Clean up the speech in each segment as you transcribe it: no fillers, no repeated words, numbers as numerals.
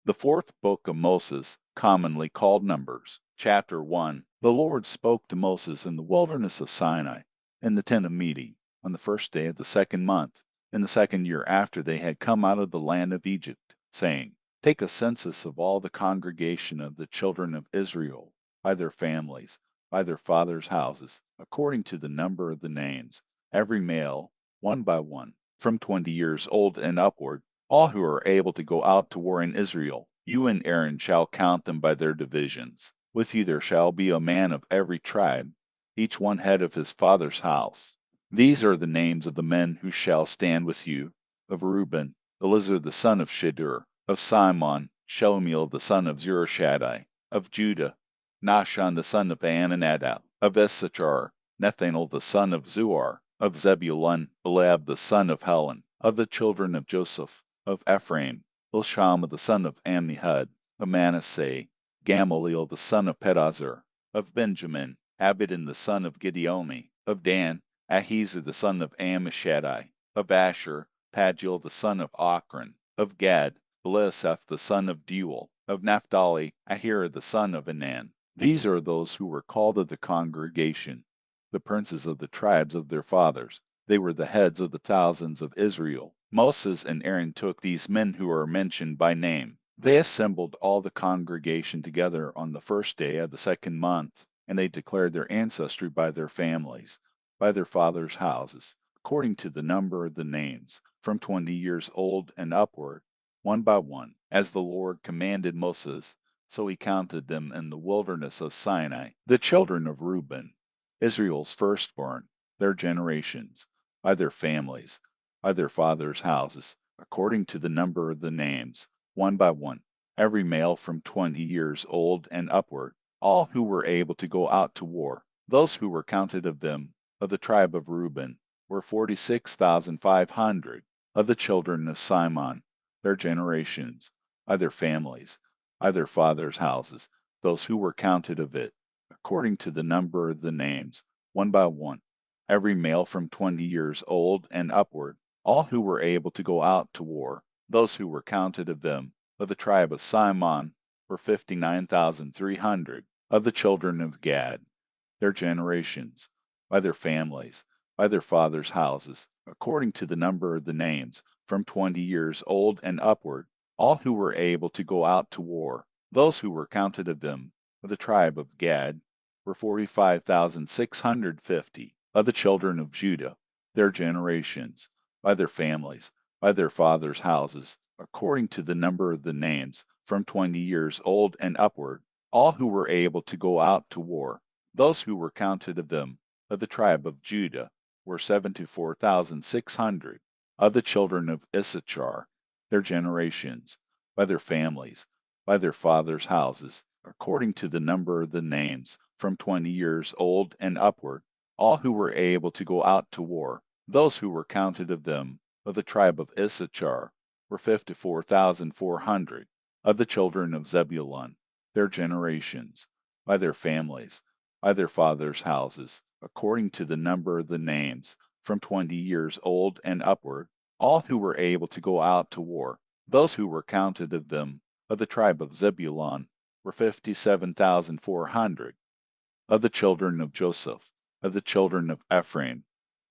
The fourth book of Moses, commonly called Numbers. Chapter 1. The Lord spoke to Moses in the wilderness of Sinai, in the tent of meeting, on the first day of the second month, in the second year after they had come out of the land of Egypt, saying, Take a census of all the congregation of the children of Israel, by their families, by their fathers' houses, according to the number of the names, every male, one by one, from 20 years old and upward, all who are able to go out to war in Israel. You and Aaron shall count them by their divisions. With you there shall be a man of every tribe, each one head of his father's house. These are the names of the men who shall stand with you: of Reuben, Elizur the son of Shedeur; of Simon, Shelumiel the son of Zurishaddai; of Judah, Nahshon the son of Amminadab; of Issachar, Nethanel the son of Zuar; of Zebulun, Eliab the son of Helon; of the children of Joseph; of Ephraim, Elishama the son of Ammihud; of Manasseh, Gamaliel the son of Pedazur; of Benjamin, Abidan the son of Gideoni; of Dan, Ahiezer the son of Ammishaddai; of Asher, Pagiel the son of Ochran; of Gad, Eliasaph the son of Deuel; of Naphtali, Ahira the son of Enan. These are those who were called of the congregation, the princes of the tribes of their fathers. They were the heads of the thousands of Israel. Moses and Aaron took these men who are mentioned by name. They assembled all the congregation together on the first day of the second month, and they declared their ancestry by their families, by their fathers' houses, according to the number of the names, from 20 years old and upward, one by one, as the Lord commanded Moses. So he counted them in the wilderness of Sinai. The children of Reuben, Israel's firstborn, their generations, by their families, by their fathers' houses, according to the number of the names, one by one, every male from 20 years old and upward, all who were able to go out to war. Those who were counted of them, of the tribe of Reuben, were 46,500. Of the children of Simon, their generations, by their families, by their fathers' houses, those who were counted of it, according to the number of the names, one by one, every male from 20 years old and upward, all who were able to go out to war. Those who were counted of them, of the tribe of Simon, were 59,300. Of the children of Gad, their generations, by their families, by their fathers' houses, according to the number of the names, from 20 years old and upward, all who were able to go out to war. Those who were counted of them, of the tribe of Gad, were 45,650. Of the children of Judah, their generations, by their families, by their fathers' houses, according to the number of the names, from 20 years old and upward, all who were able to go out to war. Those who were counted of them, of the tribe of Judah, were 74,600. Of the children of Issachar, their generations, by their families, by their fathers' houses, according to the number of the names, from 20 years old and upward, all who were able to go out to war. Those who were counted of them, of the tribe of Issachar, were 54,400. Of the children of Zebulun, their generations, by their families, by their fathers' houses, according to the number of the names, from 20 years old and upward, all who were able to go out to war. Those who were counted of them, of the tribe of Zebulun, were 57,400. Of the children of Joseph, of the children of Ephraim,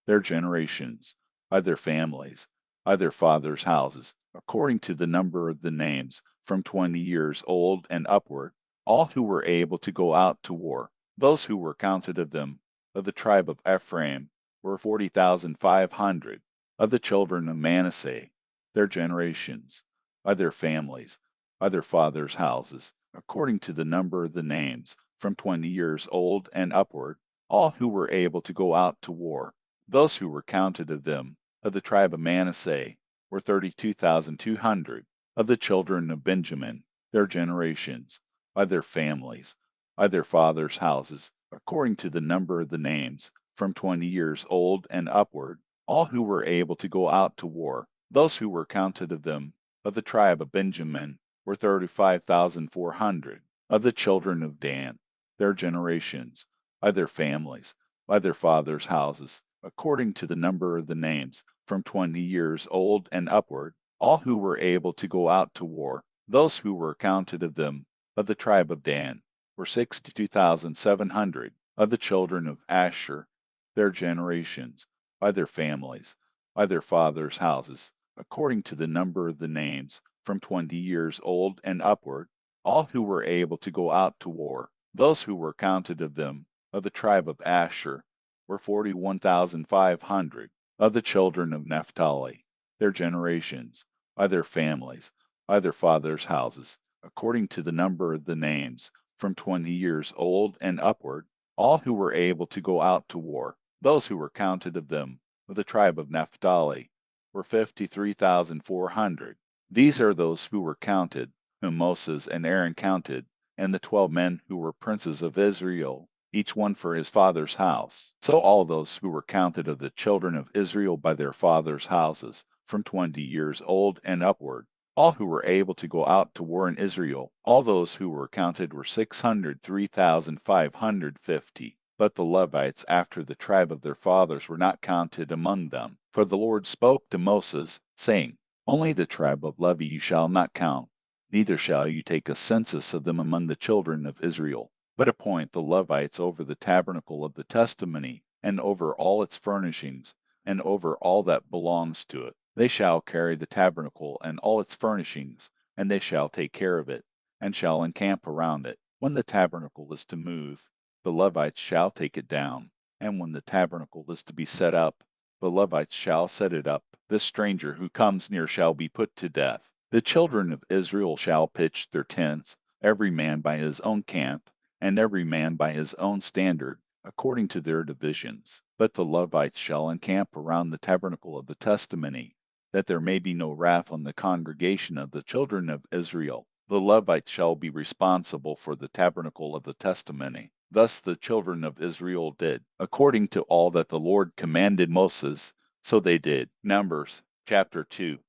their generations, by their families, by their fathers' houses, according to the number of the names, from 20 years old and upward, all who were able to go out to war. Those who were counted of them, of the tribe of Ephraim, were 40,500. Of the children of Manasseh, their generations, by their families, by their fathers' houses, according to the number of the names, from 20 years old and upward, all who were able to go out to war. Those who were counted of them, of the tribe of Manasseh, were 32,200. Of the children of Benjamin, their generations, by their families, by their fathers' houses, according to the number of the names, from 20 years old and upward, all who were able to go out to war. Those who were counted of them, of the tribe of Benjamin, were 35,400. Of the children of Dan, their generations, by their families, by their fathers' houses, according to the number of the names, from 20 years old and upward, all who were able to go out to war. Those who were counted of them, of the tribe of Dan, were 62,700. Of the children of Asher, their generations, by their families, by their fathers' houses, according to the number of the names, from 20 years old and upward, all who were able to go out to war. Those who were counted of them, of the tribe of Asher, were 41,500. Of the children of Naphtali, their generations, by their families, by their fathers' houses, according to the number of the names, from 20 years old and upward, all who were able to go out to war. Those who were counted of them, of the tribe of Naphtali, were 53,400. These are those who were counted, whom Moses and Aaron counted, and the 12 men who were princes of Israel, each one for his father's house. So all those who were counted of the children of Israel by their fathers' houses, from 20 years old and upward, all who were able to go out to war in Israel, all those who were counted were 603,550. But the Levites after the tribe of their fathers were not counted among them. For the Lord spoke to Moses, saying, Only the tribe of Levi you shall not count, neither shall you take a census of them among the children of Israel, but appoint the Levites over the tabernacle of the testimony, and over all its furnishings, and over all that belongs to it. They shall carry the tabernacle and all its furnishings, and they shall take care of it, and shall encamp around it. When the tabernacle is to move, the Levites shall take it down, and when the tabernacle is to be set up, the Levites shall set it up. This stranger who comes near shall be put to death. The children of Israel shall pitch their tents, every man by his own camp, and every man by his own standard, according to their divisions. But the Levites shall encamp around the tabernacle of the testimony, that there may be no wrath on the congregation of the children of Israel. The Levites shall be responsible for the tabernacle of the testimony. Thus the children of Israel did, according to all that the Lord commanded Moses, so they did. Numbers chapter 2.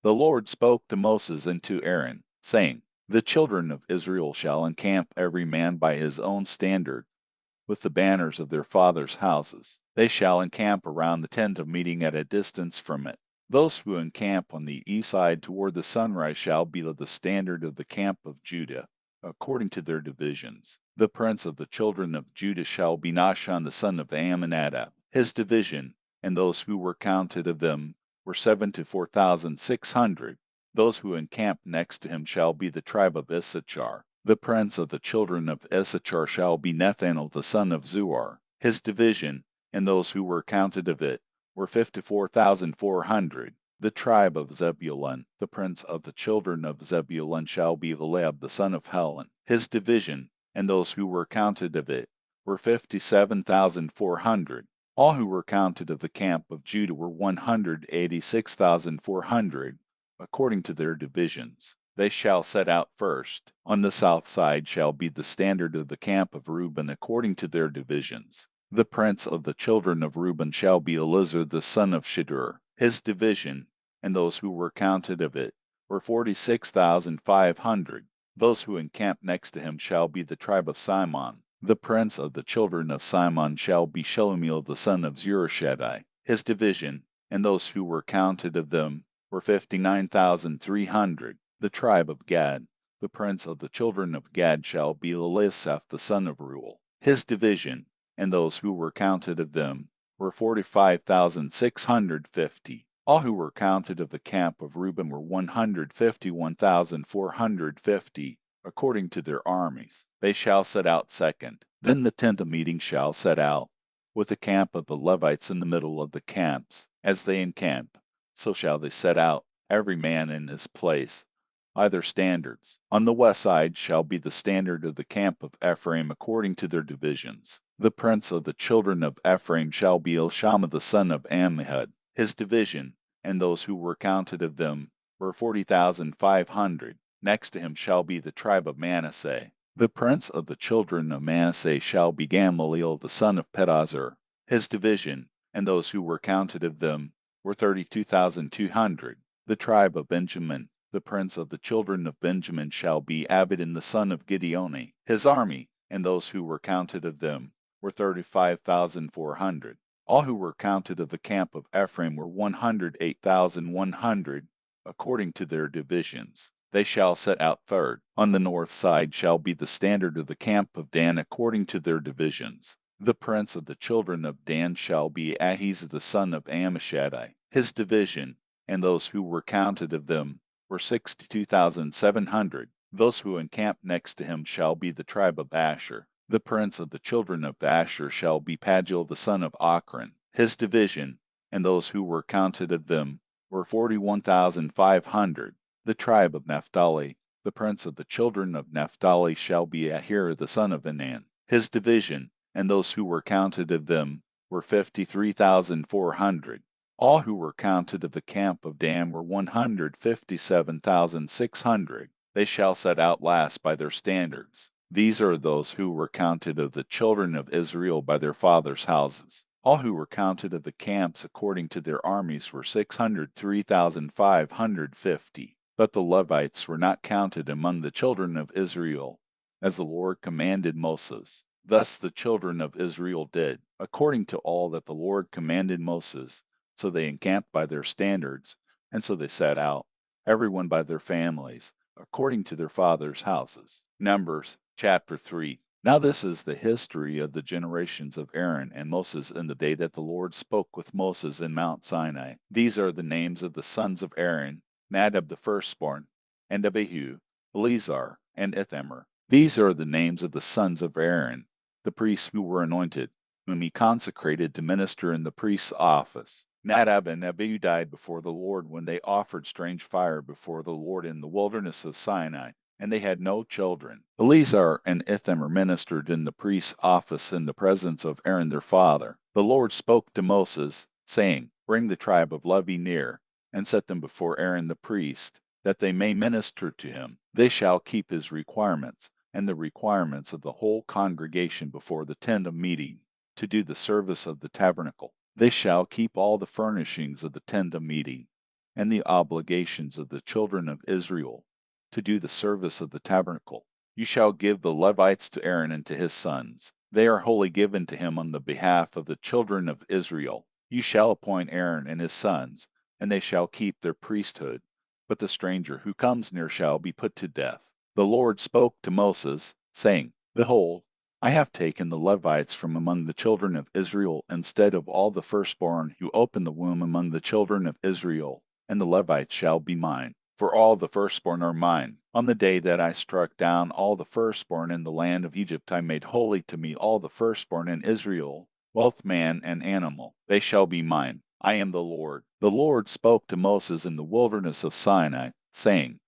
The Lord spoke to Moses and to Aaron, saying, The children of Israel shall encamp every man by his own standard, with the banners of their fathers' houses. They shall encamp around the tent of meeting at a distance from it. Those who encamp on the east side toward the sunrise shall be the standard of the camp of Judah, according to their divisions. The prince of the children of Judah shall be Nahshon the son of Amminadab. His division, and those who were counted of them, were 74,600. Those who encamp next to him shall be the tribe of Issachar. The prince of the children of Issachar shall be Nethanel the son of Zuar. His division, and those who were counted of it, were 54,400. The tribe of Zebulun, the prince of the children of Zebulun shall be Elab the son of Helon. His division, and those who were counted of it, were 57,400. All who were counted of the camp of Judah were 186,400, according to their divisions. They shall set out first. On the south side shall be the standard of the camp of Reuben according to their divisions. The prince of the children of Reuben shall be Elizur the son of Shedeur. His division, and those who were counted of it, were 46,500. Those who encamp next to him shall be the tribe of Simon. The prince of the children of Simon shall be Shelumiel the son of Zurishaddai. His division, and those who were counted of them, were 59,300. The tribe of Gad, the prince of the children of Gad shall be Elisaph the son of Reuel. His division, and those who were counted of them, were 45,650. All who were counted of the camp of Reuben were 151,450, according to their armies. They shall set out second. Then the tent of meeting shall set out, with the camp of the Levites in the middle of the camps. As they encamp, so shall they set out, every man in his place, by their standards. On the west side shall be the standard of the camp of Ephraim according to their divisions. The prince of the children of Ephraim shall be Elishama the son of Ammihud. His division, and those who were counted of them, were 40,500. Next to him shall be the tribe of Manasseh. The prince of the children of Manasseh shall be Gamaliel the son of Pedazur. His division, and those who were counted of them, were 32,200. The tribe of Benjamin, the prince of the children of Benjamin shall be Abidan the son of Gideoni. His army, and those who were counted of them, were 35,400. All who were counted of the camp of Ephraim were 108,100, according to their divisions. They shall set out third. On the north side shall be the standard of the camp of Dan according to their divisions. The prince of the children of Dan shall be Ahiz the son of Ammishaddai. His division, and those who were counted of them, were 62,700. Those who encamp next to him shall be the tribe of Asher. The prince of the children of Asher shall be Pagiel the son of Ochran. His division, and those who were counted of them, were 41,500. The tribe of Naphtali, the prince of the children of Naphtali shall be Ahir the son of Enan. His division, and those who were counted of them, were 53,400. All who were counted of the camp of Dan were 157,600. They shall set out last by their standards. These are those who were counted of the children of Israel by their fathers' houses. All who were counted of the camps according to their armies were 603,550. But the Levites were not counted among the children of Israel, as the Lord commanded Moses. Thus the children of Israel did, according to all that the Lord commanded Moses. So they encamped by their standards, and so they set out, everyone by their families, according to their fathers' houses. Numbers chapter 3. Now this is the history of the generations of Aaron and Moses in the day that the Lord spoke with Moses in Mount Sinai. These are the names of the sons of Aaron: Nadab the firstborn, and Abihu, Eleazar, and Ithamar. These are the names of the sons of Aaron, the priests who were anointed, whom he consecrated to minister in the priest's office. Nadab and Abihu died before the Lord when they offered strange fire before the Lord in the wilderness of Sinai, and they had no children. Eleazar and Ithamar ministered in the priest's office in the presence of Aaron their father. The Lord spoke to Moses, saying, Bring the tribe of Levi near, and set them before Aaron the priest, that they may minister to him. They shall keep his requirements, and the requirements of the whole congregation before the tent of meeting, to do the service of the tabernacle. They shall keep all the furnishings of the tent of meeting, and the obligations of the children of Israel, to do the service of the tabernacle. You shall give the Levites to Aaron and to his sons. They are wholly given to him on the behalf of the children of Israel. You shall appoint Aaron and his sons, and they shall keep their priesthood. But the stranger who comes near shall be put to death. The Lord spoke to Moses, saying, Behold, I have taken the Levites from among the children of Israel instead of all the firstborn who open the womb among the children of Israel, and the Levites shall be mine. For all the firstborn are mine. On the day that I struck down all the firstborn in the land of Egypt, I made holy to me all the firstborn in Israel, both man and animal. They shall be mine. I am the Lord. The Lord spoke to Moses in the wilderness of Sinai, saying,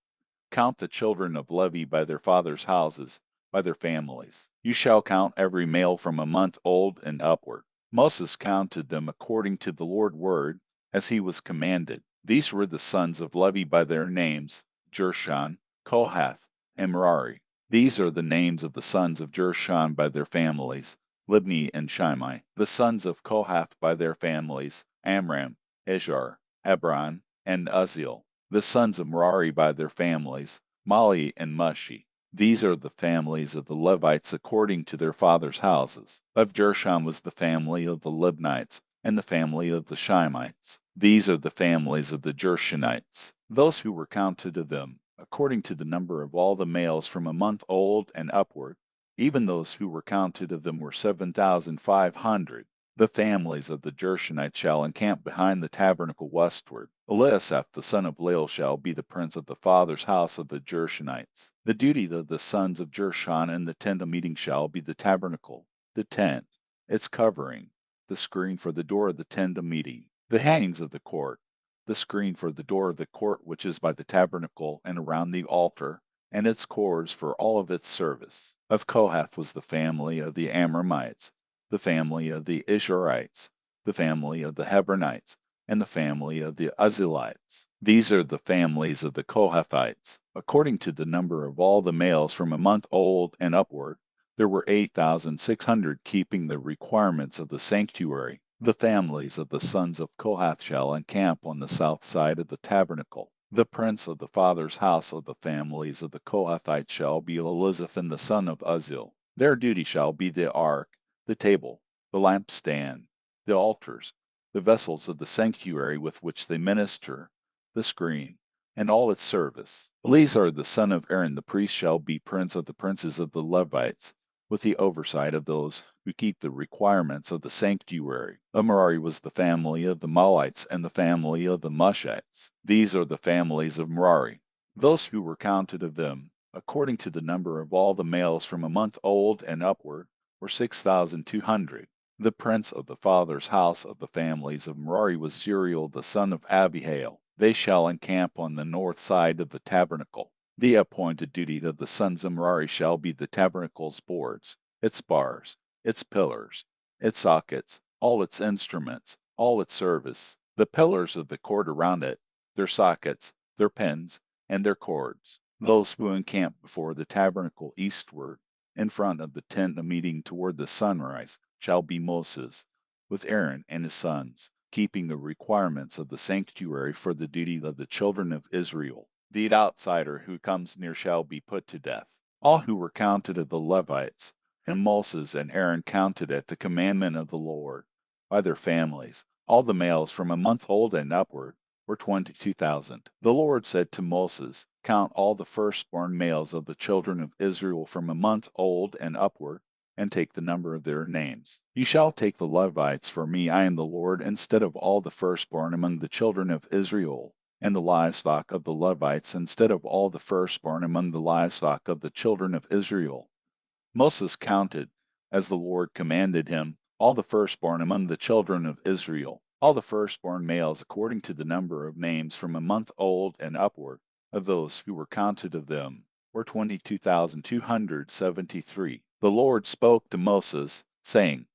Count the children of Levi by their fathers' houses, by their families. You shall count every male from a month old and upward. Moses counted them according to the Lord's word, as he was commanded. These were the sons of Levi by their names: Gershon, Kohath, and Merari. These are the names of the sons of Gershon by their families: Libni and Shimei. The sons of Kohath by their families: Amram, Izhar, Hebron, and Uzziel. The sons of Merari by their families: Mali and Mushi. These are the families of the Levites according to their fathers' houses. Of Gershon was the family of the Libnites, and the family of the Shimeites. These are the families of the Gershonites. Those who were counted of them, according to the number of all the males from a month old and upward, even those who were counted of them were 7,500. The families of the Gershonites shall encamp behind the tabernacle westward. Eliasaph the son of Lael shall be the prince of the father's house of the Gershonites. The duty of the sons of Gershon in the tent of meeting shall be the tabernacle, the tent, its covering, the screen for the door of the tent of meeting, the hangings of the court, the screen for the door of the court which is by the tabernacle and around the altar, and its cords for all of its service. Of Kohath was the family of the Amramites, the family of the Isharites, the family of the Hebronites, and the family of the Uzzielites. These are the families of the Kohathites. According to the number of all the males from a month old and upward, there were 8,600 keeping the requirements of the sanctuary. The families of the sons of Kohath shall encamp on the south side of the tabernacle. The prince of the father's house of the families of the Kohathites shall be Elizaphan the son of Uzziel. Their duty shall be the ark, the table, the lampstand, the altars, the vessels of the sanctuary with which they minister, the screen, and all its service. Eleazar the son of Aaron the priest shall be prince of the princes of the Levites, with the oversight of those who keep the requirements of the sanctuary. Of Merari was the family of the Mahlites and the family of the Mushites. These are the families of Merari. Those who were counted of them, according to the number of all the males from a month old and upward, were 6,200. The prince of the father's house of the families of Merari was Zuriel the son of Abihail. They shall encamp on the north side of the tabernacle. The appointed duty of the sons of Merari shall be the tabernacle's boards, its bars, its pillars, its sockets, all its instruments, all its service, the pillars of the court around it, their sockets, their pins, and their cords. Those who encamp before the tabernacle eastward, in front of the tent of meeting toward the sunrise, shall be Moses, with Aaron and his sons, keeping the requirements of the sanctuary for the duty of the children of Israel. The outsider who comes near shall be put to death. All who were counted of the Levites, and Moses and Aaron counted at the commandment of the Lord, by their families, all the males from a month old and upward, were 22,000. The Lord said to Moses, Count all the firstborn males of the children of Israel from a month old and upward, and take the number of their names. You shall take the Levites for me, I am the Lord, instead of all the firstborn among the children of Israel, and the livestock of the Levites instead of all the firstborn among the livestock of the children of Israel. Moses counted, as the Lord commanded him, all the firstborn among the children of Israel, all the firstborn males according to the number of names from a month old and upward, of those who were counted of them, were 22,273. The Lord spoke to Moses, saying,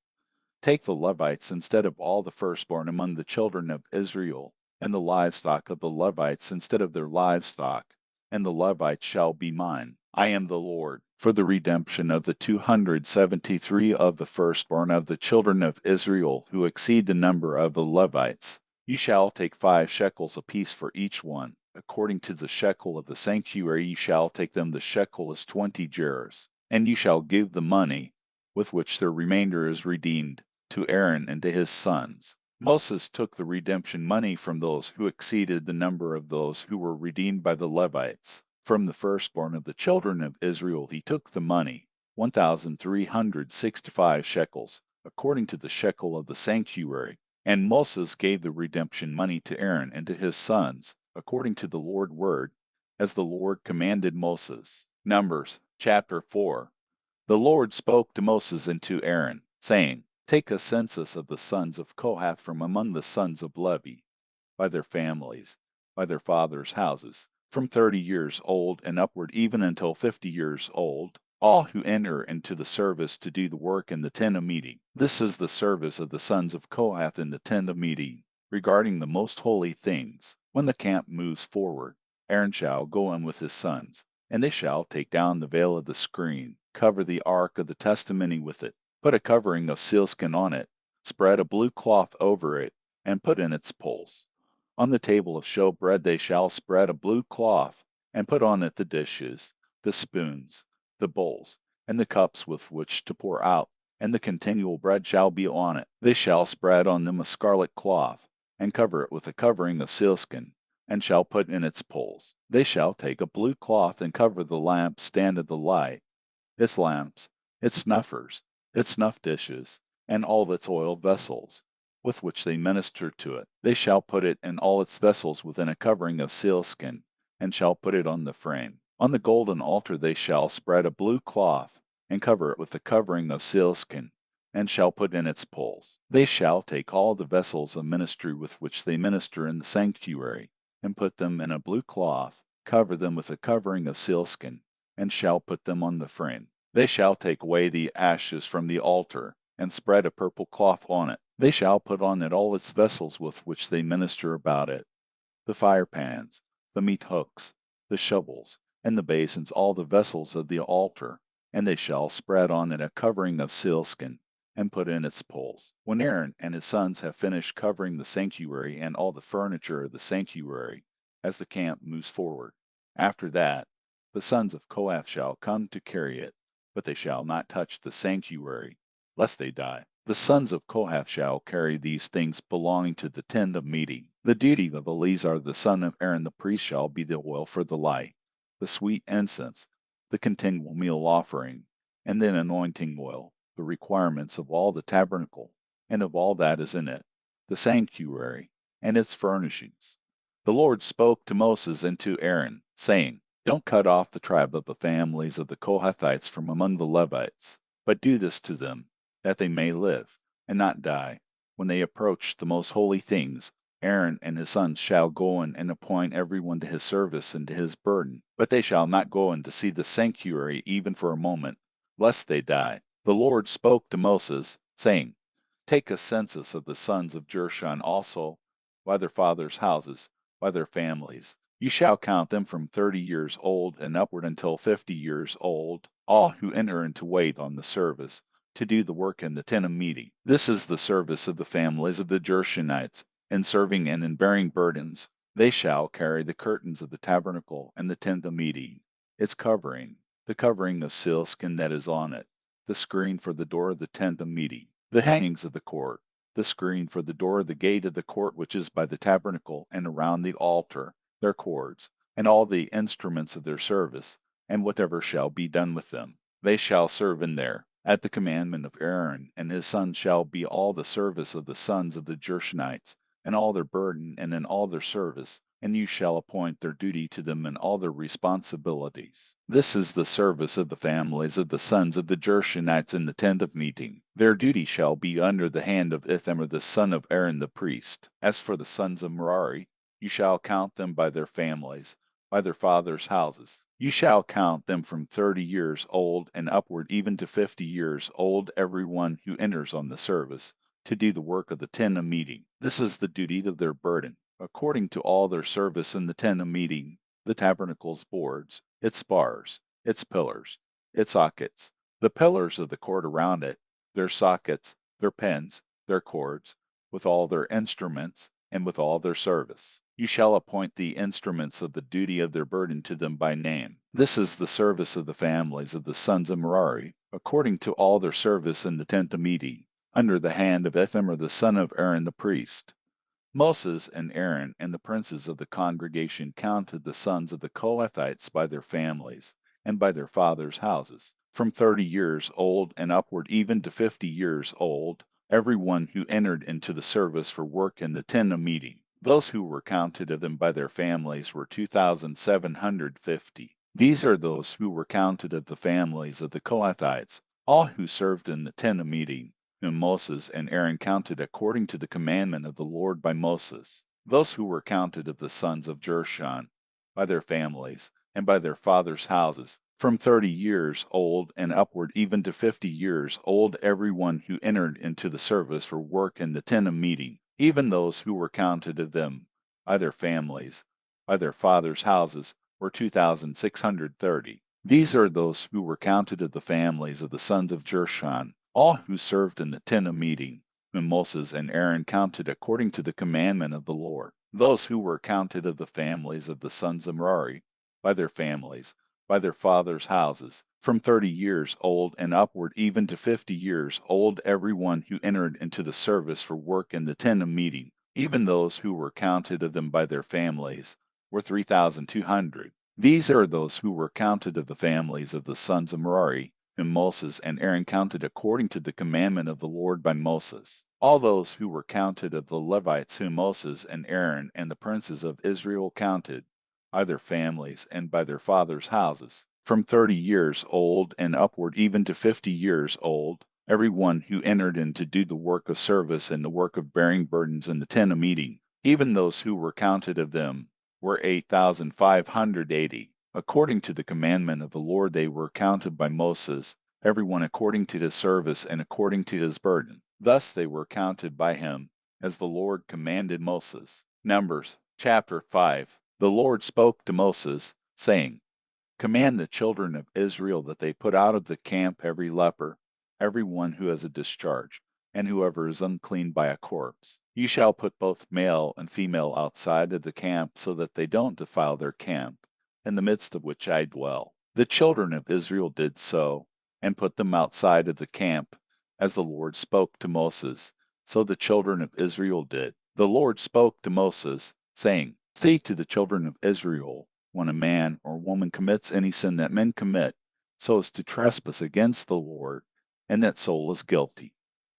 Take the Levites instead of all the firstborn among the children of Israel, and the livestock of the Levites instead of their livestock, and the Levites shall be mine. I am the Lord, for the redemption of the 273 of the firstborn of the children of Israel, who exceed the number of the Levites. You shall take 5 shekels apiece for each one. According to the shekel of the sanctuary you shall take them. The shekel is 20 gerahs. And you shall give the money, with which their remainder is redeemed, to Aaron and to his sons. Moses took the redemption money from those who exceeded the number of those who were redeemed by the Levites. From the firstborn of the children of Israel he took the money, 1,365 shekels, according to the shekel of the sanctuary. And Moses gave the redemption money to Aaron and to his sons, according to the Lord's word, as the Lord commanded Moses. Numbers chapter 4. The Lord spoke to Moses and to Aaron, saying, Take a census of the sons of Kohath from among the sons of Levi, by their families, by their fathers' houses, from 30 years old and upward even until 50 years old, all who enter into the service to do the work in the tent of meeting. This is the service of the sons of Kohath in the tent of meeting, regarding the most holy things. When the camp moves forward, Aaron shall go in with his sons, and they shall take down the veil of the screen, cover the ark of the testimony with it, put a covering of sealskin on it, spread a blue cloth over it, and put in its poles. On the table of showbread they shall spread a blue cloth, and put on it the dishes, the spoons, the bowls, and the cups with which to pour out, and the continual bread shall be on it. They shall spread on them a scarlet cloth, and cover it with a covering of sealskin, and shall put in its poles. They shall take a blue cloth and cover the lampstand of the light, its lamps, its snuffers, its snuff dishes, and all its oil vessels, with which they minister to it. They shall put it and all its vessels within a covering of sealskin, and shall put it on the frame. On the golden altar they shall spread a blue cloth, and cover it with a covering of sealskin, and shall put in its poles. They shall take all the vessels of ministry with which they minister in the sanctuary, and put them in a blue cloth, cover them with a covering of sealskin, and shall put them on the frame. They shall take away the ashes from the altar, and spread a purple cloth on it. They shall put on it all its vessels with which they minister about it, the fire pans, the meat hooks, the shovels, and the basins, all the vessels of the altar, and they shall spread on it a covering of sealskin, and put in its poles. When Aaron and his sons have finished covering the sanctuary and all the furniture of the sanctuary, as the camp moves forward, after that, the sons of Kohath shall come to carry it, but they shall not touch the sanctuary, lest they die. The sons of Kohath shall carry these things belonging to the tent of meeting. The duty of Eleazar the son of Aaron the priest shall be the oil for the light, the sweet incense, the continual meal offering, and then anointing oil, the requirements of all the tabernacle, and of all that is in it, the sanctuary, and its furnishings. The Lord spoke to Moses and to Aaron, saying, Don't cut off the tribe of the families of the Kohathites from among the Levites, but do this to them, that they may live, and not die. When they approach the most holy things, Aaron and his sons shall go in and appoint every one to his service and to his burden, but they shall not go in to see the sanctuary even for a moment, lest they die. The Lord spoke to Moses, saying, Take a census of the sons of Gershon also, by their fathers' houses, by their families. You shall count them from 30 years old and upward until 50 years old, all who enter into wait on the service, to do the work in the tent of meeting. This is the service of the families of the Gershonites, in serving and in bearing burdens. They shall carry the curtains of the tabernacle and the tent of meeting, its covering, the covering of sealskin that is on it, the screen for the door of the tent of meeting, the hangings of the court, the screen for the door of the gate of the court which is by the tabernacle and around the altar, their cords, and all the instruments of their service, and whatever shall be done with them. They shall serve in there. At the commandment of Aaron and his sons shall be all the service of the sons of the Gershonites, and all their burden and in all their service, and you shall appoint their duty to them in all their responsibilities. This is the service of the families of the sons of the Gershonites in the tent of meeting. Their duty shall be under the hand of Ithamar the son of Aaron the priest. As for the sons of Merari, you shall count them by their families, by their fathers' houses. You shall count them from 30 years old and upward even to 50 years old, every one who enters on the service, to do the work of the tent of meeting. This is the duty of their burden, according to all their service in the tent of meeting, the tabernacle's boards, its bars, its pillars, its sockets, the pillars of the court around it, their sockets, their pens, their cords, with all their instruments, and with all their service. You shall appoint the instruments of the duty of their burden to them by name. This is the service of the families of the sons of Merari, according to all their service in the tent of meeting, under the hand of Ithamar the son of Aaron the priest. Moses and Aaron and the princes of the congregation counted the sons of the Kohathites by their families, and by their fathers' houses, from 30 years old and upward even to 50 years old, every one who entered into the service for work in the tent of meeting. Those who were counted of them by their families were 2,750. These are those who were counted of the families of the Kohathites, all who served in the tent of meeting, whom Moses and Aaron counted according to the commandment of the Lord by Moses. Those who were counted of the sons of Gershon, by their families, and by their fathers' houses, from 30 years old and upward even to 50 years old, every one who entered into the service for work in the tent of meeting, even those who were counted of them, by their families, by their fathers' houses, were 2,630. These are those who were counted of the families of the sons of Gershon, all who served in the tent of meeting, whom Moses and Aaron counted according to the commandment of the Lord. Those who were counted of the families of the sons of Merari, by their families, by their fathers' houses, from 30 years old and upward even to 50 years old, every one who entered into the service for work in the tent of meeting, even those who were counted of them by their families, were 3,200. These are those who were counted of the families of the sons of Merari, whom Moses and Aaron counted according to the commandment of the Lord by Moses. All those who were counted of the Levites whom Moses and Aaron and the princes of Israel counted, by their families and by their fathers' houses, from 30 years old and upward even to 50 years old, every one who entered in to do the work of service and the work of bearing burdens in the tent of meeting, even those who were counted of them, were 8,580. According to the commandment of the Lord they were counted by Moses, every one according to his service and according to his burden. Thus they were counted by him, as the Lord commanded Moses. Numbers chapter 5. The Lord spoke to Moses, saying, Command the children of Israel that they put out of the camp every leper, every one who has a discharge, and whoever is unclean by a corpse. You shall put both male and female outside of the camp, so that they don't defile their camp, in the midst of which I dwell. The children of Israel did so, and put them outside of the camp, as the Lord spoke to Moses. So the children of Israel did. The Lord spoke to Moses, saying, Say to the children of Israel, when a man or woman commits any sin that men commit, so as to trespass against the Lord, and that soul is guilty,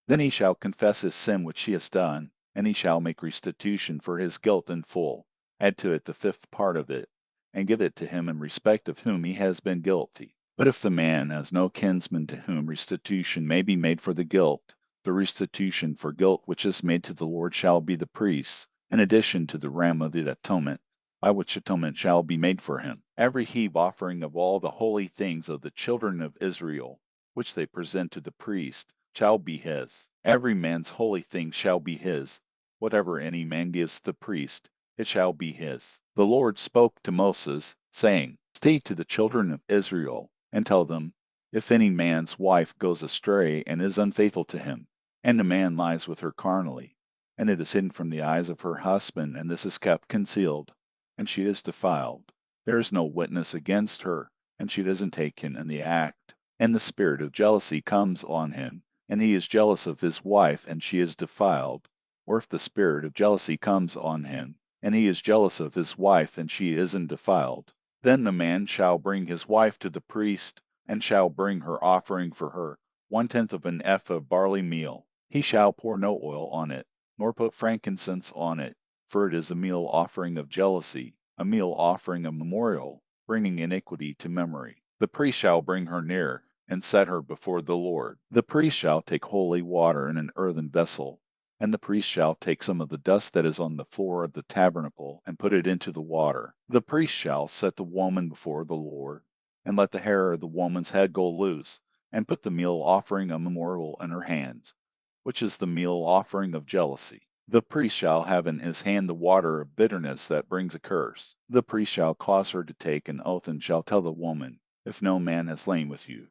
then he shall confess his sin which he has done, and he shall make restitution for his guilt in full, add to it the fifth part of it, and give it to him in respect of whom he has been guilty. But if the man has no kinsman to whom restitution may be made for the guilt, the restitution for guilt which is made to the Lord shall be the priest's, in addition to the ram of the atonement, by which atonement shall be made for him. Every heave offering of all the holy things of the children of Israel, which they present to the priest, shall be his. Every man's holy thing shall be his. Whatever any man gives the priest, it shall be his. The Lord spoke to Moses, saying, Say to the children of Israel, and tell them, if any man's wife goes astray and is unfaithful to him, and a man lies with her carnally, and it is hidden from the eyes of her husband, and this is kept concealed, and she is defiled, there is no witness against her, and she doesn't take in the act, and the spirit of jealousy comes on him, and he is jealous of his wife, and she is defiled, or if the spirit of jealousy comes on him, and he is jealous of his wife, and she isn't defiled, then the man shall bring his wife to the priest, and shall bring her offering for her, 1/10 of an ephah of barley meal. He shall pour no oil on it, nor put frankincense on it, for it is a meal offering of jealousy, a meal offering of memorial, bringing iniquity to memory. The priest shall bring her near, and set her before the Lord. The priest shall take holy water in an earthen vessel, and the priest shall take some of the dust that is on the floor of the tabernacle, and put it into the water. The priest shall set the woman before the Lord, and let the hair of the woman's head go loose, and put the meal offering of memorial in her hands, which is the meal offering of jealousy. The priest shall have in his hand the water of bitterness that brings a curse. The priest shall cause her to take an oath, and shall tell the woman, if no man has lain with you,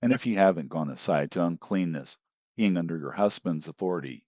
and if you haven't gone aside to uncleanness, being under your husband's authority,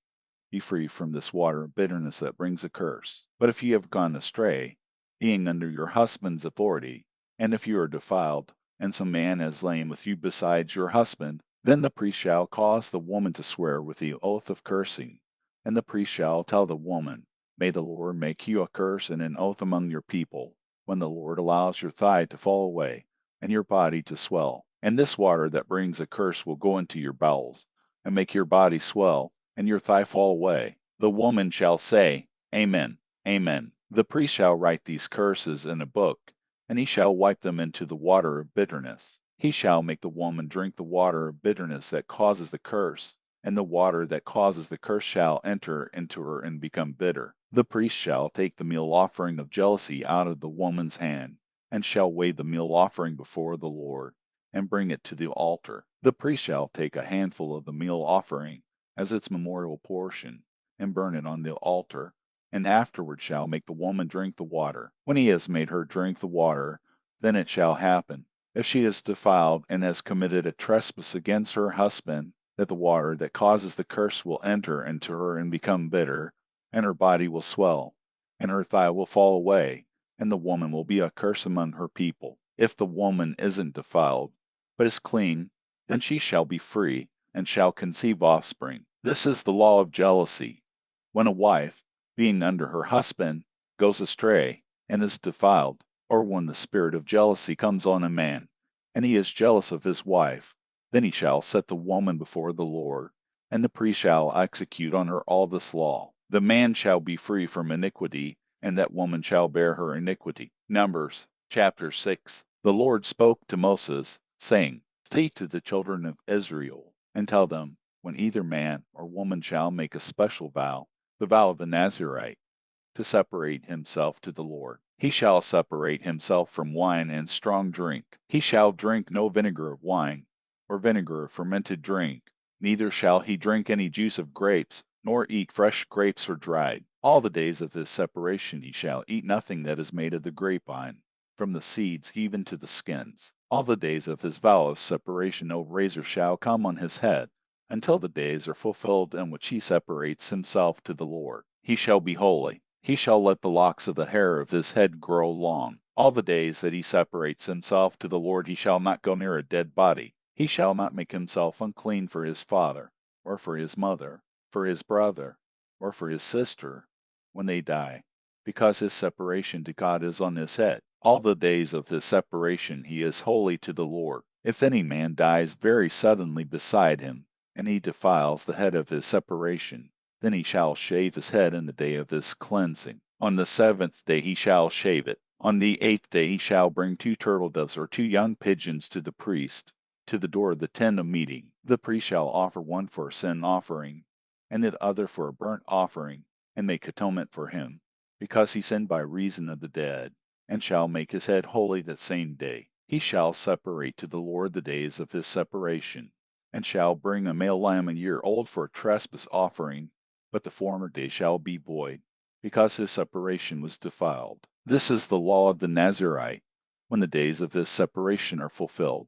be free from this water of bitterness that brings a curse. But if you have gone astray, being under your husband's authority, and if you are defiled, and some man has lain with you besides your husband, then the priest shall cause the woman to swear with the oath of cursing, and the priest shall tell the woman, May the Lord make you a curse and an oath among your people, when the Lord allows your thigh to fall away, and your body to swell. And this water that brings a curse will go into your bowels, and make your body swell, and your thigh fall away. The woman shall say, Amen, Amen. The priest shall write these curses in a book, and he shall wipe them into the water of bitterness. He shall make the woman drink the water of bitterness that causes the curse, and the water that causes the curse shall enter into her and become bitter. The priest shall take the meal offering of jealousy out of the woman's hand, and shall weigh the meal offering before the Lord, and bring it to the altar. The priest shall take a handful of the meal offering as its memorial portion, and burn it on the altar, and afterward shall make the woman drink the water. When he has made her drink the water, then it shall happen, if she is defiled and has committed a trespass against her husband, that the water that causes the curse will enter into her and become bitter, and her body will swell, and her thigh will fall away, and the woman will be a curse among her people. If the woman isn't defiled, but is clean, then she shall be free, and shall conceive offspring. This is the law of jealousy. When a wife, being under her husband, goes astray, and is defiled, or when the spirit of jealousy comes on a man, and he is jealous of his wife, then he shall set the woman before the Lord, and the priest shall execute on her all this law. The man shall be free from iniquity, and that woman shall bear her iniquity. Numbers chapter 6. The Lord spoke to Moses, saying, Say to the children of Israel, and tell them, when either man or woman shall make a special vow, the vow of the Nazirite, to separate himself to the Lord. He shall separate himself from wine and strong drink. He shall drink no vinegar of wine, or vinegar of fermented drink, neither shall he drink any juice of grapes, nor eat fresh grapes or dried. All the days of his separation he shall eat nothing that is made of the grapevine, from the seeds even to the skins. All the days of his vow of separation no razor shall come on his head, until the days are fulfilled in which he separates himself to the Lord. He shall be holy. He shall let the locks of the hair of his head grow long. All the days that he separates himself to the Lord he shall not go near a dead body. He shall not make himself unclean for his father, or for his mother, for his brother, or for his sister, when they die, because his separation to God is on his head. All the days of his separation he is holy to the Lord. If any man dies very suddenly beside him, and he defiles the head of his separation, then he shall shave his head in the day of his cleansing. On the 7th day he shall shave it. On the 8th day he shall bring 2 turtle doves or 2 young pigeons to the priest, to the door of the tent of meeting. The priest shall offer one for a sin offering, and the other for a burnt offering, and make atonement for him, because he sinned by reason of the dead, and shall make his head holy that same day. He shall separate to the Lord the days of his separation, and shall bring a male lamb a year old for a trespass offering, but the former day shall be void, because his separation was defiled. This is the law of the Nazirite, when the days of his separation are fulfilled.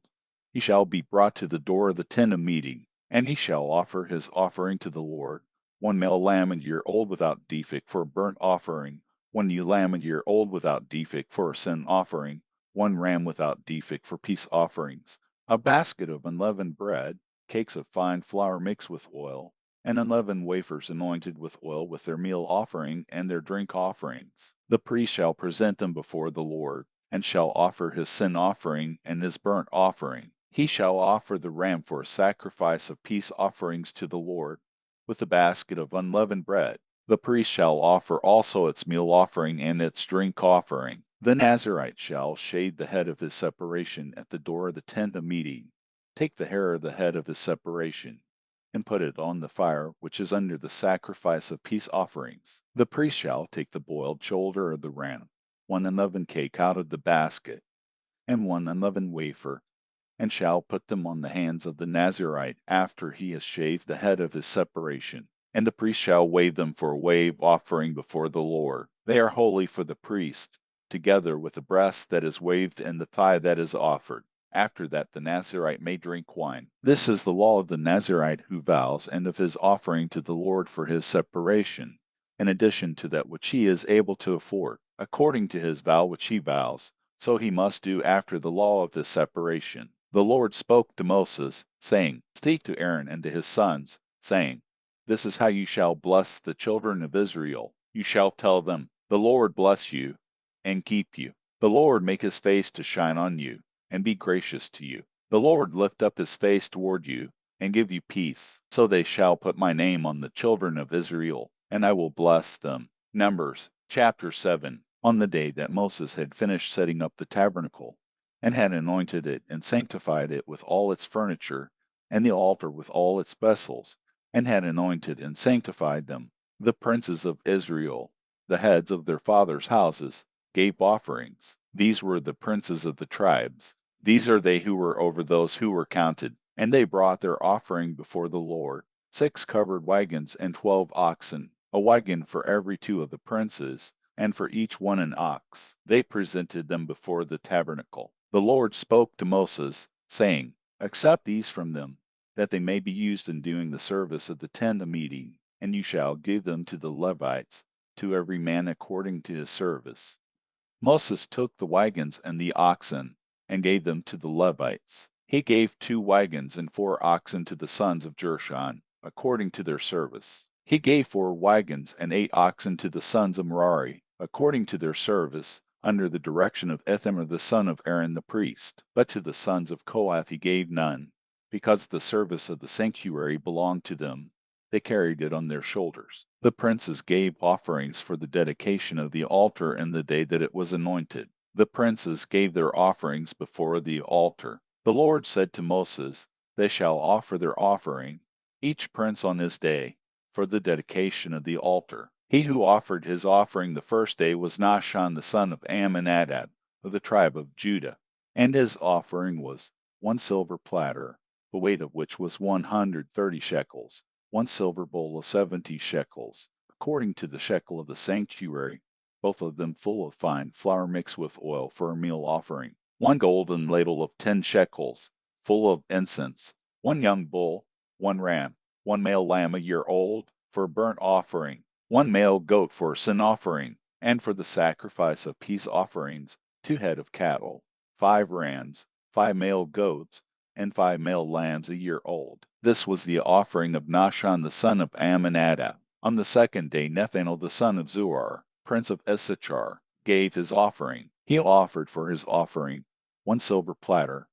He shall be brought to the door of the tent of meeting, and he shall offer his offering to the Lord, one male lamb a year old without defect for a burnt offering, one ewe lamb a year old without defect for a sin offering, one ram without defect for peace offerings, a basket of unleavened bread, cakes of fine flour mixed with oil, and unleavened wafers anointed with oil with their meal offering and their drink offerings. The priest shall present them before the Lord, and shall offer his sin offering and his burnt offering. He shall offer the ram for a sacrifice of peace offerings to the Lord, with the basket of unleavened bread. The priest shall offer also its meal offering and its drink offering. The Nazirite shall shave the head of his separation at the door of the tent of meeting. Take the hair of the head of his separation, and put it on the fire which is under the sacrifice of peace offerings. The priest shall take the boiled shoulder of the ram, one unleavened cake out of the basket, and one unleavened wafer, and shall put them on the hands of the Nazirite after he has shaved the head of his separation. And the priest shall wave them for a wave offering before the Lord. They are holy for the priest, together with the breast that is waved and the thigh that is offered. After that the Nazirite may drink wine. This is the law of the Nazirite who vows, and of his offering to the Lord for his separation, in addition to that which he is able to afford, according to his vow which he vows. So he must do after the law of his separation. The Lord spoke to Moses, saying, Speak to Aaron and to his sons, saying, This is how you shall bless the children of Israel. You shall tell them, The Lord bless you and keep you. The Lord make his face to shine on you, and be gracious to you. The Lord lift up his face toward you, and give you peace. So they shall put my name on the children of Israel, and I will bless them. Numbers chapter 7. On the day that Moses had finished setting up the tabernacle, and had anointed it and sanctified it with all its furniture, and the altar with all its vessels, and had anointed and sanctified them, the princes of Israel, the heads of their fathers' houses, gave offerings. These were the princes of the tribes. These are they who were over those who were counted, and they brought their offering before the Lord, 6 covered wagons and 12 oxen, a wagon for every 2 of the princes, and for each one an ox. They presented them before the tabernacle. The Lord spoke to Moses, saying, Accept these from them, that they may be used in doing the service of the tent of meeting, and you shall give them to the Levites, to every man according to his service. Moses took the wagons and the oxen, and gave them to the Levites. He gave 2 wagons and 4 oxen to the sons of Gershon, according to their service. He gave 4 wagons and 8 oxen to the sons of Merari, according to their service, under the direction of Ithamar the son of Aaron the priest. But to the sons of Kohath he gave none, because the service of the sanctuary belonged to them. They carried it on their shoulders. The princes gave offerings for the dedication of the altar in the day that it was anointed. The princes gave their offerings before the altar. The Lord said to Moses, They shall offer their offering, each prince on his day, for the dedication of the altar. He who offered his offering the first day was Nahshon the son of Amminadab, of the tribe of Judah, and his offering was 1 silver platter, the weight of which was 130 shekels, 1 silver bowl of 70 shekels, according to the shekel of the sanctuary, both of them full of fine flour mixed with oil for a meal offering, 1 golden ladle of 10 shekels, full of incense, 1 young bull, 1 ram, 1 male lamb a year old, for a burnt offering, 1 male goat for a sin offering, and for the sacrifice of peace offerings, 2 head of cattle, 5 rams, 5 male goats, and 5 male lambs a year old. This was the offering of Nahshon the son of Amminadab. On the second day Nethanel the son of Zuar, prince of Issachar, gave his offering. He offered for his offering 1 silver platter,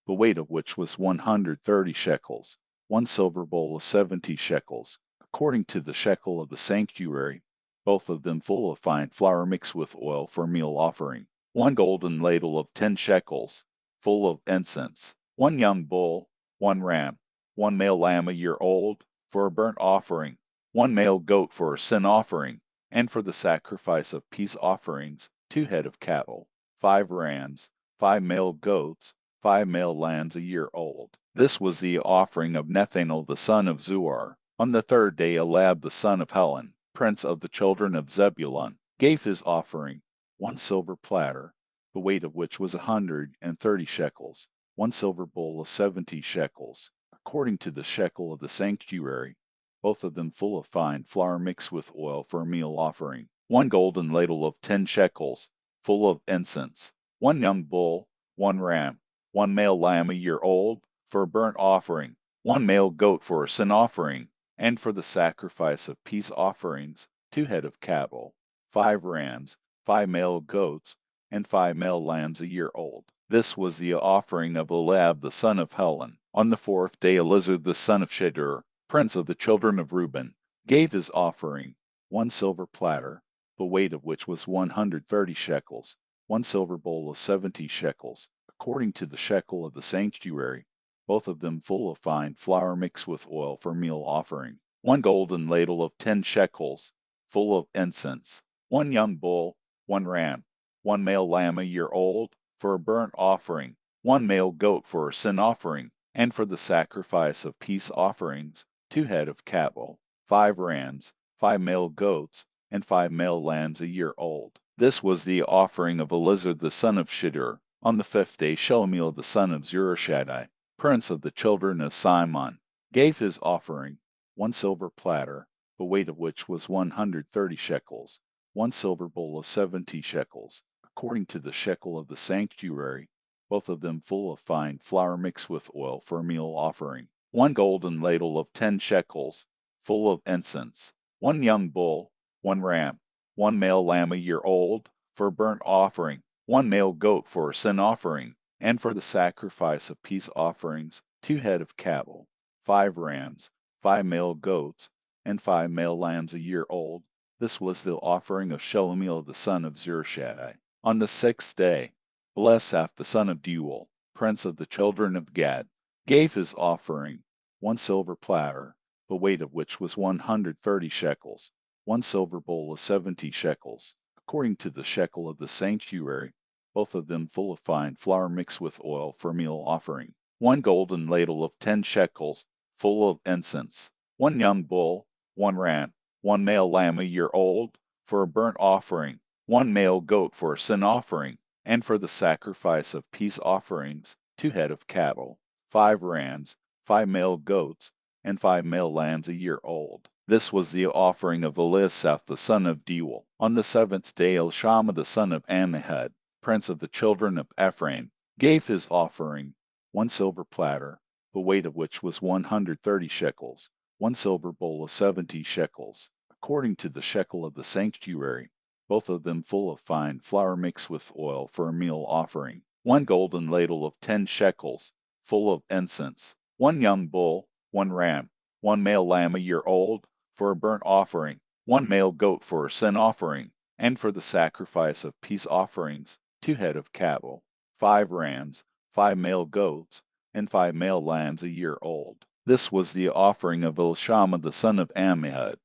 the weight of which was 130 shekels, 1 silver bowl of 70 shekels, according to the shekel of the sanctuary, both of them full of fine flour mixed with oil for a meal offering, 1 golden ladle of 10 shekels, full of incense, 1 young bull, 1 ram, 1 male lamb a year old, for a burnt offering, 1 male goat for a sin offering, and for the sacrifice of peace offerings, 2 head of cattle, 5 rams, 5 male goats, 5 male lambs a year old. This was the offering of Nethanel the son of Zuar. On the third day Eliab the son of Helon, prince of the children of Zebulun, gave his offering, 1 silver platter, the weight of which was 130 shekels, 1 silver bowl of 70 shekels, according to the shekel of the sanctuary, both of them full of fine flour mixed with oil for a meal offering, 1 golden ladle of 10 shekels, full of incense, 1 young bull, 1 ram, 1 male lamb a year old, for a burnt offering, 1 male goat for a sin offering, and for the sacrifice of peace offerings, 2 head of cattle, 5 rams, 5 male goats, and 5 male lambs a year old. This was the offering of Eliab the son of Helon. On the fourth day Elizur the son of Shedeur, prince of the children of Reuben, gave his offering, 1 silver platter, the weight of which was 130 shekels, 1 silver bowl of 70 shekels, according to the shekel of the sanctuary, both of them full of fine flour mixed with oil for meal offering, 1 golden ladle of 10 shekels, full of incense, 1 young bull, 1 ram, 1 male lamb a year old, for a burnt offering, 1 male goat for a sin offering, and for the sacrifice of peace offerings, 2 head of cattle, 5 rams, 5 male goats, and 5 male lambs a year old. This was the offering of Elizur the son of Shedeur. On the fifth day Shelomiel the son of Zurishaddai, prince of the children of Simon, gave his offering, 1 silver platter, the weight of which was 130 shekels, 1 silver bowl of 70 shekels, according to the shekel of the sanctuary, both of them full of fine flour mixed with oil for a meal offering, 1 golden ladle of 10 shekels, full of incense, 1 young bull, 1 ram, 1 male lamb a year old, for a burnt offering, 1 male goat for a sin offering, and for the sacrifice of peace offerings, 2 head of cattle, 5 rams, 5 male goats, and 5 male lambs a year old. This was the offering of Shelomiel the son of Zurishaddai. On the sixth day, Elisaph the son of Deuel, prince of the children of Gad, gave his offering, 1 silver platter, the weight of which was 130 shekels, 1 silver bowl of 70 shekels, according to the shekel of the sanctuary, both of them full of fine flour mixed with oil for a meal offering, 1 golden ladle of 10 shekels, full of incense, 1 young bull, 1 ram, 1 male lamb a year old, for a burnt offering, 1 male goat for a sin offering, and for the sacrifice of peace offerings, 2 head of cattle, 5 rams, 5 male goats, and 5 male lambs a year old. This was the offering of Elisaph the son of Deuel. On the seventh day Elishama the son of Ammihud, prince of the children of Ephraim, gave his offering, 1 silver platter, the weight of which was 130 shekels, 1 silver bowl of 70 shekels, according to the shekel of the sanctuary, both of them full of fine flour mixed with oil for a meal offering, 1 golden ladle of 10 shekels, full of incense, 1 young bull, 1 ram, 1 male lamb a year old, for a burnt offering, 1 male goat for a sin offering, and for the sacrifice of peace offerings, 2 head of cattle, 5 rams, 5 male goats, and 5 male lambs a year old. This was the offering of Elishama the son of Ammihud.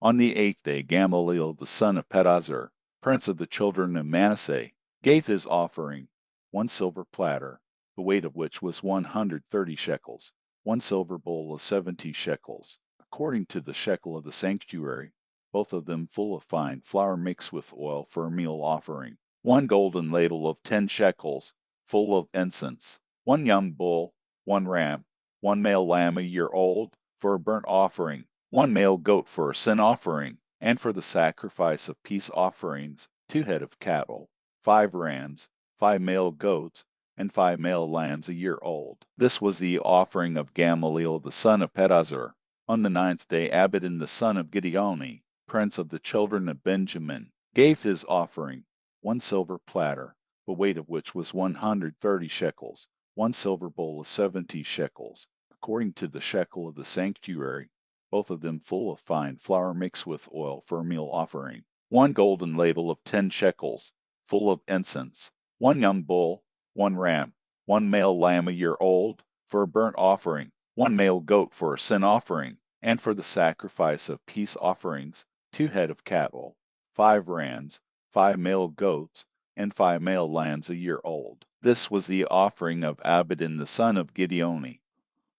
On the eighth day Gamaliel the son of Pedazur, prince of the children of Manasseh, gave his offering, 1 silver platter, the weight of which was 130 shekels, 1 silver bowl of 70 shekels, according to the shekel of the sanctuary, both of them full of fine flour mixed with oil for a meal offering, 1 golden ladle of 10 shekels, full of incense, 1 young bull, 1 ram, 1 male lamb a year old, for a burnt offering, 1 male goat for a sin offering, and for the sacrifice of peace offerings, 2 head of cattle, 5 rams, 5 male goats, and 5 male lambs a year old. This was the offering of Gamaliel the son of Pedazur. On the 9th day Abidan the son of Gideoni, prince of the children of Benjamin, gave his offering, 1 silver platter, the weight of which was 130 shekels, 1 silver bowl of 70 shekels, according to the shekel of the sanctuary, both of them full of fine flour mixed with oil for a meal offering, 1 golden ladle of 10 shekels, full of incense, 1 young bull, 1 ram, 1 male lamb a year old, for a burnt offering, 1 male goat for a sin offering, and for the sacrifice of peace offerings, 2 head of cattle, 5 rams, 5 male goats, and 5 male lambs a year old. This was the offering of Abidan the son of Gideoni.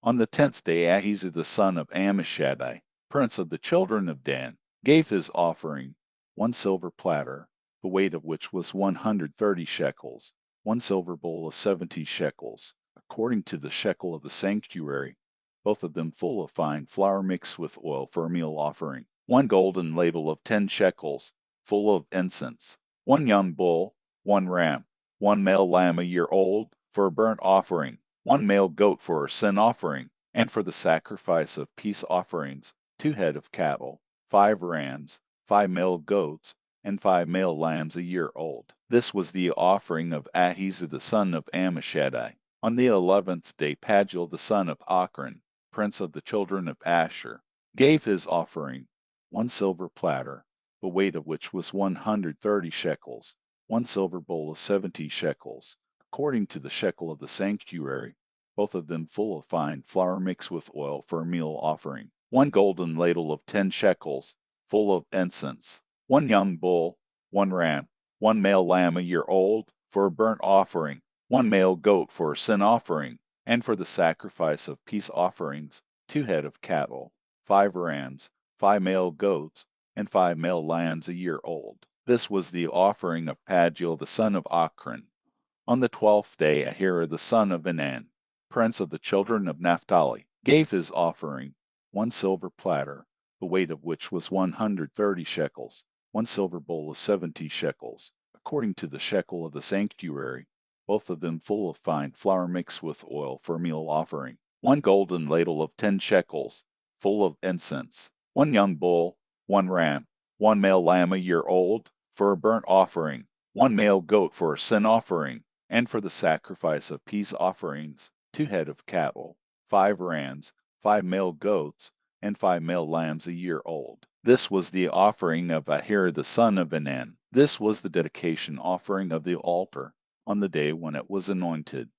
On the 10th day Ahiezer the son of Ammishaddai, prince of the children of Dan, gave his offering, 1 silver platter, the weight of which was 130 shekels, 1 silver bowl of 70 shekels, according to the shekel of the sanctuary, both of them full of fine flour mixed with oil for a meal offering, 1 golden ladle of 10 shekels, full of incense, 1 young bull, 1 ram, 1 male lamb a year old, for a burnt offering, 1 male goat for a sin offering, and for the sacrifice of peace offerings, 2 head of cattle, 5 rams, 5 male goats, and 5 male lambs a year old. This was the offering of Ahiezer the son of Ammishaddai. On the 11th day Pagiel the son of Ochran, prince of the children of Asher, gave his offering, 1 silver platter, the weight of which was 130 shekels, 1 silver bowl of 70 shekels, according to the shekel of the sanctuary, both of them full of fine flour mixed with oil for a meal offering, 1 golden ladle of 10 shekels, full of incense, 1 young bull, 1 ram, 1 male lamb a year old, for a burnt offering, 1 male goat for a sin offering, and for the sacrifice of peace offerings, 2 head of cattle, 5 rams, 5 male goats, and 5 male lambs a year old. This was the offering of Pagiel the son of Ochran. On the 12th day Ahira the son of Enan, prince of the children of Naphtali, gave his offering, 1 silver platter, the weight of which was 130 shekels, 1 silver bowl of 70 shekels, according to the shekel of the sanctuary, both of them full of fine flour mixed with oil for a meal offering, 1 golden ladle of 10 shekels, full of incense, 1 young bull, 1 ram, 1 male lamb a year old, for a burnt offering, 1 male goat for a sin offering, and for the sacrifice of peace offerings, 2 head of cattle, 5 rams, 5 male goats, and 5 male lambs a year old. This was the offering of Ahira the son of Enan. This was the dedication offering of the altar on the day when it was anointed,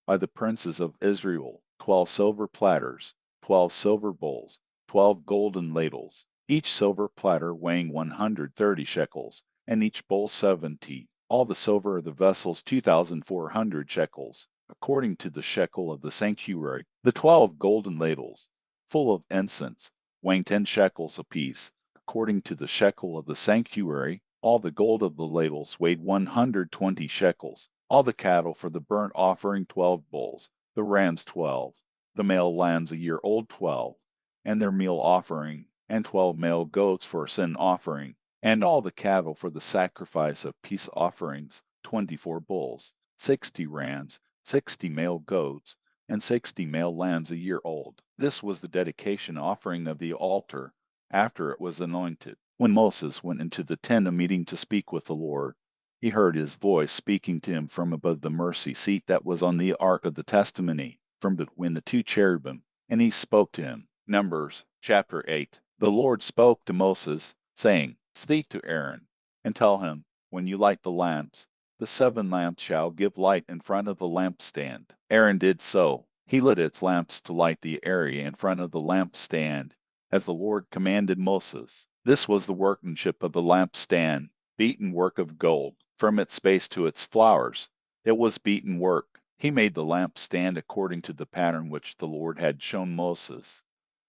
by the princes of Israel, 12 silver platters, 12 silver bowls, 12 golden ladles, each silver platter weighing 130 shekels, and each bowl 70, all the silver of the vessels 2,400 shekels, according to the shekel of the sanctuary, the 12 golden ladles, full of incense, weighing 10 shekels apiece, according to the shekel of the sanctuary, all the gold of the ladles weighed 120 shekels, all the cattle for the burnt offering 12 bulls, the rams 12, the male lambs a year old 12, and their meal offering, and 12 male goats for a sin offering, and all the cattle for the sacrifice of peace offerings, 24 bulls, 60 rams, 60 male goats, and 60 male lambs a year old. This was the dedication offering of the altar after it was anointed. When Moses went into the tent of meeting to speak with the Lord, he heard his voice speaking to him from above the mercy seat that was on the ark of the testimony, from between the 2 cherubim, and he spoke to him. Numbers chapter 8. The Lord spoke to Moses, saying, Speak to Aaron, and tell him, when you light the lamps, the 7 lamps shall give light in front of the lampstand. Aaron did so. He lit its lamps to light the area in front of the lampstand, as the Lord commanded Moses. This was the workmanship of the lampstand, beaten work of gold, from its base to its flowers. It was beaten work. He made the lampstand according to the pattern which the Lord had shown Moses.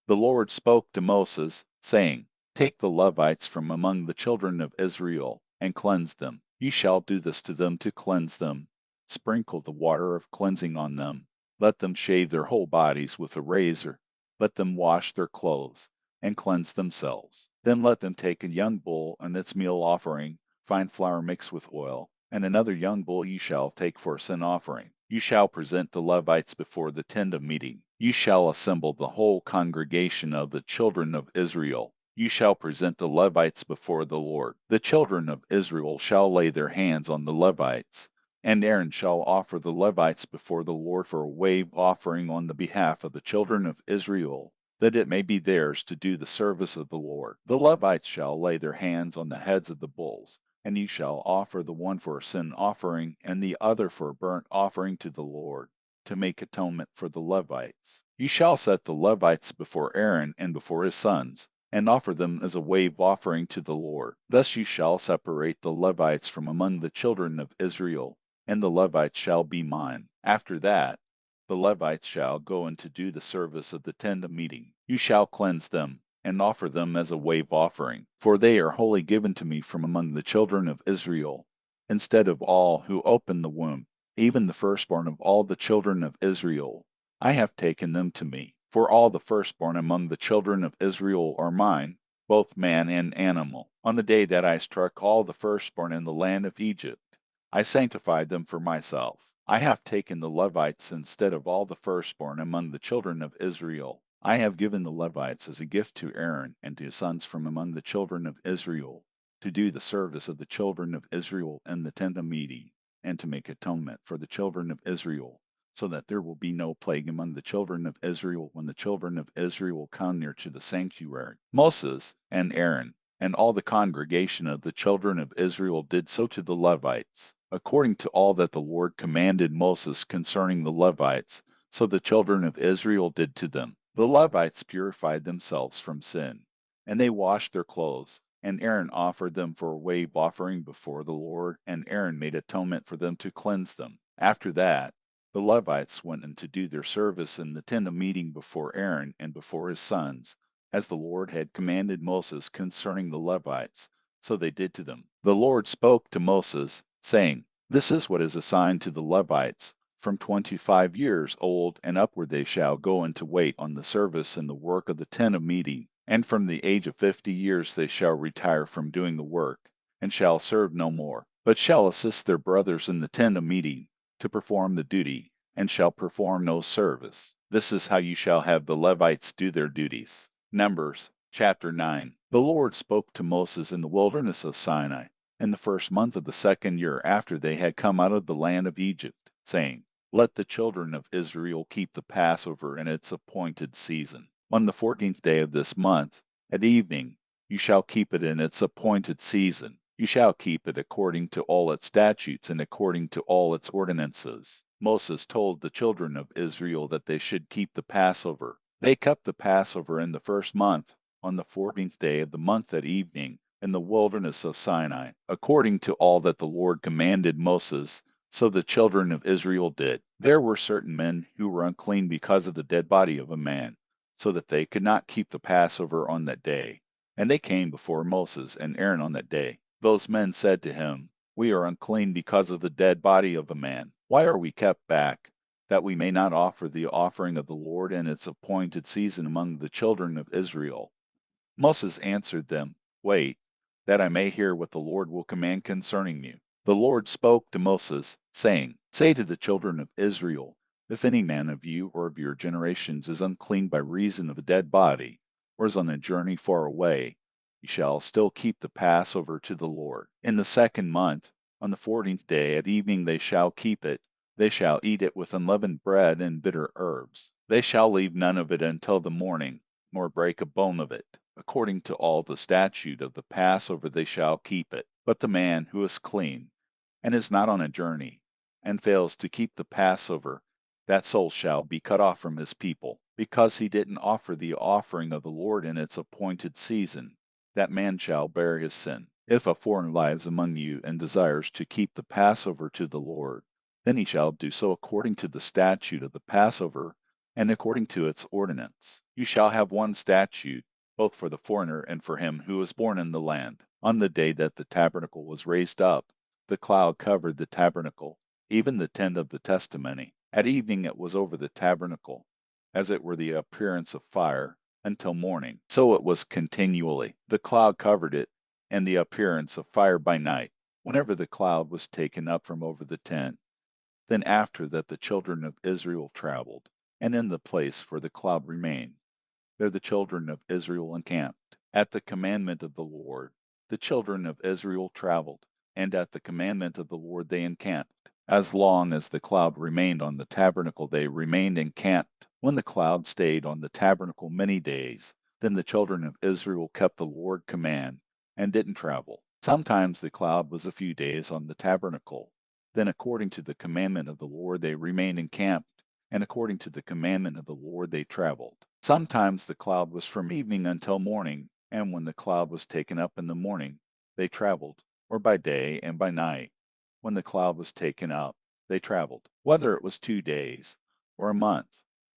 The Lord spoke to Moses, saying, Take the Levites from among the children of Israel, and cleanse them. You shall do this to them to cleanse them. Sprinkle the water of cleansing on them. Let them shave their whole bodies with a razor. Let them wash their clothes, and cleanse themselves. Then let them take a young bull and its meal offering, fine flour mixed with oil, and another young bull you shall take for a sin offering. You shall present the Levites before the tent of meeting. You shall assemble the whole congregation of the children of Israel. You shall present the Levites before the Lord. The children of Israel shall lay their hands on the Levites. And Aaron shall offer the Levites before the Lord for a wave offering on the behalf of the children of Israel, that it may be theirs to do the service of the Lord. The Levites shall lay their hands on the heads of the bulls, and you shall offer the one for a sin offering, and the other for a burnt offering to the Lord, to make atonement for the Levites. You shall set the Levites before Aaron and before his sons, and offer them as a wave offering to the Lord. Thus you shall separate the Levites from among the children of Israel, and the Levites shall be mine. After that, the Levites shall go in to do the service of the tent of meeting. You shall cleanse them, and offer them as a wave offering, for they are wholly given to me from among the children of Israel, instead of all who open the womb, even the firstborn of all the children of Israel. I have taken them to me, for all the firstborn among the children of Israel are mine, both man and animal. On the day that I struck all the firstborn in the land of Egypt, I sanctified them for myself. I have taken the Levites instead of all the firstborn among the children of Israel. I have given the Levites as a gift to Aaron and to his sons from among the children of Israel, to do the service of the children of Israel in the tent of meeting, and to make atonement for the children of Israel, so that there will be no plague among the children of Israel when the children of Israel come near to the sanctuary. Moses and Aaron and all the congregation of the children of Israel did so to the Levites, according to all that the Lord commanded Moses concerning the Levites, so the children of Israel did to them. The Levites purified themselves from sin, and they washed their clothes, and Aaron offered them for a wave offering before the Lord, and Aaron made atonement for them to cleanse them. After that, the Levites went in to do their service in the tent of meeting before Aaron and before his sons, as the Lord had commanded Moses concerning the Levites, so they did to them. The Lord spoke to Moses, saying, This is what is assigned to the Levites. From 25 years old and upward they shall go in to wait on the service and the work of the tent of meeting, and from the age of 50 years they shall retire from doing the work, and shall serve no more, but shall assist their brothers in the tent of meeting, to perform the duty, and shall perform no service. This is how you shall have the Levites do their duties. Numbers chapter 9. The Lord spoke to Moses in the wilderness of Sinai, in the first month of the second year after they had come out of the land of Egypt, saying, Let the children of Israel keep the Passover in its appointed season. On the 14th day of this month, at evening, you shall keep it in its appointed season. You shall keep it according to all its statutes and according to all its ordinances. Moses told the children of Israel that they should keep the Passover. They kept the Passover in the first month, on the 14th day of the month at evening, in the wilderness of Sinai, according to all that the Lord commanded Moses. So the children of Israel did. There were certain men who were unclean because of the dead body of a man, so that they could not keep the Passover on that day. And they came before Moses and Aaron on that day. Those men said to him, We are unclean because of the dead body of a man. Why are we kept back, that we may not offer the offering of the Lord in its appointed season among the children of Israel? Moses answered them, Wait, that I may hear what the Lord will command concerning you. The Lord spoke to Moses, saying, Say to the children of Israel, If any man of you or of your generations is unclean by reason of a dead body, or is on a journey far away, you shall still keep the Passover to the Lord. In the second month, on the 14th day at evening they shall keep it. They shall eat it with unleavened bread and bitter herbs. They shall leave none of it until the morning, nor break a bone of it. According to all the statute of the Passover they shall keep it. But the man who is clean, and is not on a journey, and fails to keep the Passover, that soul shall be cut off from his people, because he didn't offer the offering of the Lord in its appointed season. That man shall bear his sin. If a foreigner lives among you and desires to keep the Passover to the Lord, then he shall do so according to the statute of the Passover, and according to its ordinance. You shall have one statute, both for the foreigner and for him who is born in the land. On the day that the tabernacle was raised up, the cloud covered the tabernacle, even the tent of the testimony. At evening it was over the tabernacle, as it were the appearance of fire, until morning. So it was continually. The cloud covered it, and the appearance of fire by night. Whenever the cloud was taken up from over the tent, Then after that the children of Israel traveled, and in the place where the cloud remained, there the children of Israel encamped. At the commandment of the Lord, the children of Israel traveled, and at the commandment of the Lord they encamped. As long as the cloud remained on the tabernacle, they remained encamped. When the cloud stayed on the tabernacle many days, then the children of Israel kept the Lord's command and didn't travel. Sometimes the cloud was a few days on the tabernacle. Then, according to the commandment of the Lord, they remained encamped, and according to the commandment of the Lord, they traveled. Sometimes the cloud was from evening until morning, and when the cloud was taken up in the morning, they traveled, or by day and by night. When the cloud was taken up, they traveled, whether it was 2 days, or a month,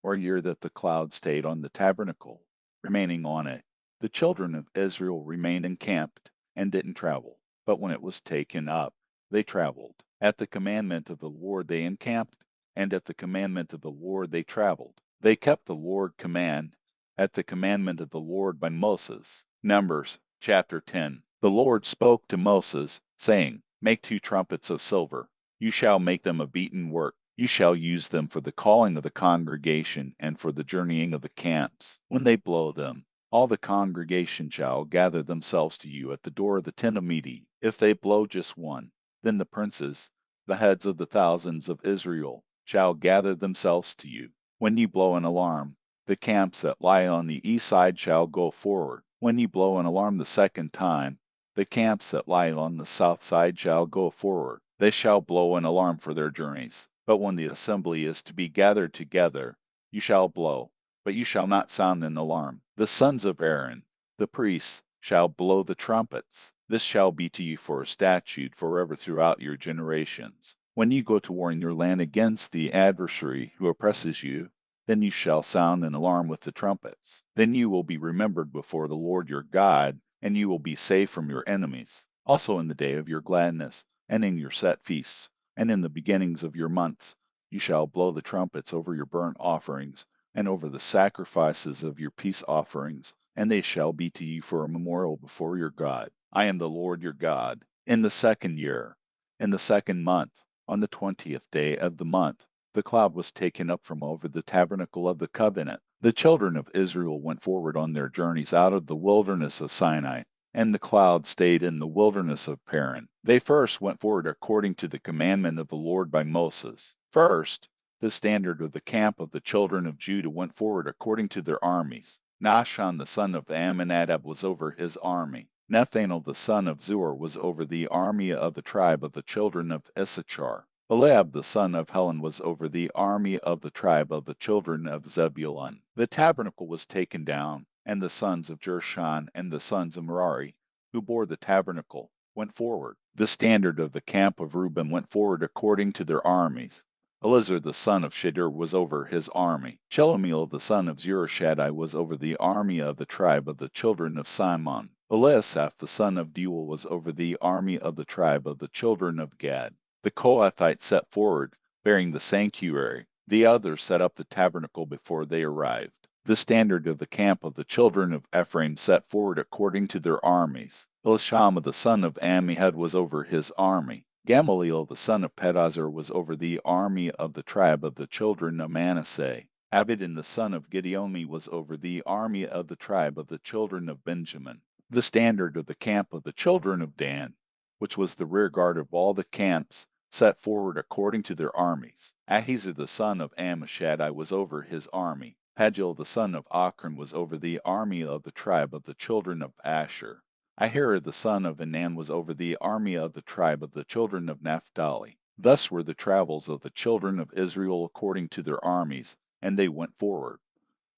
or a year that the cloud stayed on the tabernacle, remaining on it. The children of Israel remained encamped and didn't travel, but when it was taken up, they traveled. At the commandment of the Lord they encamped, and at the commandment of the Lord they traveled. They kept the Lord's command at the commandment of the Lord by Moses. Numbers chapter 10. The Lord spoke to Moses, saying, Make 2 trumpets of silver. You shall make them of beaten work. You shall use them for the calling of the congregation and for the journeying of the camps. When they blow them, all the congregation shall gather themselves to you at the door of the tent of meeting. If they blow just one, then the princes, the heads of the thousands of Israel, shall gather themselves to you. When you blow an alarm, the camps that lie on the east side shall go forward. When you blow an alarm the second time, the camps that lie on the south side shall go forward. They shall blow an alarm for their journeys. But when the assembly is to be gathered together, you shall blow, but you shall not sound an alarm. The sons of Aaron, the priests, shall blow the trumpets. This shall be to you for a statute forever throughout your generations. When you go to war in your land against the adversary who oppresses you, then you shall sound an alarm with the trumpets. Then you will be remembered before the Lord your God, and you will be safe from your enemies. Also in the day of your gladness, and in your set feasts, and in the beginnings of your months, you shall blow the trumpets over your burnt offerings, and over the sacrifices of your peace offerings, and they shall be to you for a memorial before your God. I am the Lord your God. In the second year, in the second month, on the 20th day of the month, the cloud was taken up from over the tabernacle of the covenant. The children of Israel went forward on their journeys out of the wilderness of Sinai, and the cloud stayed in the wilderness of Paran. They first went forward according to the commandment of the Lord by Moses. First, the standard of the camp of the children of Judah went forward according to their armies. Nahshon the son of Amminadab was over his army. Nethanel the son of Zur was over the army of the tribe of the children of Issachar. Eliab the son of Helon was over the army of the tribe of the children of Zebulun. The tabernacle was taken down, and the sons of Jershon and the sons of Merari, who bore the tabernacle, went forward. The standard of the camp of Reuben went forward according to their armies. Elizur the son of Shadur was over his army. Shelomiel the son of Zurishaddai was over the army of the tribe of the children of Simon. Eliasaph the son of Deuel was over the army of the tribe of the children of Gad. The Kohathites set forward, bearing the sanctuary. The others set up the tabernacle before they arrived. The standard of the camp of the children of Ephraim set forward according to their armies. Elishama the son of Ammihud was over his army. Gamaliel the son of Pedazur was over the army of the tribe of the children of Manasseh. Abidan the son of Gideoni was over the army of the tribe of the children of Benjamin. The standard of the camp of the children of Dan, which was the rear guard of all the camps, set forward according to their armies. Ahiezer the son of Ammishaddai was over his army. Pagiel the son of Achran was over the army of the tribe of the children of Asher. Ahira the son of Enan was over the army of the tribe of the children of Naphtali. Thus were the travels of the children of Israel according to their armies, and they went forward.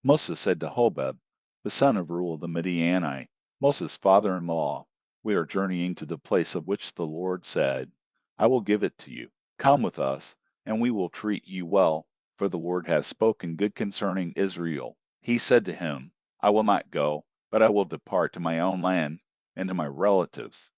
Moses said to Hobab, the son of Reuel the Midianite, Moses' father-in-law, we are journeying to the place of which the Lord said, I will give it to you. Come with us, and we will treat you well, for the Lord has spoken good concerning Israel. He said to him, I will not go, but I will depart to my own land and to my relatives.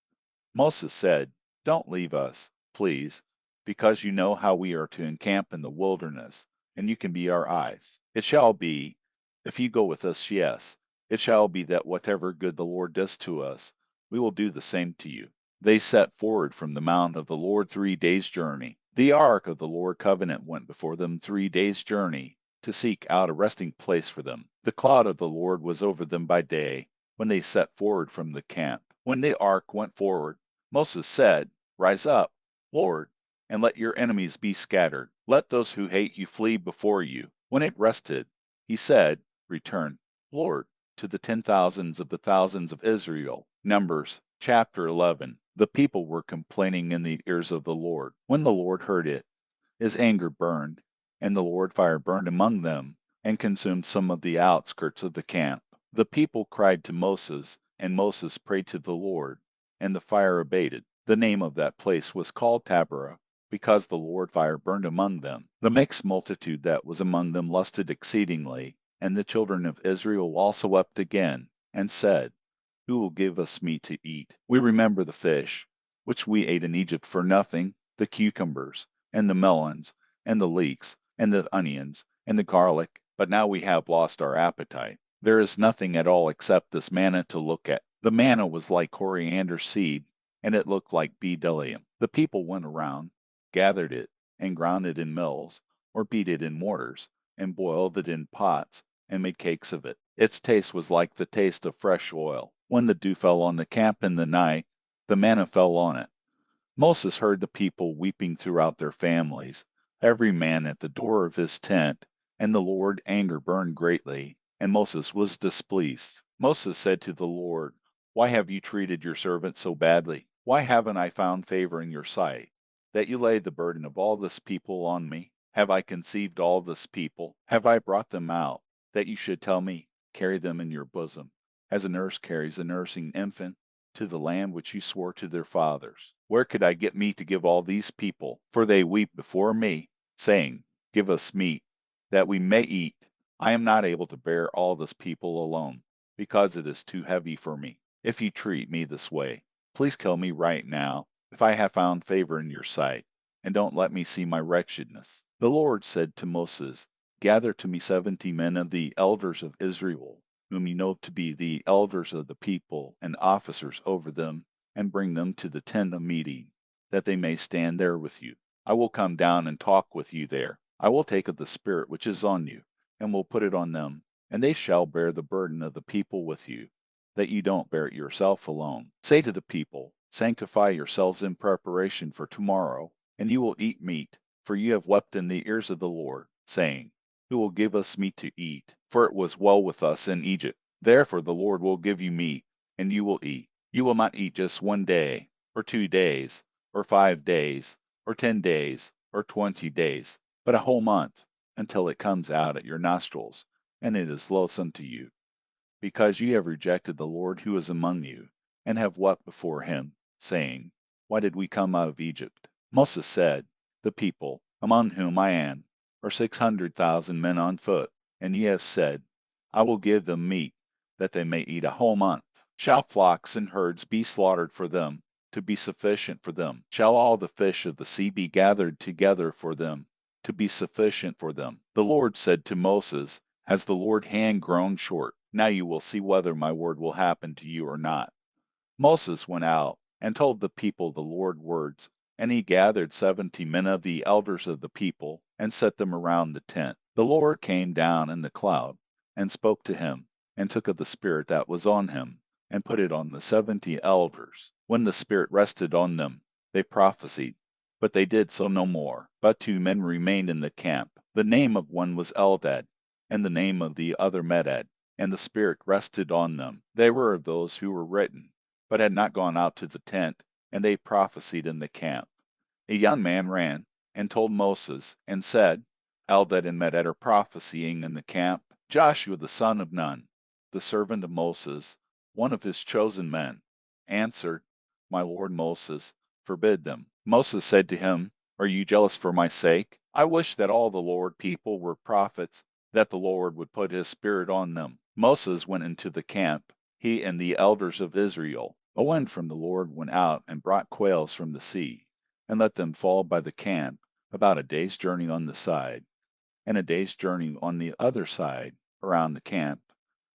Moses said, Don't leave us, please, because you know how we are to encamp in the wilderness, and you can be our eyes. It shall be, if you go with us, yes, it shall be that whatever good the Lord does to us, we will do the same to you. They set forward from the mount of the Lord 3 days' journey. The ark of the Lord covenant went before them 3 days' journey to seek out a resting place for them. The cloud of the Lord was over them by day when they set forward from the camp. When the ark went forward, Moses said, Rise up, Lord, and let your enemies be scattered. Let those who hate you flee before you. When it rested, he said, Return, Lord, to the 10,000s of the thousands of Israel. Numbers chapter 11. The people were complaining in the ears of the Lord. When the Lord heard it, his anger burned, and the Lord fire burned among them, and consumed some of the outskirts of the camp. The people cried to Moses, and Moses prayed to the Lord, and the fire abated. The name of that place was called Taberah, because the Lord fire burned among them. The mixed multitude that was among them lusted exceedingly, and the children of Israel also wept again, and said, Who will give us meat to eat? We remember the fish, which we ate in Egypt for nothing, the cucumbers, and the melons, and the leeks, and the onions, and the garlic, but now we have lost our appetite. There is nothing at all except this manna to look at. The manna was like coriander seed, and it looked like bdellium. The people went around, gathered it, and ground it in mills, or beat it in mortars, and boiled it in pots, and made cakes of it. Its taste was like the taste of fresh oil. When the dew fell on the camp in the night, the manna fell on it. Moses heard the people weeping throughout their families, every man at the door of his tent, and the Lord's anger burned greatly, and Moses was displeased. Moses said to the Lord, Why have you treated your servant so badly? Why haven't I found favor in your sight, that you laid the burden of all this people on me? Have I conceived all this people? Have I brought them out, that you should tell me, Carry them in your bosom, as a nurse carries a nursing infant, to the land which you swore to their fathers? Where could I get meat to give all these people? For they weep before me, saying, Give us meat, that we may eat. I am not able to bear all this people alone, because it is too heavy for me. If you treat me this way, please kill me right now, if I have found favor in your sight, and don't let me see my wretchedness. The Lord said to Moses, Gather to me 70 men of the elders of Israel, whom you know to be the elders of the people and officers over them, and bring them to the tent of meeting, that they may stand there with you. I will come down and talk with you there. I will take of the Spirit which is on you, and will put it on them, and they shall bear the burden of the people with you, that you don't bear it yourself alone. Say to the people, Sanctify yourselves in preparation for tomorrow, and you will eat meat, for you have wept in the ears of the Lord, saying, Who will give us meat to eat? For it was well with us in Egypt. Therefore the Lord will give you meat, and you will eat. You will not eat just 1 day, or 2 days, or 5 days, or 10 days, or 20 days, but a whole month, until it comes out at your nostrils, and it is loathsome to you, because you have rejected the Lord who is among you, and have wept before him, saying, Why did we come out of Egypt? Moses said, The people, among whom I am, are 600,000 men on foot, and ye have said, I will give them meat, that they may eat a whole month. Shall flocks and herds be slaughtered for them, to be sufficient for them? Shall all the fish of the sea be gathered together for them, to be sufficient for them? The Lord said to Moses, Has the Lord's hand grown short? Now you will see whether my word will happen to you or not. Moses went out and told the people the Lord's words, and he gathered 70 men of the elders of the people, and set them around the tent. The Lord came down in the cloud, and spoke to him, and took of the Spirit that was on him, and put it on the 70 elders. When the Spirit rested on them, they prophesied, but they did so no more. But 2 men remained in the camp. The name of one was Eldad, and the name of the other Medad, and the Spirit rested on them. They were of those who were written, but had not gone out to the tent, and they prophesied in the camp. A young man ran and told Moses, and said, Eldad and Medad are prophesying in the camp. Joshua the son of Nun, the servant of Moses, one of his chosen men, answered, My lord Moses, forbid them. Moses said to him, Are you jealous for my sake? I wish that all the Lord people were prophets, that the Lord would put his Spirit on them. Moses went into the camp, he and the elders of Israel. A wind from the Lord went out and brought quails from the sea, and let them fall by the camp, about a day's journey on the side, and a day's journey on the other side, around the camp,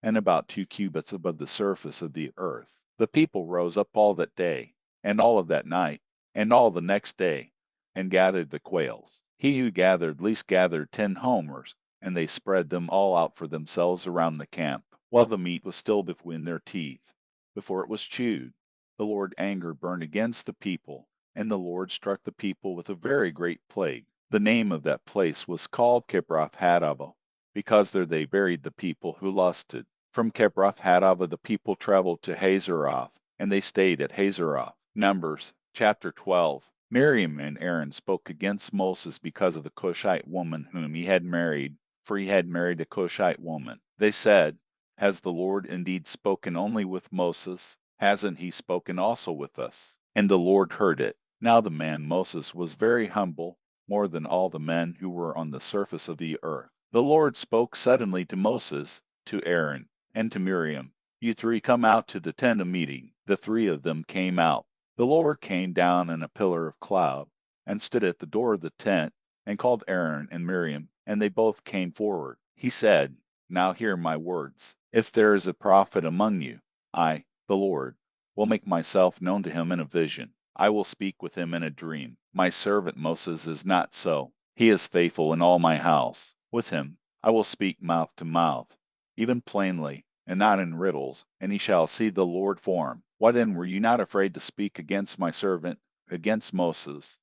and about 2 cubits above the surface of the earth. The people rose up all that day, and all of that night, and all the next day, and gathered the quails. He who gathered least gathered 10 homers, and they spread them all out for themselves around the camp, while the meat was still between their teeth, before it was chewed. The Lord's anger burned against the people, and the Lord struck the people with a very great plague. The name of that place was called Kibroth Hattaavah, because there they buried the people who lusted. From Kibroth Hattaavah the people traveled to Hazeroth, and they stayed at Hazeroth. Numbers chapter 12. Miriam and Aaron spoke against Moses because of the Cushite woman whom he had married, for he had married a Cushite woman. They said, "Has the Lord indeed spoken only with Moses? Hasn't he spoken also with us?" And the Lord heard it. Now the man Moses was very humble, more than all the men who were on the surface of the earth. The Lord spoke suddenly to Moses, to Aaron, and to Miriam. "You three come out to the tent of meeting." The three of them came out. The Lord came down in a pillar of cloud, and stood at the door of the tent, and called Aaron and Miriam, and they both came forward. He said, "Now hear my words. If there is a prophet among you, I, the Lord, will make myself known to him in a vision. I will speak with him in a dream. My servant Moses is not so. He is faithful in all my house. With him I will speak mouth to mouth, even plainly, and not in riddles, and he shall see the Lord form. Why then were you not afraid to speak against my servant, against Moses?"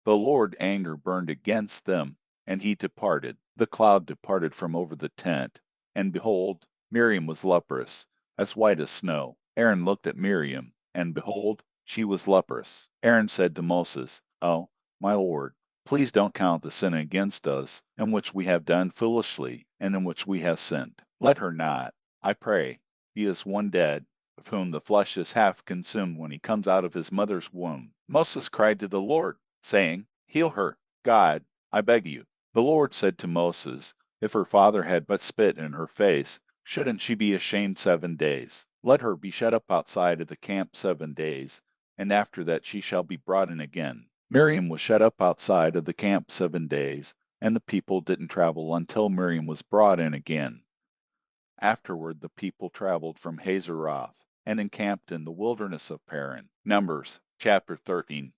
The Lord's anger burned against them, and he departed. The cloud departed from over the tent, and behold, Miriam was leprous, as white as snow. Aaron looked at Miriam, and behold, she was leprous. Aaron said to Moses, "Oh, my Lord, please don't count the sin against us, in which we have done foolishly, and in which we have sinned. Let her not, I pray, be as one dead, of whom the flesh is half consumed when he comes out of his mother's womb." Moses cried to the Lord, saying, "Heal her, God, I beg you." The Lord said to Moses, "If her father had but spit in her face, shouldn't she be ashamed 7 days? Let her be shut up outside of the camp 7 days, and after that she shall be brought in again." Miriam was shut up outside of the camp 7 days, and the people didn't travel until Miriam was brought in again. Afterward the people traveled from Hazeroth, and encamped in the wilderness of Paran. Numbers chapter 13.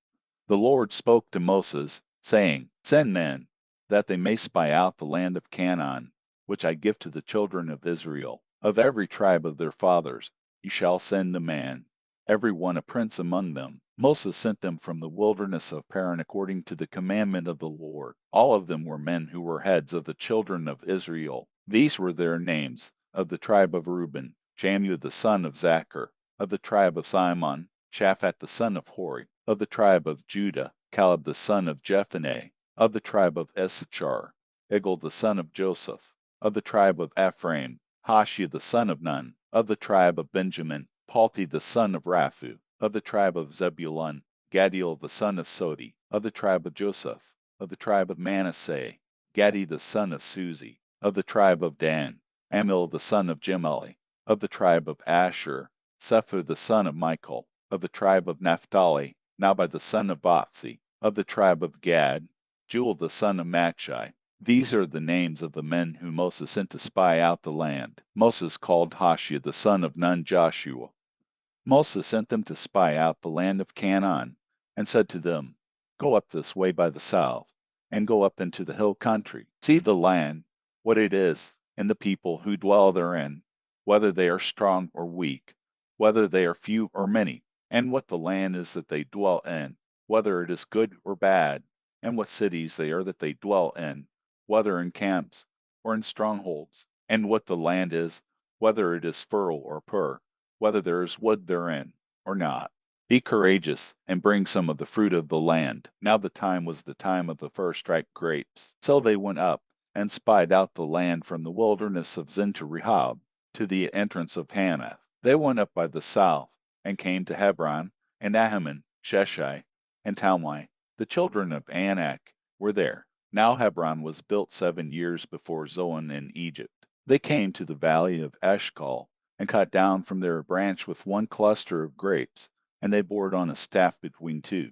The Lord spoke to Moses, saying, "Send men, that they may spy out the land of Canaan, which I give to the children of Israel. Of every tribe of their fathers you shall send a man, every one a prince among them." Moses sent them from the wilderness of Paran according to the commandment of the Lord. All of them were men who were heads of the children of Israel. These were their names: of the tribe of Reuben, Jamu the son of Zachar; of the tribe of Simon, Shaphat the son of Hori; of the tribe of Judah, Caleb the son of Jephunneh; of the tribe of Issachar, Igal the son of Joseph; of the tribe of Ephraim, Hoshea the son of Nun; of the tribe of Benjamin, Palti the son of Raphu; of the tribe of Zebulun, Gadiel the son of Sodi; of the tribe of Joseph; of the tribe of Manasseh, Gadi the son of Suzi; of the tribe of Dan, Amil the son of Gemalli; of the tribe of Asher, Sephir the son of Michael; of the tribe of Naphtali, Nabai the son of Botzi; of the tribe of Gad, Jewel the son of Machai. These are the names of the men whom Moses sent to spy out the land. Moses called Hoshea the son of Nun Joshua. Moses sent them to spy out the land of Canaan, and said to them, "Go up this way by the south, and go up into the hill country. See the land, what it is, and the people who dwell therein, whether they are strong or weak, whether they are few or many, and what the land is that they dwell in, whether it is good or bad, and what cities they are that they dwell in, whether in camps or in strongholds, and what the land is, whether it is furrow or pur, whether there is wood therein or not. Be courageous, and bring some of the fruit of the land." Now the time was the time of the first ripe grapes. So they went up, and spied out the land from the wilderness of Zin to Rehob, to the entrance of Hamath. They went up by the south, and came to Hebron, and Ahiman, Sheshai, and Talmai. The children of Anak were there. Now Hebron was built 7 years before Zoan in Egypt. They came to the valley of Eshcol, and cut down from there a branch with one cluster of grapes, and they bore it on a staff between two.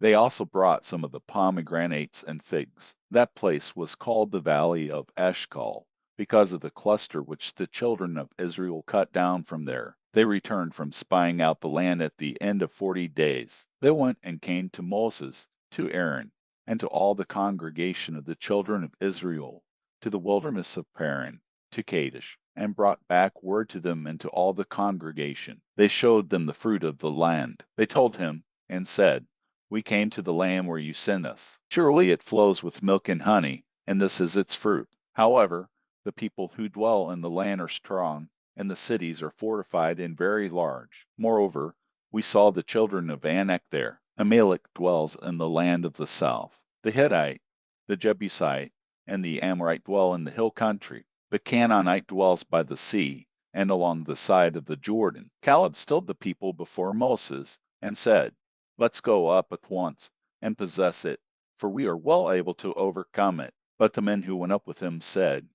They also brought some of the pomegranates and figs. That place was called the valley of Eshcol, because of the cluster which the children of Israel cut down from there. They returned from spying out the land at the end of 40 days. They went and came to Moses to Aaron, and to all the congregation of the children of Israel, to the wilderness of Paran, to Kadesh, and brought back word to them and to all the congregation. They showed them the fruit of the land. They told him, and said, We came to the land where you sent us. Surely it flows with milk and honey, and this is its fruit. However, the people who dwell in the land are strong, and the cities are fortified and very large. Moreover, we saw the children of Anak there. Amalek dwells in the land of the south. The Hittite, the Jebusite, and the Amorite dwell in the hill country. The Canaanite dwells by the sea, and along the side of the Jordan. Caleb stilled the people before Moses, and said, Let's go up at once, and possess it, for we are well able to overcome it. But the men who went up with him said,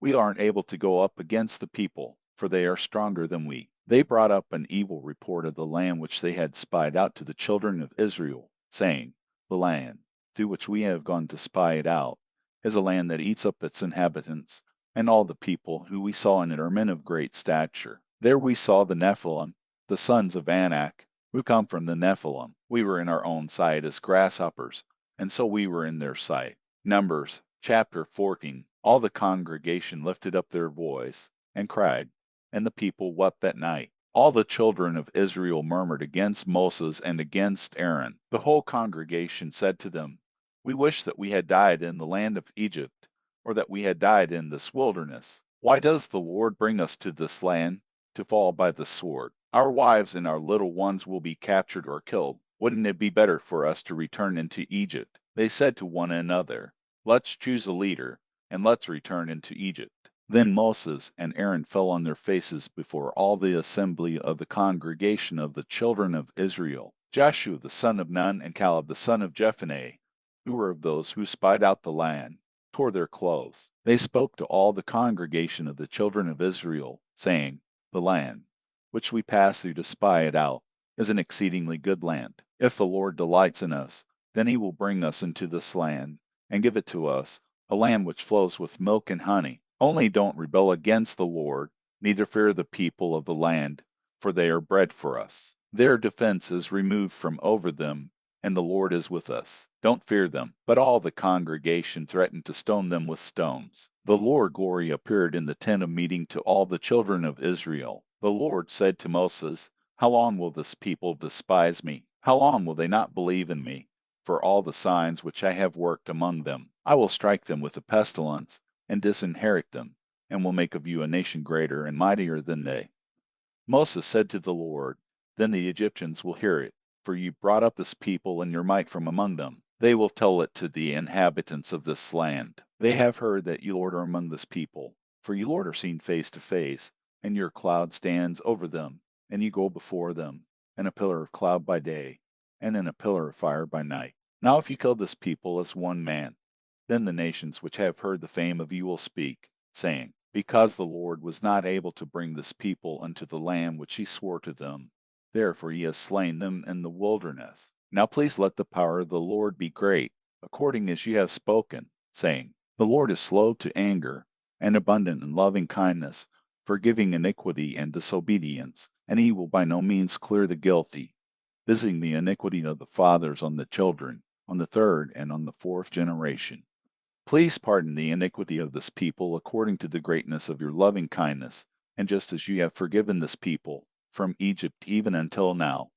We aren't able to go up against the people, for they are stronger than we. They brought up an evil report of the land which they had spied out to the children of Israel, saying, The land, through which we have gone to spy it out, is a land that eats up its inhabitants, and all the people who we saw in it are men of great stature. There we saw the Nephilim, the sons of Anak, who come from the Nephilim. We were in our own sight as grasshoppers, and so we were in their sight. Numbers chapter 14. All the congregation lifted up their voice and cried, and the people wept that night. All the children of Israel murmured against Moses and against Aaron. The whole congregation said to them, We wish that we had died in the land of Egypt, or that we had died in this wilderness. Why does the Lord bring us to this land to fall by the sword? Our wives and our little ones will be captured or killed. Wouldn't it be better for us to return into Egypt? They said to one another, Let's choose a leader, and let's return into Egypt. Then Moses and Aaron fell on their faces before all the assembly of the congregation of the children of Israel. Joshua the son of Nun and Caleb the son of Jephunneh, who were of those who spied out the land, tore their clothes. They spoke to all the congregation of the children of Israel, saying, The land, which we passed through to spy it out, is an exceedingly good land. If the Lord delights in us, then he will bring us into this land, and give it to us, a land which flows with milk and honey. Only don't rebel against the Lord, neither fear the people of the land, for they are bread for us. Their defense is removed from over them, and the Lord is with us. Don't fear them. But all the congregation threatened to stone them with stones. The Lord glory appeared in the tent of meeting to all the children of Israel. The Lord said to Moses, How long will this people despise me? How long will they not believe in me? For all the signs which I have worked among them, I will strike them with a pestilence, and disinherit them, and will make of you a nation greater and mightier than they. Moses said to the Lord, Then the Egyptians will hear it, for you brought up this people in your might from among them. They will tell it to the inhabitants of this land. They have heard that you, Lord, are among this people, for you, Lord, are seen face to face, and your cloud stands over them, and you go before them, in a pillar of cloud by day, and in a pillar of fire by night. Now if you kill this people as one man, then the nations which have heard the fame of you will speak, saying, Because the Lord was not able to bring this people unto the land which he swore to them, therefore he has slain them in the wilderness. Now please let the power of the Lord be great, according as you have spoken, saying, The Lord is slow to anger, and abundant in loving kindness, forgiving iniquity and disobedience, and he will by no means clear the guilty, visiting the iniquity of the fathers on the children, on the third and on the fourth generation. Please pardon the iniquity of this people according to the greatness of your loving kindness, and just as you have forgiven this people from Egypt even until now.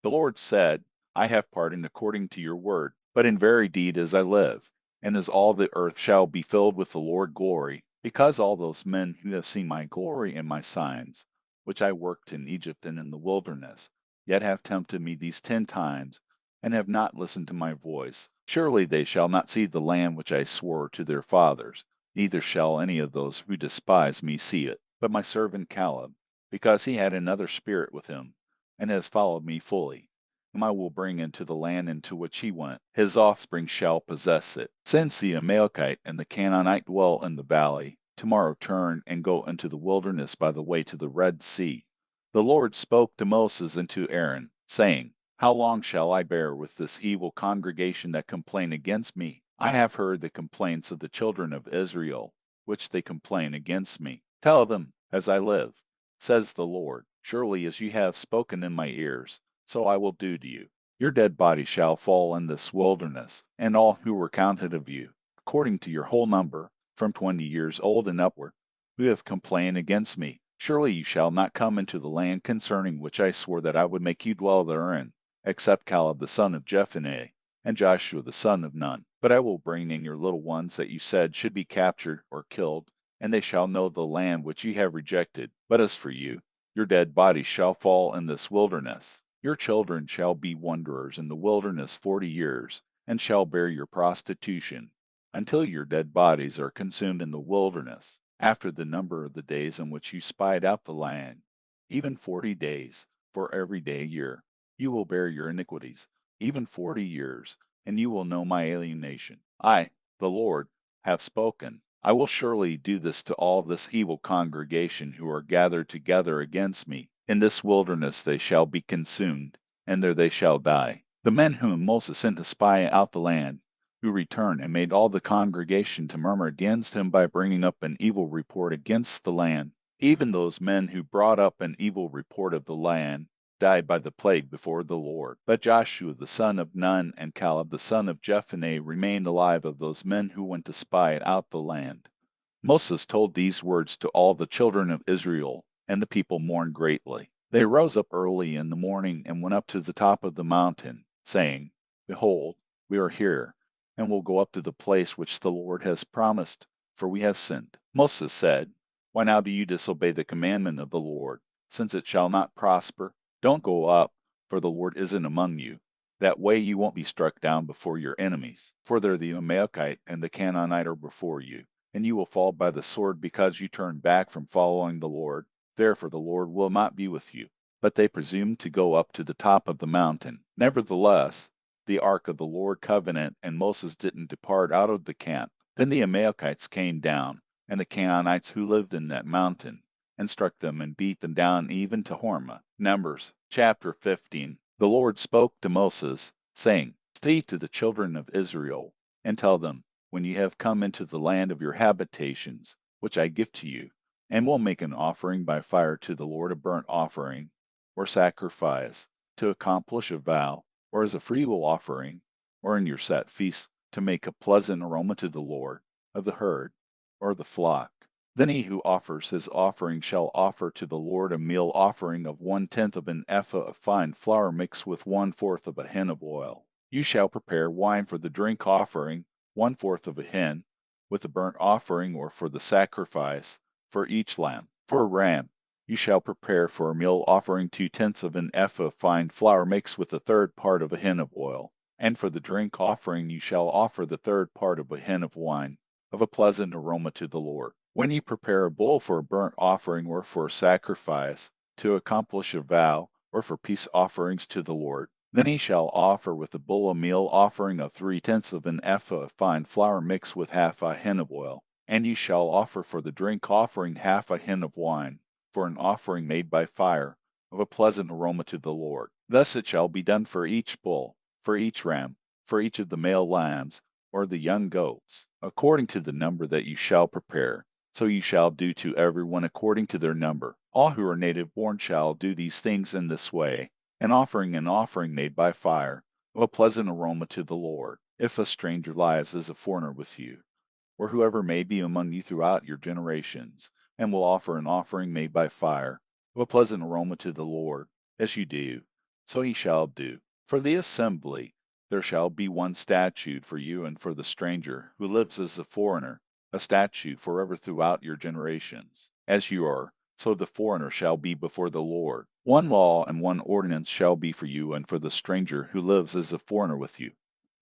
The Lord said, I have pardoned according to your word, but in very deed as I live, and as all the earth shall be filled with the Lord glory, because all those men who have seen my glory and my signs, which I worked in Egypt and in the wilderness, yet have tempted me these 10 times, and have not listened to my voice. Surely they shall not see the land which I swore to their fathers, neither shall any of those who despise me see it. But my servant Caleb, because he had another spirit with him, and has followed me fully, whom I will bring into the land into which he went, his offspring shall possess it. Since the Amalekite and the Canaanite dwell in the valley, tomorrow turn and go into the wilderness by the way to the Red Sea. The Lord spoke to Moses and to Aaron, saying, How long shall I bear with this evil congregation that complain against me? I have heard the complaints of the children of Israel, which they complain against me. Tell them, as I live, says the Lord, surely as you have spoken in my ears, so I will do to you. Your dead body shall fall in this wilderness, and all who were counted of you, according to your whole number, from 20 years old and upward, who have complained against me. Surely you shall not come into the land concerning which I swore that I would make you dwell therein, except Caleb the son of Jephunneh, and Joshua the son of Nun. But I will bring in your little ones that you said should be captured or killed, and they shall know the land which ye have rejected. But as for you, your dead bodies shall fall in this wilderness. Your children shall be wanderers in the wilderness 40 years, and shall bear your prostitution, until your dead bodies are consumed in the wilderness, after the number of the days in which you spied out the land, even 40 days, for every day a year. You will bear your iniquities, even 40 years, and you will know my alienation. I, the Lord, have spoken. I will surely do this to all this evil congregation who are gathered together against me. In this wilderness they shall be consumed, and there they shall die. The men whom Moses sent to spy out the land, who returned and made all the congregation to murmur against him by bringing up an evil report against the land, even those men who brought up an evil report of the land, died by the plague before the Lord. But Joshua the son of Nun and Caleb the son of Jephunneh remained alive of those men who went to spy out the land. Moses told these words to all the children of Israel, and the people mourned greatly. They rose up early in the morning and went up to the top of the mountain, saying, Behold, we are here, and will go up to the place which the Lord has promised, for we have sinned. Moses said, Why now do you disobey the commandment of the Lord, since it shall not prosper? Don't go up, for the Lord isn't among you. That way you won't be struck down before your enemies, for there the Amalekite and the Canaanite are before you, and you will fall by the sword because you turned back from following the Lord. Therefore the Lord will not be with you. But they presumed to go up to the top of the mountain. Nevertheless, the ark of the Lord covenant and Moses didn't depart out of the camp. Then the Amalekites came down, and the Canaanites who lived in that mountain, and struck them and beat them down even to Hormah. Numbers chapter 15. The Lord spoke to Moses, saying, Speak to the children of Israel, and tell them, When ye have come into the land of your habitations, which I give to you, and will make an offering by fire to the Lord, a burnt offering, or sacrifice, to accomplish a vow, or as a freewill offering, or in your set feasts, to make a pleasant aroma to the Lord, of the herd, or the flock. Then he who offers his offering shall offer to the Lord a meal offering of 1/10 of an ephah of fine flour mixed with 1/4 of a hin of oil. You shall prepare wine for the drink offering, 1/4 of a hin, with the burnt offering or for the sacrifice, for each lamb. For a ram, you shall prepare for a meal offering 2/10 of an ephah of fine flour mixed with the third part of a hin of oil. And for the drink offering you shall offer the third part of a hin of wine, of a pleasant aroma to the Lord. When ye prepare a bull for a burnt offering or for a sacrifice, to accomplish a vow, or for peace offerings to the Lord, then he shall offer with the bull a meal offering of 3/10 of an ephah of fine flour mixed with half a hin of oil. And ye shall offer for the drink offering half a hin of wine, for an offering made by fire, of a pleasant aroma to the Lord. Thus it shall be done for each bull, for each ram, for each of the male lambs, or the young goats, according to the number that you shall prepare. So you shall do to every one according to their number. All who are native born shall do these things in this way, an offering made by fire, of a pleasant aroma to the Lord. If a stranger lives as a foreigner with you, or whoever may be among you throughout your generations, and will offer an offering made by fire, of a pleasant aroma to the Lord, as you do, so he shall do. For the assembly there shall be one statute for you and for the stranger who lives as a foreigner, a statute forever throughout your generations. As you are, so the foreigner shall be before the Lord. One law and one ordinance shall be for you and for the stranger who lives as a foreigner with you.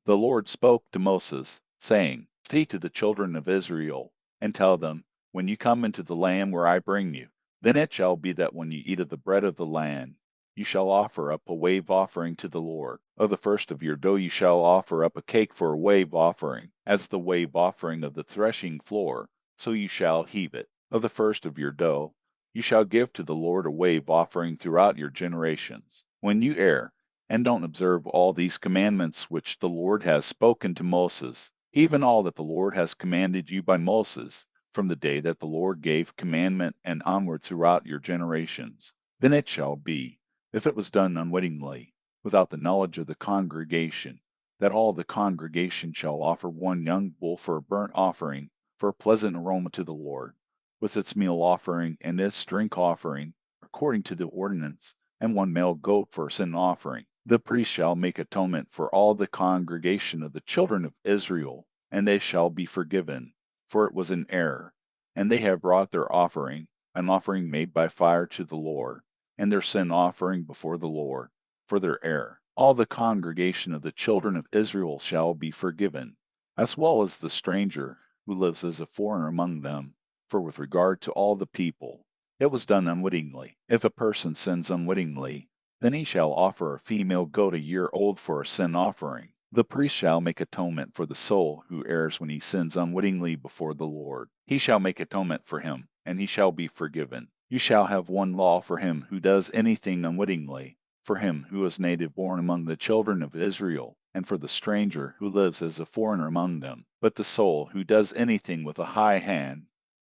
The Lord spoke to Moses, saying, Speak to the children of Israel, and tell them, When you come into the land where I bring you, then it shall be that when you eat of the bread of the land, you shall offer up a wave offering to the Lord. Of the first of your dough you shall offer up a cake for a wave offering, as the wave offering of the threshing floor, so you shall heap it. Of the first of your dough you shall give to the Lord a wave offering throughout your generations. When you err, and don't observe all these commandments which the Lord has spoken to Moses, even all that the Lord has commanded you by Moses, from the day that the Lord gave commandment and onward throughout your generations, then it shall be, if it was done unwittingly, without the knowledge of the congregation, that all the congregation shall offer one young bull for a burnt offering, for a pleasant aroma to the Lord, with its meal offering and its drink offering, according to the ordinance, and one male goat for a sin offering. The priest shall make atonement for all the congregation of the children of Israel, and they shall be forgiven, for it was an error, and they have brought their offering, an offering made by fire to the Lord, and their sin offering before the Lord, for their error. All the congregation of the children of Israel shall be forgiven, as well as the stranger who lives as a foreigner among them, for with regard to all the people, it was done unwittingly. If a person sins unwittingly, then he shall offer a female goat a year old for a sin offering. The priest shall make atonement for the soul who errs when he sins unwittingly before the Lord. He shall make atonement for him, and he shall be forgiven. You shall have one law for him who does anything unwittingly, for him who is native born among the children of Israel, and for the stranger who lives as a foreigner among them. But the soul who does anything with a high hand,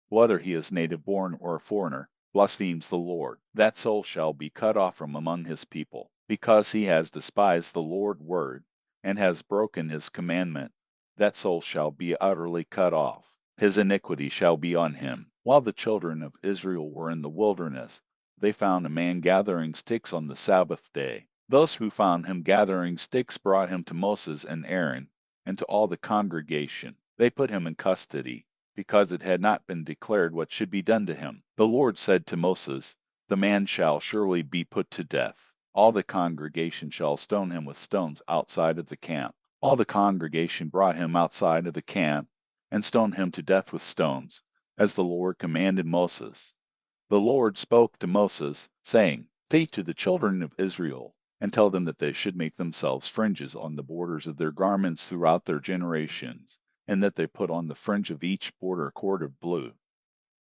whether he is native born or a foreigner, blasphemes the Lord. That soul shall be cut off from among his people, because he has despised the Lord's word, and has broken his commandment. That soul shall be utterly cut off. His iniquity shall be on him. While the children of Israel were in the wilderness, they found a man gathering sticks on the Sabbath day. Those who found him gathering sticks brought him to Moses and Aaron, and to all the congregation. They put him in custody, because it had not been declared what should be done to him. The Lord said to Moses, "The man shall surely be put to death. All the congregation shall stone him with stones outside of the camp." All the congregation brought him outside of the camp, and stoned him to death with stones, as the Lord commanded Moses. The Lord spoke to Moses, saying, "Speak to the children of Israel, and tell them that they should make themselves fringes on the borders of their garments throughout their generations, and that they put on the fringe of each border a cord of blue.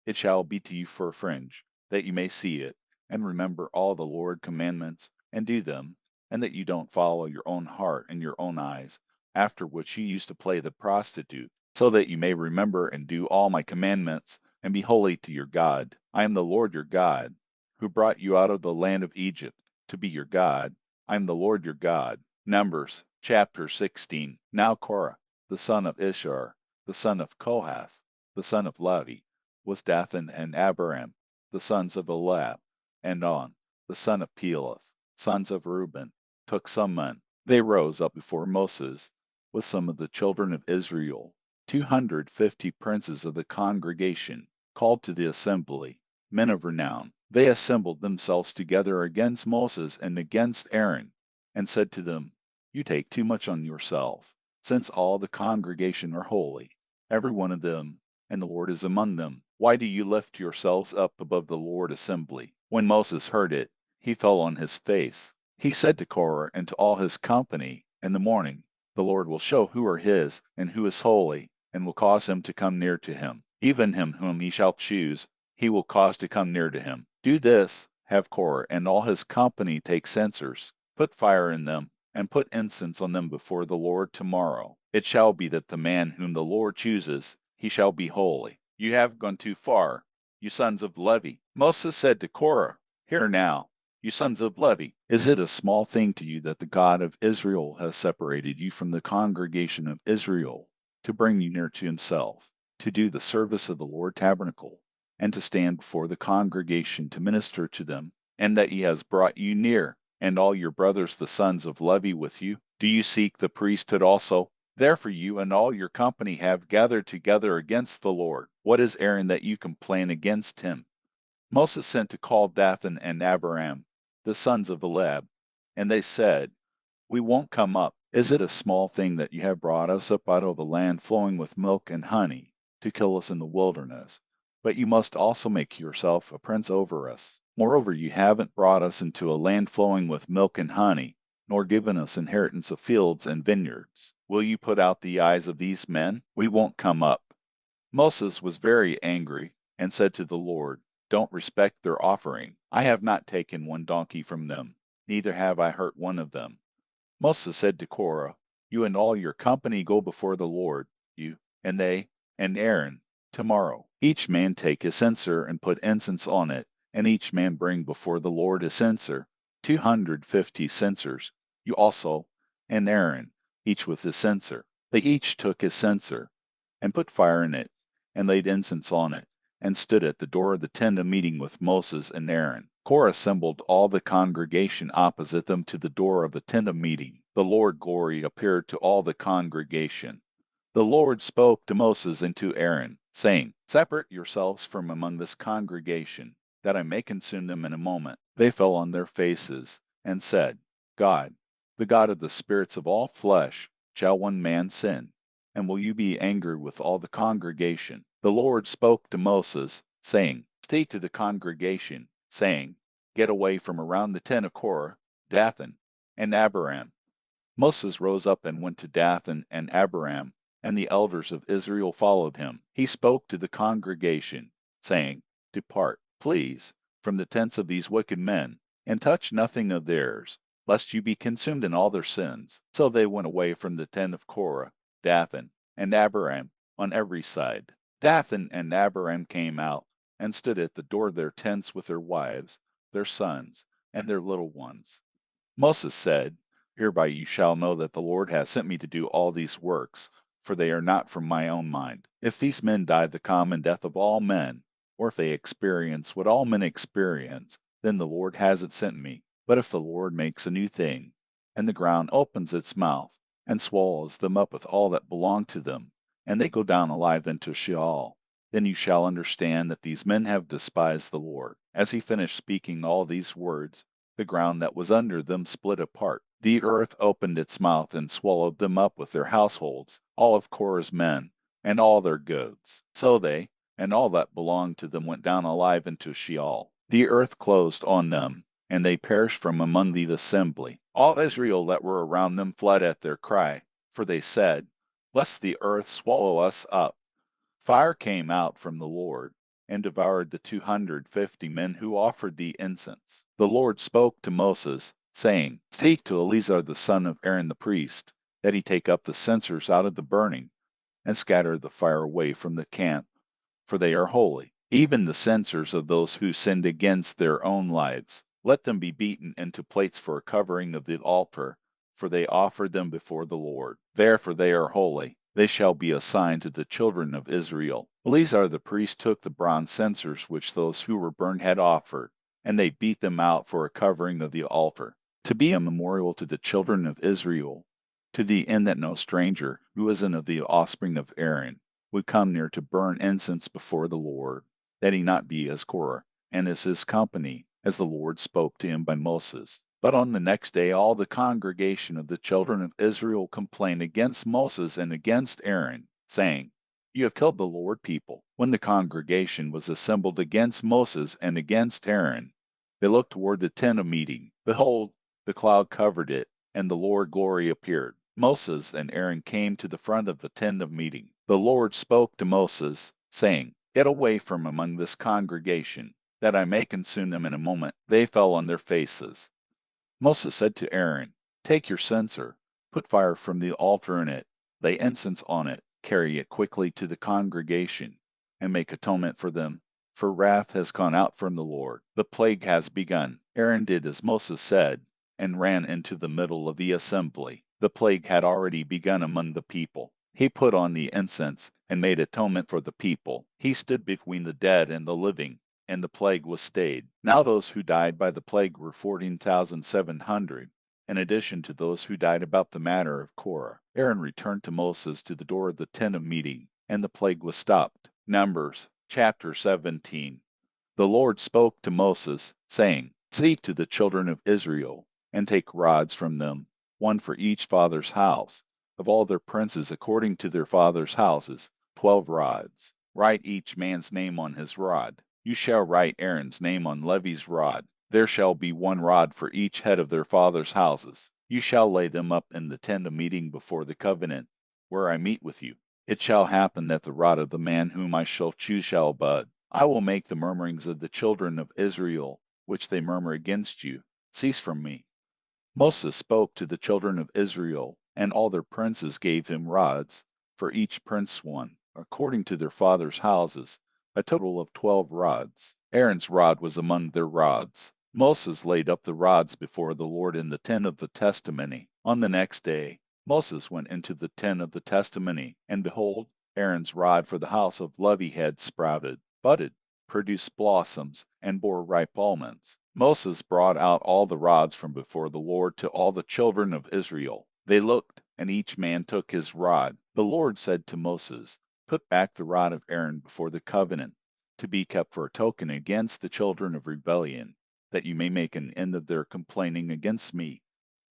It shall be to you for a fringe, that you may see it, and remember all the Lord's commandments, and do them, and that you don't follow your own heart and your own eyes, after which you used to play the prostitute, so that you may remember and do all my commandments, and be holy to your God. I am the Lord your God, who brought you out of the land of Egypt, to be your God. I am the Lord your God. Numbers chapter 16. Now Korah, the son of Ishar, the son of Kohath, the son of Levi, was Dathan and Abiram, the sons of Eliab, and On, the son of Peleth, sons of Reuben, took some men. They rose up before Moses with some of the children of Israel, 250 princes of the congregation, called to the assembly, men of renown. They assembled themselves together against Moses and against Aaron, and said to them, "You take too much on yourself, since all the congregation are holy, every one of them, and the Lord is among them. Why do you lift yourselves up above the Lord assembly?" When Moses heard it, he fell on his face. He said to Korah and to all his company, "In the morning the Lord will show who are his and who is holy, and will cause him to come near to him. Even him whom he shall choose, he will cause to come near to him. Do this, have Korah and all his company take censers, put fire in them, and put incense on them before the Lord tomorrow. It shall be that the man whom the Lord chooses, he shall be holy. You have gone too far, you sons of Levi." Moses said to Korah, "Hear now, you sons of Levi, is it a small thing to you that the God of Israel has separated you from the congregation of Israel, to bring you near to himself, to do the service of the Lord tabernacle, and to stand before the congregation to minister to them, and that he has brought you near, and all your brothers the sons of Levi with you? Do you seek the priesthood also? Therefore you and all your company have gathered together against the Lord. What is Aaron that you complain against him?" Moses sent to call Dathan and Abiram, the sons of Eliab, and they said, "We won't come up. Is it a small thing that you have brought us up out of the land flowing with milk and honey, to kill us in the wilderness? But you must also make yourself a prince over us. Moreover, you haven't brought us into a land flowing with milk and honey, nor given us inheritance of fields and vineyards. Will you put out the eyes of these men? We won't come up." Moses was very angry, and said to the Lord, "Don't respect their offering. I have not taken one donkey from them, neither have I hurt one of them." Moses said to Korah, "You and all your company go before the Lord, you, and they, and Aaron, tomorrow. Each man take his censer and put incense on it, and each man bring before the Lord a censer, 250 censers. You also, and Aaron, each with his censer. They each took his censer, and put fire in it, and laid incense on it, and stood at the door of the tent of meeting with Moses and Aaron. Korah assembled all the congregation opposite them to the door of the tent of meeting. The Lord glory appeared to all the congregation. The Lord spoke to Moses and to Aaron, saying, Separate yourselves from among this congregation, that I may consume them in a moment. They fell on their faces, and said, God, the God of the spirits of all flesh, shall one man sin? And will you be angry with all the congregation? The Lord spoke to Moses, saying, Say to the congregation, saying, Get away from around the tent of Korah, Dathan, and Abiram. Moses rose up and went to Dathan and Abiram, and the elders of Israel followed him. He spoke to the congregation, saying, Depart, please, from the tents of these wicked men, and touch nothing of theirs, lest you be consumed in all their sins. So they went away from the tent of Korah, Dathan, and Abiram on every side. Dathan and Abiram came out, and stood at the door of their tents with their wives, their sons, and their little ones. Moses said, Hereby you shall know that the Lord has sent me to do all these works, for they are not from my own mind. If these men die the common death of all men, or if they experience what all men experience, then the Lord hasn't sent me. But if the Lord makes a new thing, and the ground opens its mouth, and swallows them up with all that belong to them, and they go down alive into Sheol, then you shall understand that these men have despised the Lord. As he finished speaking all these words, the ground that was under them split apart. The earth opened its mouth and swallowed them up with their households, all of Korah's men, and all their goods. So they, and all that belonged to them, went down alive into Sheol. The earth closed on them, and they perished from among the assembly. All Israel that were around them fled at their cry, for they said, Lest the earth swallow us up. Fire came out from the Lord, and devoured the 250 men who offered the incense. The Lord spoke to Moses, saying, Speak to Eleazar the son of Aaron the priest, that he take up the censers out of the burning, and scatter the fire away from the camp, for they are holy, even the censers of those who sinned against their own lives. Let them be beaten into plates for a covering of the altar, for they offered them before the Lord. Therefore they are holy. They shall be assigned to the children of Israel. Eleazar the priest took the bronze censers which those who were burned had offered, and they beat them out for a covering of the altar, to be a memorial to the children of Israel, to the end that no stranger, who isn't of the offspring of Aaron, would come near to burn incense before the Lord, that he not be as Korah, and as his company, as the Lord spoke to him by Moses. But on the next day all the congregation of the children of Israel complained against Moses and against Aaron, saying, You have killed the Lord people. When the congregation was assembled against Moses and against Aaron, they looked toward the tent of meeting. Behold, the cloud covered it, and the Lord glory appeared. Moses and Aaron came to the front of the tent of meeting. The Lord spoke to Moses, saying, Get away from among this congregation, that I may consume them in a moment. They fell on their faces. Moses said to Aaron, Take your censer, put fire from the altar in it, lay incense on it, carry it quickly to the congregation, and make atonement for them, for wrath has gone out from the Lord. The plague has begun. Aaron did as Moses said, and ran into the middle of the assembly. The plague had already begun among the people. He put on the incense, and made atonement for the people. He stood between the dead and the living, and the plague was stayed. Now those who died by the plague were 14,700, in addition to those who died about the matter of Korah. Aaron returned to Moses to the door of the tent of meeting, and the plague was stopped. Numbers chapter 17. The Lord spoke to Moses, saying, Speak to the children of Israel, and take rods from them, one for each father's house, of all their princes according to their father's houses, 12 rods. Write each man's name on his rod. You shall write Aaron's name on Levi's rod. There shall be 1 rod for each head of their father's houses. You shall lay them up in the tent of meeting before the covenant, where I meet with you. It shall happen that the rod of the man whom I shall choose shall bud. I will make the murmurings of the children of Israel, which they murmur against you, cease from me. Moses spoke to the children of Israel, and all their princes gave him rods, for each prince one, according to their father's houses, a total of 12 rods. Aaron's rod was among their rods. Moses laid up the rods before the Lord in the tent of the testimony. On the next day, Moses went into the tent of the testimony, and behold, Aaron's rod for the house of Levi had sprouted, budded, produced blossoms, and bore ripe almonds. Moses brought out all the rods from before the Lord to all the children of Israel. They looked, and each man took his rod. The Lord said to Moses, "Put back the rod of Aaron before the covenant, to be kept for a token against the children of rebellion, that you may make an end of their complaining against me,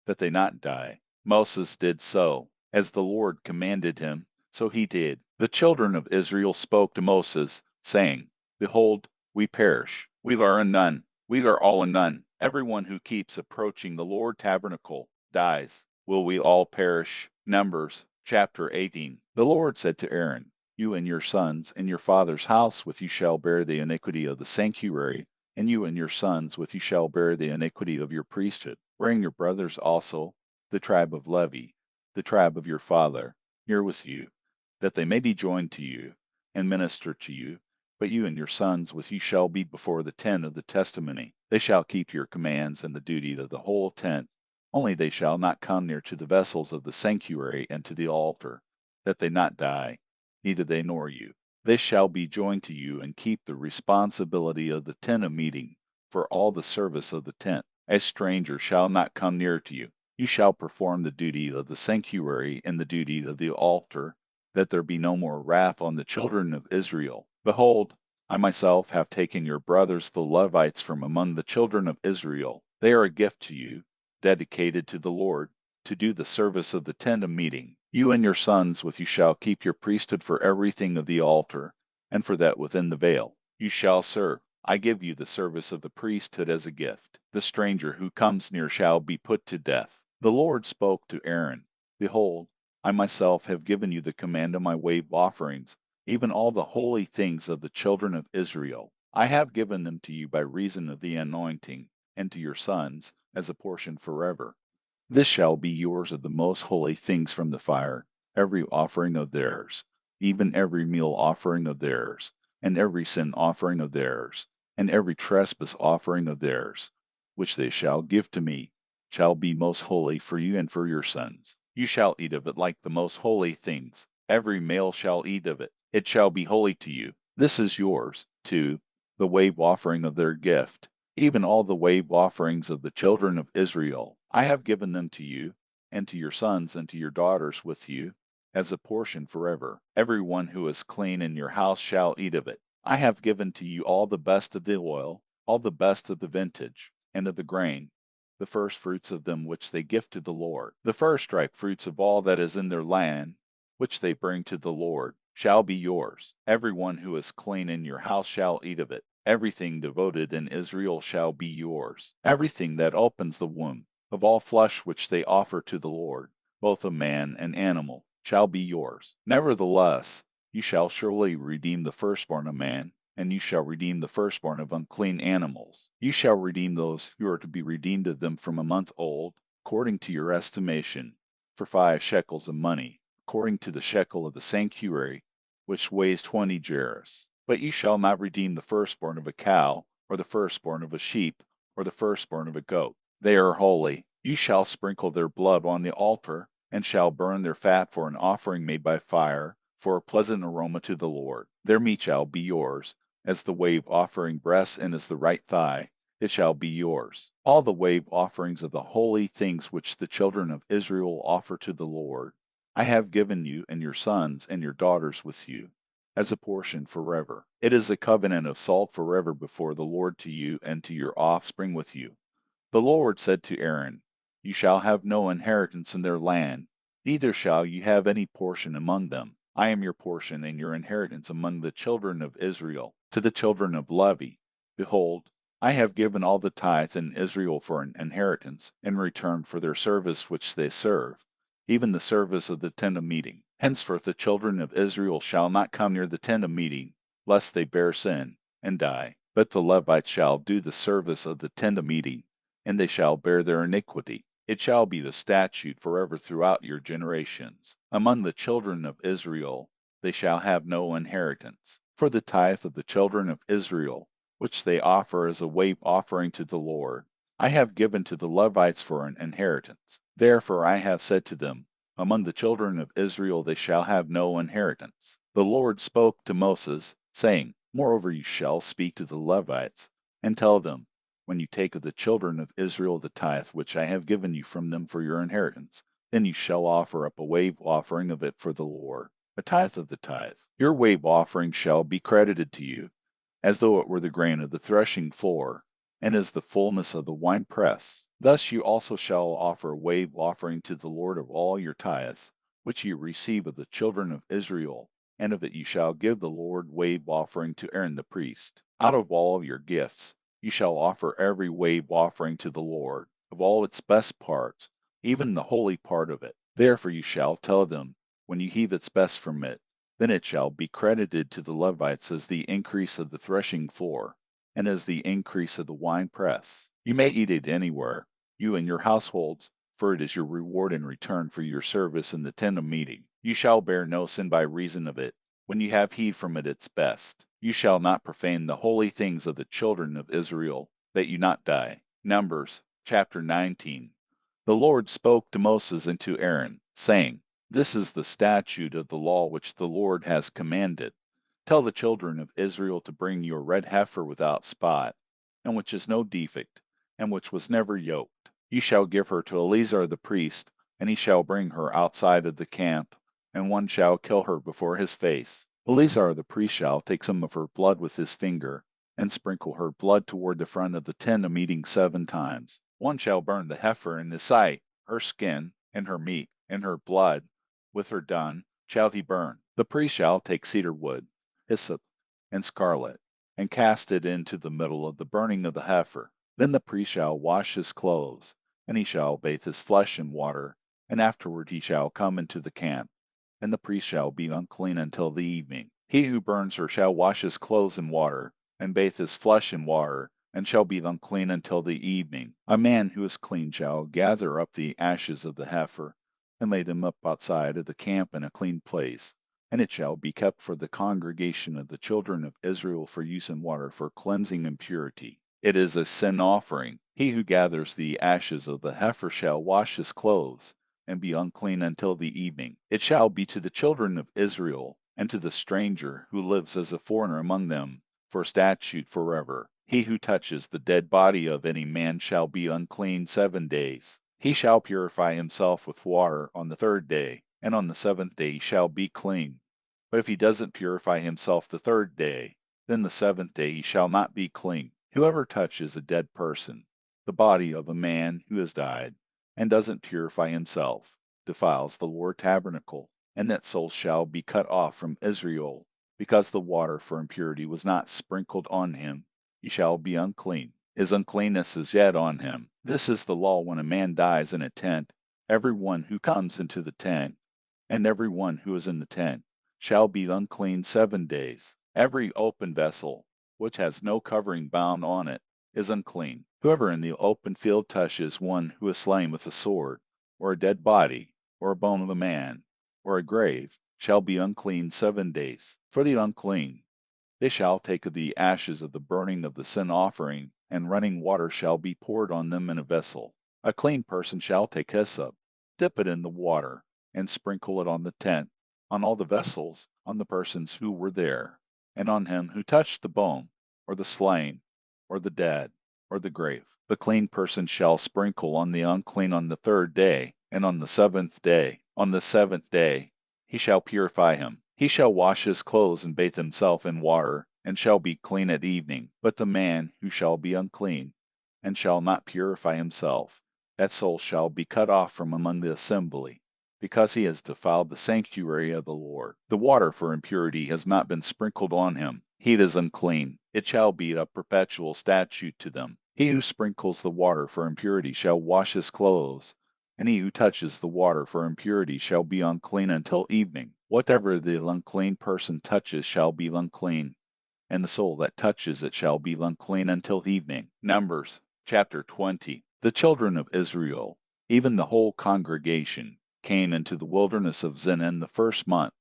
that they not die." Moses did so. As the Lord commanded him, so he did. The children of Israel spoke to Moses, saying, "Behold, we perish. We are undone. We are all undone. Everyone who keeps approaching the Lord tabernacle dies. Will we all perish?" Numbers chapter 18. The Lord said to Aaron, "You and your sons and your father's house with you shall bear the iniquity of the sanctuary, and you and your sons with you shall bear the iniquity of your priesthood. Bring your brothers also, the tribe of Levi, the tribe of your father, near with you, that they may be joined to you, and minister to you. But you and your sons with you shall be before the tent of the testimony. They shall keep your commands and the duty of the whole tent. Only they shall not come near to the vessels of the sanctuary and to the altar, that they not die, neither they nor you. They shall be joined to you and keep the responsibility of the tent of meeting for all the service of the tent. A stranger shall not come near to you. You shall perform the duty of the sanctuary and the duty of the altar, that there be no more wrath on the children of Israel. Behold, I myself have taken your brothers the Levites from among the children of Israel. They are a gift to you, dedicated to the Lord, to do the service of the tent of meeting. You and your sons with you shall keep your priesthood for everything of the altar, and for that within the veil. You shall serve. I give you the service of the priesthood as a gift. The stranger who comes near shall be put to death. The Lord spoke to Aaron, "Behold, I myself have given you the command of my wave offerings, even all the holy things of the children of Israel. I have given them to you by reason of the anointing, and to your sons as a portion forever. This shall be yours of the most holy things from the fire, every offering of theirs, even every meal offering of theirs, and every sin offering of theirs, and every trespass offering of theirs, which they shall give to me, shall be most holy for you and for your sons. You shall eat of it like the most holy things. Every male shall eat of it. It shall be holy to you. This is yours, too, the wave offering of their gift, even all the wave offerings of the children of Israel. I have given them to you, and to your sons and to your daughters with you, as a portion forever. Every one who is clean in your house shall eat of it. I have given to you all the best of the oil, all the best of the vintage, and of the grain, the first fruits of them which they give to the Lord. The first ripe fruits of all that is in their land, which they bring to the Lord, shall be yours. Every one who is clean in your house shall eat of it. Everything devoted in Israel shall be yours. Everything that opens the womb, of all flesh which they offer to the Lord, both of man and animal, shall be yours. Nevertheless, you shall surely redeem the firstborn of man, and you shall redeem the firstborn of unclean animals. You shall redeem those who are to be redeemed of them from a month old, according to your estimation, for 5 shekels of money, according to the shekel of the sanctuary, which weighs 20 gerahs. But you shall not redeem the firstborn of a cow, or the firstborn of a sheep, or the firstborn of a goat. They are holy. You shall sprinkle their blood on the altar, and shall burn their fat for an offering made by fire, for a pleasant aroma to the Lord. Their meat shall be yours, as the wave offering breast and as the right thigh, it shall be yours. All the wave offerings of the holy things which the children of Israel offer to the Lord, I have given you and your sons and your daughters with you, as a portion forever. It is a covenant of salt forever before the Lord to you and to your offspring with you. The Lord said to Aaron, "You shall have no inheritance in their land, neither shall you have any portion among them. I am your portion and your inheritance among the children of Israel. To the children of Levi, behold, I have given all the tithes in Israel for an inheritance, in return for their service which they serve, even the service of the tent of meeting. Henceforth the children of Israel shall not come near the tent of meeting, lest they bear sin, and die. But the Levites shall do the service of the tent of meeting, and they shall bear their iniquity. It shall be the statute forever throughout your generations. Among the children of Israel they shall have no inheritance. For the tithe of the children of Israel, which they offer as a wave offering to the Lord, I have given to the Levites for an inheritance. Therefore I have said to them, among the children of Israel they shall have no inheritance. The Lord spoke to Moses, saying, Moreover you shall speak to the Levites, and tell them, when you take of the children of Israel the tithe which I have given you from them for your inheritance, then you shall offer up a wave offering of it for the Lord, a tithe of the tithe. Your wave offering shall be credited to you, as though it were the grain of the threshing floor, and as the fullness of the winepress. Thus you also shall offer a wave offering to the Lord of all your tithes, which you receive of the children of Israel, and of it you shall give the Lord wave offering to Aaron the priest. Out of all your gifts you shall offer every wave offering to the Lord, of all its best parts, even the holy part of it. Therefore you shall tell them, when you heave its best from it, then it shall be credited to the Levites as the increase of the threshing floor, and as the increase of the winepress. You may eat it anywhere, you and your households, for it is your reward in return for your service in the tent of meeting. You shall bear no sin by reason of it, when you have heaved from it its best. You shall not profane the holy things of the children of Israel, that you not die. Numbers chapter 19. The Lord spoke to Moses and to Aaron, saying, This is the statute of the law which the Lord has commanded. Tell the children of Israel to bring you a red heifer without spot, and which is no defect, and which was never yoked. You shall give her to Eleazar the priest, and he shall bring her outside of the camp, and one shall kill her before his face. Eleazar the priest shall take some of her blood with his finger, and sprinkle her blood toward the front of the tent of meeting 7 times. One shall burn the heifer in his sight, her skin, and her meat, and her blood, with her done, shall he burn. The priest shall take cedar wood, hyssop, and scarlet, and cast it into the middle of the burning of the heifer. Then the priest shall wash his clothes, and he shall bathe his flesh in water, and afterward he shall come into the camp, and the priest shall be unclean until the evening. He who burns her shall wash his clothes in water, and bathe his flesh in water, and shall be unclean until the evening. A man who is clean shall gather up the ashes of the heifer, and lay them up outside of the camp in a clean place, and it shall be kept for the congregation of the children of Israel for use in water for cleansing impurity. It is a sin offering. He who gathers the ashes of the heifer shall wash his clothes, and be unclean until the evening. It shall be to the children of Israel, and to the stranger who lives as a foreigner among them, for a statute forever. He who touches the dead body of any man shall be unclean 7 days. He shall purify himself with water on the 3rd day, and on the 7th day he shall be clean. But if he doesn't purify himself the 3rd day, then the 7th day he shall not be clean. Whoever touches a dead person, the body of a man who has died, and doesn't purify himself, defiles the Lord tabernacle, and that soul shall be cut off from Israel, because the water for impurity was not sprinkled on him. He shall be unclean. His uncleanness is yet on him. This is the law when a man dies in a tent. Every one who comes into the tent, and every one who is in the tent, shall be unclean 7 days. Every open vessel, which has no covering bound on it, is unclean. Whoever in the open field touches one who is slain with a sword, or a dead body, or a bone of a man, or a grave, shall be unclean 7 days. For the unclean, they shall take of the ashes of the burning of the sin offering, and running water shall be poured on them in a vessel. A clean person shall take hyssop, dip it in the water, and sprinkle it on the tent, on all the vessels, on the persons who were there, and on him who touched the bone, or the slain, or the dead, or the grave. The clean person shall sprinkle on the unclean on the 3rd day, and on the 7th day. On the 7th day he shall purify him. He shall wash his clothes and bathe himself in water, and shall be clean at evening. But the man who shall be unclean, and shall not purify himself, that soul shall be cut off from among the assembly, because he has defiled the sanctuary of the Lord. The water for impurity has not been sprinkled on him. He is unclean. It shall be a perpetual statute to them. He who sprinkles the water for impurity shall wash his clothes, and he who touches the water for impurity shall be unclean until evening. Whatever the unclean person touches shall be unclean, and the soul that touches it shall be unclean until evening. Numbers chapter 20. The children of Israel, even the whole congregation, came into the wilderness of Zin in the 1st month.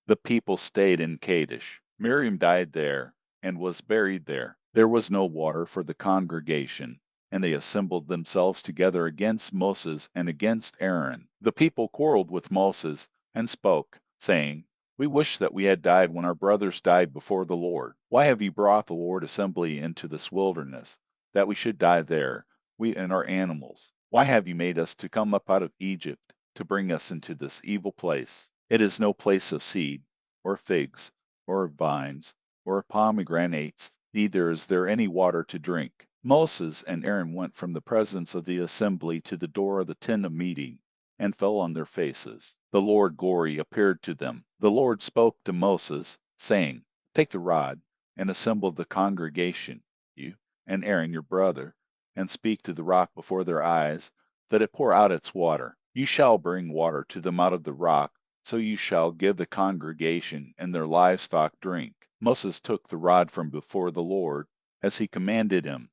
The people stayed in Kadesh. Miriam died there, and was buried there. There was no water for the congregation, and they assembled themselves together against Moses and against Aaron. The people quarreled with Moses and spoke, saying, "We wish that we had died when our brothers died before the Lord. Why have you brought the Lord assembly into this wilderness, that we should die there, we and our animals? Why have you made us to come up out of Egypt, to bring us into this evil place? It is no place of seed, or figs, or of vines, or of pomegranates, neither is there any water to drink." Moses and Aaron went from the presence of the assembly to the door of the tent of meeting, and fell on their faces. The Lord glory appeared to them. The Lord spoke to Moses, saying, "Take the rod, and assemble the congregation, you and Aaron your brother, and speak to the rock before their eyes, that it pour out its water. You shall bring water to them out of the rock, so you shall give the congregation and their livestock drink." Moses took the rod from before the Lord, as he commanded him.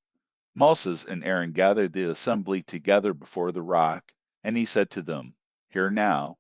Moses and Aaron gathered the assembly together before the rock, and he said to them, "Hear now,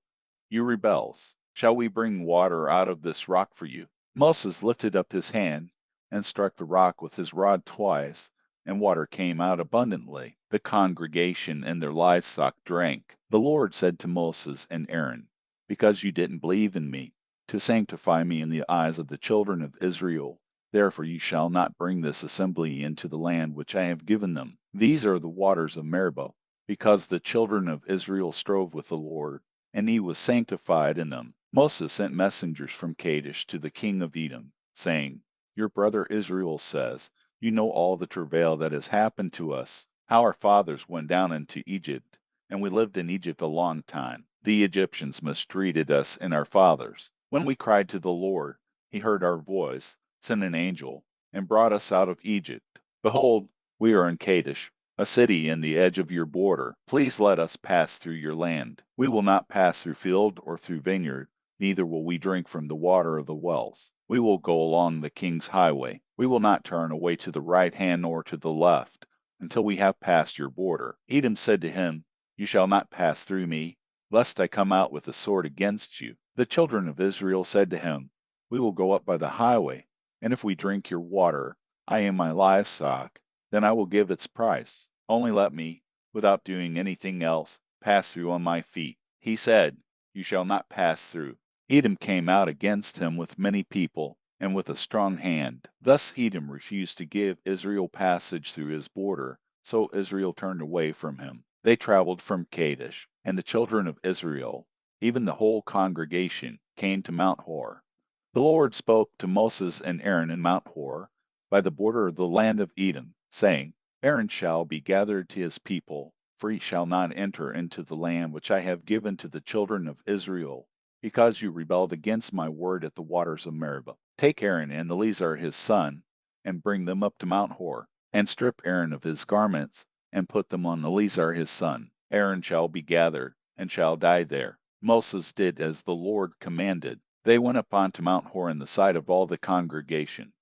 you rebels, shall we bring water out of this rock for you?" Moses lifted up his hand and struck the rock with his rod twice, and water came out abundantly. The congregation and their livestock drank. The Lord said to Moses and Aaron, "Because you didn't believe in me, to sanctify me in the eyes of the children of Israel, therefore you shall not bring this assembly into the land which I have given them. These are the waters of Meribah, because the children of Israel strove with the Lord, and he was sanctified in them." Moses sent messengers from Kadesh to the king of Edom, saying, "Your brother Israel says, you know all the travail that has happened to us, how our fathers went down into Egypt, and we lived in Egypt a long time. The Egyptians mistreated us and our fathers. When we cried to the Lord, he heard our voice, sent an angel, and brought us out of Egypt. Behold, we are in Kadesh, a city in the edge of your border. Please let us pass through your land. We will not pass through field or through vineyard, neither will we drink from the water of the wells. We will go along the king's highway. We will not turn away to the right hand nor to the left, until we have passed your border." Edom said to him, "You shall not pass through me, lest I come out with the sword against you." The children of Israel said to him, "We will go up by the highway, and if we drink your water, I and my livestock, then I will give its price. Only let me, without doing anything else, pass through on my feet." He said, "You shall not pass through." Edom came out against him with many people, and with a strong hand. Thus Edom refused to give Israel passage through his border, so Israel turned away from him. They traveled from Kadesh, and the children of Israel, even the whole congregation, came to Mount Hor. The Lord spoke to Moses and Aaron in Mount Hor, by the border of the land of Edom, saying, "Aaron shall be gathered to his people, for he shall not enter into the land which I have given to the children of Israel, because you rebelled against my word at the waters of Meribah. Take Aaron and Eleazar his son, and bring them up to Mount Hor, and strip Aaron of his garments, and put them on Eleazar his son. Aaron shall be gathered, and shall die there." Moses did as the Lord commanded. They went up onto Mount Hor in the sight of all the congregation.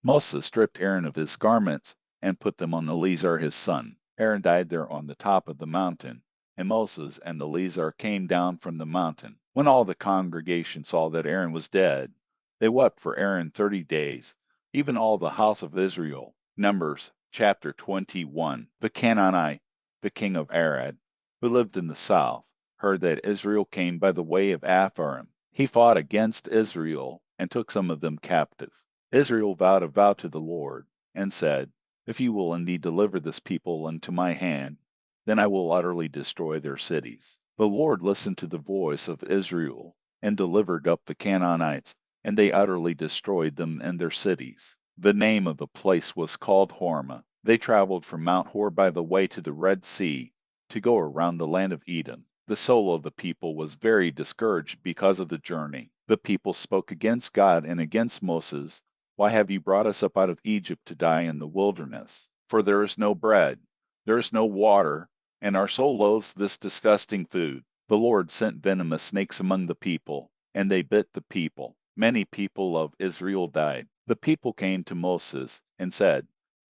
Moses stripped Aaron of his garments, and put them on Eleazar his son. Aaron died there on the top of the mountain, and Moses and Eleazar came down from the mountain. When all the congregation saw that Aaron was dead, they wept for Aaron 30 days, even all the house of Israel. Numbers chapter 21. The Canaanite, the king of Arad, who lived in the south, heard that Israel came by the way of Apharim. He fought against Israel, and took some of them captive. Israel vowed a vow to the Lord, and said, "If you will indeed deliver this people into my hand, then I will utterly destroy their cities." The Lord listened to the voice of Israel, and delivered up the Canaanites, and they utterly destroyed them and their cities. The name of the place was called Hormah. They traveled from Mount Hor by the way to the Red Sea, to go around the land of Edom. The soul of the people was very discouraged because of the journey. The people spoke against God and against Moses. "Why have you brought us up out of Egypt to die in the wilderness? For there is no bread, there is no water, and our soul loathes this disgusting food." The Lord sent venomous snakes among the people, and they bit the people. Many people of Israel died. The people came to Moses and said,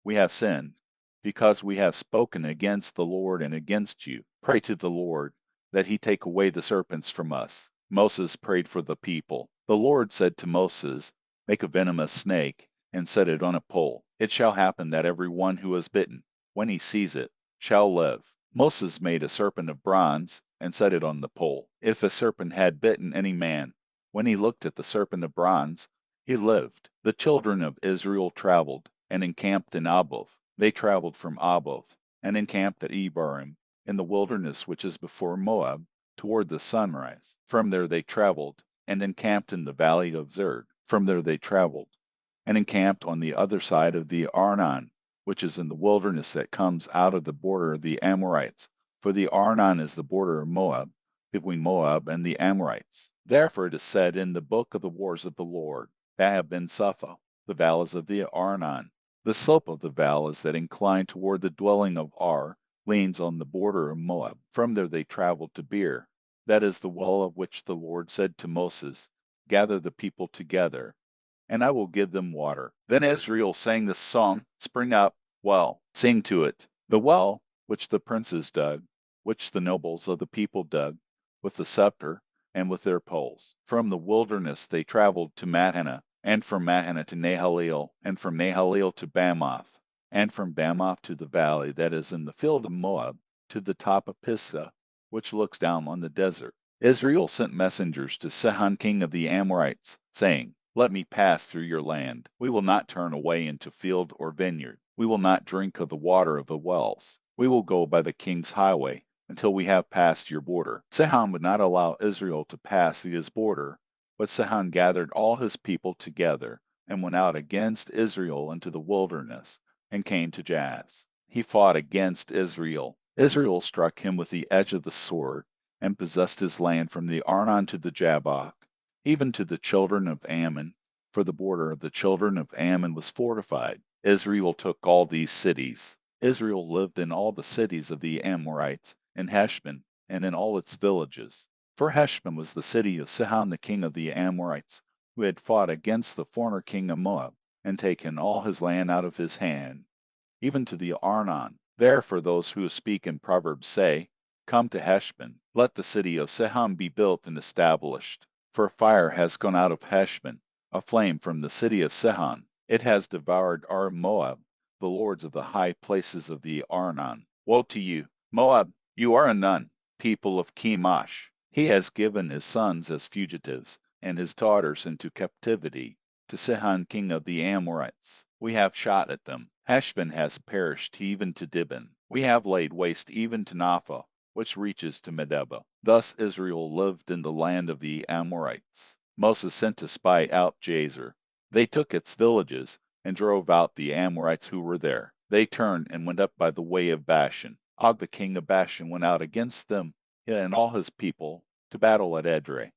"We have sinned, because we have spoken against the Lord and against you. Pray to the Lord, that he take away the serpents from us." Moses prayed for the people. The Lord said to Moses, "Make a venomous snake, and set it on a pole. It shall happen that every one who is bitten, when he sees it, shall live. Moses made a serpent of bronze, and set it on the pole. If a serpent had bitten any man, when he looked at the serpent of bronze, he lived. The children of Israel traveled, and encamped in Aboth. They traveled from Aboth, and encamped at Ebarim, in the wilderness which is before Moab, toward the sunrise. From there they traveled, and encamped in the valley of Zerd. From there they traveled, and encamped on the other side of the Arnon, which is in the wilderness that comes out of the border of the Amorites. For the Arnon is the border of Moab, between Moab and the Amorites. Therefore it is said in the book of the wars of the Lord, Bab and Supha, the valleys of the Arnon. The slope of the valleys that incline toward the dwelling of Ar leans on the border of Moab. From there they traveled to Beer, that is the well of which the Lord said to Moses, Gather the people together, and I will give them water. Then Israel sang this song, Spring up, well, sing to it. The well which the princes dug, which the nobles of the people dug, with the scepter and with their poles. From the wilderness they traveled to Mahana, and from Mahana to Nahaleel, and from Nahaleel to Bamoth, and from Bamoth to the valley that is in the field of Moab, to the top of Pisgah, which looks down on the desert. Israel sent messengers to Sihon king of the Amorites, saying, Let me pass through your land. We will not turn away into field or vineyard. We will not drink of the water of the wells. We will go by the king's highway until we have passed your border. Sihon would not allow Israel to pass through his border, but Sihon gathered all his people together and went out against Israel into the wilderness and came to Jaz. He fought against Israel. Israel struck him with the edge of the sword and possessed his land from the Arnon to the Jabbok, even to the children of Ammon, for the border of the children of Ammon was fortified. Israel took all these cities. Israel lived in all the cities of the Amorites, in Heshbon, and in all its villages. For Heshbon was the city of Sihon the king of the Amorites, who had fought against the former king of Moab, and taken all his land out of his hand, even to the Arnon. Therefore those who speak in Proverbs say, Come to Heshbon, let the city of Sihon be built and established. For fire has gone out of Heshbon, a flame from the city of Sihon. It has devoured our Moab, the lords of the high places of the Arnon. Woe to you, Moab, you are a none, people of Chemosh. He has given his sons as fugitives, and his daughters into captivity, to Sihon king of the Amorites. We have shot at them. Heshbon has perished even to Dibon. We have laid waste even to Napha, which reaches to Medeba. Thus Israel lived in the land of the Amorites. Moses sent to spy out Jazer. They took its villages, and drove out the Amorites who were there. They turned and went up by the way of Bashan. Og the king of Bashan went out against them, and all his people, to battle at Edrei.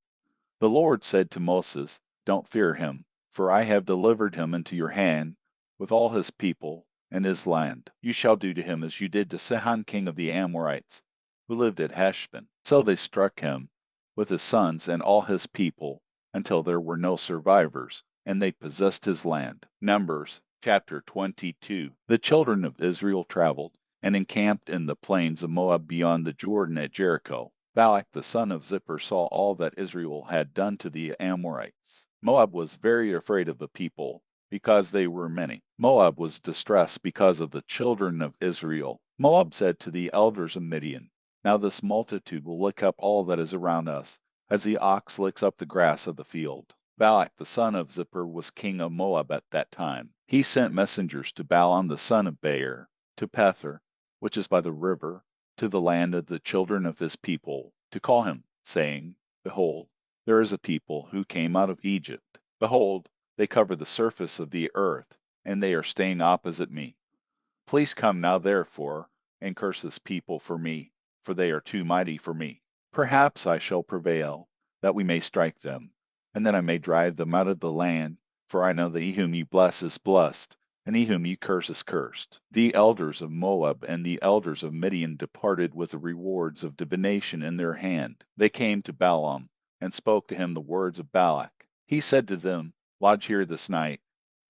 The Lord said to Moses, Don't fear him, for I have delivered him into your hand, with all his people and his land. You shall do to him as you did to Sihon king of the Amorites, who lived at Heshbon. So they struck him with his sons and all his people until there were no survivors, and they possessed his land. Numbers chapter 22. The children of Israel traveled and encamped in the plains of Moab beyond the Jordan at Jericho. Balak the son of Zippor saw all that Israel had done to the Amorites. Moab was very afraid of the people, because they were many. Moab was distressed because of the children of Israel. Moab said to the elders of Midian, Now this multitude will lick up all that is around us, as the ox licks up the grass of the field. Balak the son of Zippor was king of Moab at that time. He sent messengers to Balaam the son of Beor, to Pether, which is by the river, to the land of the children of his people, to call him, saying, Behold, there is a people who came out of Egypt. Behold, they cover the surface of the earth, and they are staying opposite me. Please come now therefore, and curse this people for me, for they are too mighty for me. Perhaps I shall prevail, that we may strike them, and that I may drive them out of the land, for I know that he whom you bless is blessed, and he whom you curse is cursed. The elders of Moab and the elders of Midian departed with the rewards of divination in their hand. They came to Balaam, and spoke to him the words of Balak. He said to them, Lodge here this night,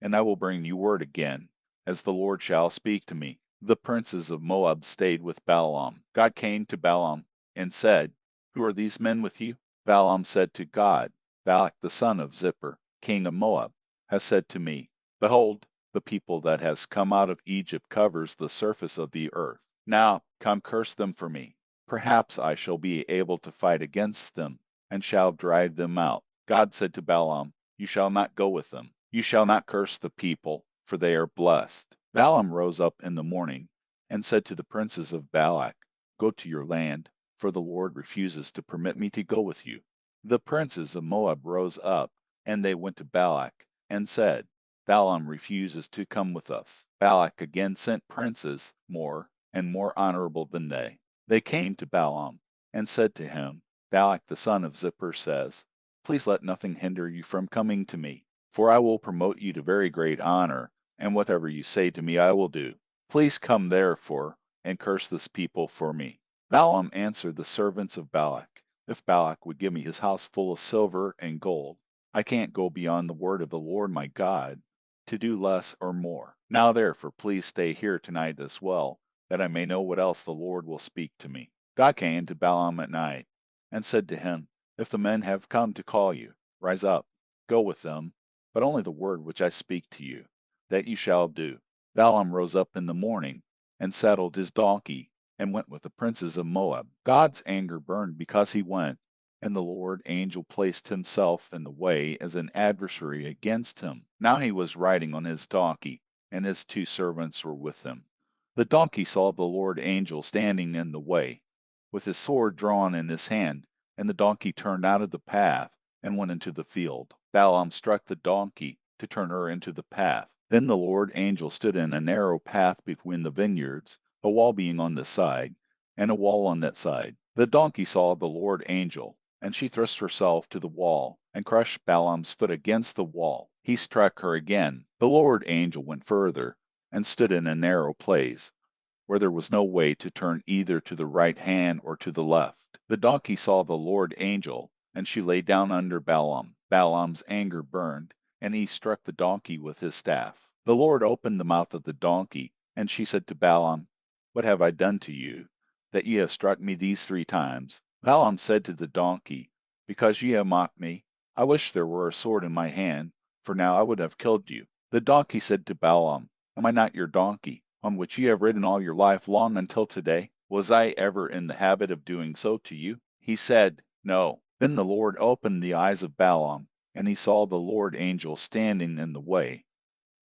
and I will bring you word again, as the Lord shall speak to me. The princes of Moab stayed with Balaam. God came to Balaam, and said, Who are these men with you? Balaam said to God, Balak the son of Zippor, king of Moab, has said to me, Behold, The people that has come out of Egypt covers the surface of the earth. Now come curse them for me. Perhaps I shall be able to fight against them, and shall drive them out. God said to Balaam, You shall not go with them. You shall not curse the people, for they are blessed. Balaam rose up in the morning, and said to the princes of Balak, Go to your land, for the Lord refuses to permit me to go with you. The princes of Moab rose up, and they went to Balak, and said, Balaam refuses to come with us. Balak again sent princes, more and more honorable than they. They came to Balaam, and said to him, Balak the son of Zippor says, Please let nothing hinder you from coming to me, for I will promote you to very great honor, and whatever you say to me I will do. Please come therefore, and curse this people for me. Balaam answered the servants of Balak, If Balak would give me his house full of silver and gold, I can't go beyond the word of the Lord my God, to do less or more. Now therefore please stay here tonight as well, that I may know what else the Lord will speak to me. God came to Balaam at night, and said to him, If the men have come to call you, rise up, go with them, but only the word which I speak to you, that you shall do. Balaam rose up in the morning, and saddled his donkey, and went with the princes of Moab. God's anger burned because he went, and the Lord angel placed himself in the way as an adversary against him. Now he was riding on his donkey, and his two servants were with him. The donkey saw the Lord angel standing in the way, with his sword drawn in his hand, and the donkey turned out of the path, and went into the field. Balaam struck the donkey to turn her into the path. Then the Lord angel stood in a narrow path between the vineyards, a wall being on this side, and a wall on that side. The donkey saw the Lord angel, and she thrust herself to the wall, and crushed Balaam's foot against the wall. He struck her again. The Lord angel went further, and stood in a narrow place, where there was no way to turn either to the right hand or to the left. The donkey saw the Lord angel, and she lay down under Balaam. Balaam's anger burned, and he struck the donkey with his staff. The Lord opened the mouth of the donkey, and she said to Balaam, What have I done to you, that ye have struck me these 3 times? Balaam said to the donkey, Because ye have mocked me, I wish there were a sword in my hand, for now I would have killed you. The donkey said to Balaam, Am I not your donkey, on which ye have ridden all your life long until today? Was I ever in the habit of doing so to you? He said, No. Then the Lord opened the eyes of Balaam, and he saw the Lord angel standing in the way,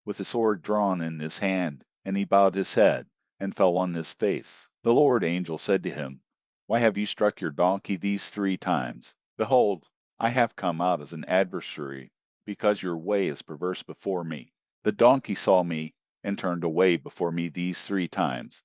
with a sword drawn in his hand, and he bowed his head, and fell on his face. The Lord angel said to him, Why have you struck your donkey these 3 times? Behold, I have come out as an adversary, because your way is perverse before me. The donkey saw me, and turned away before me these 3 times.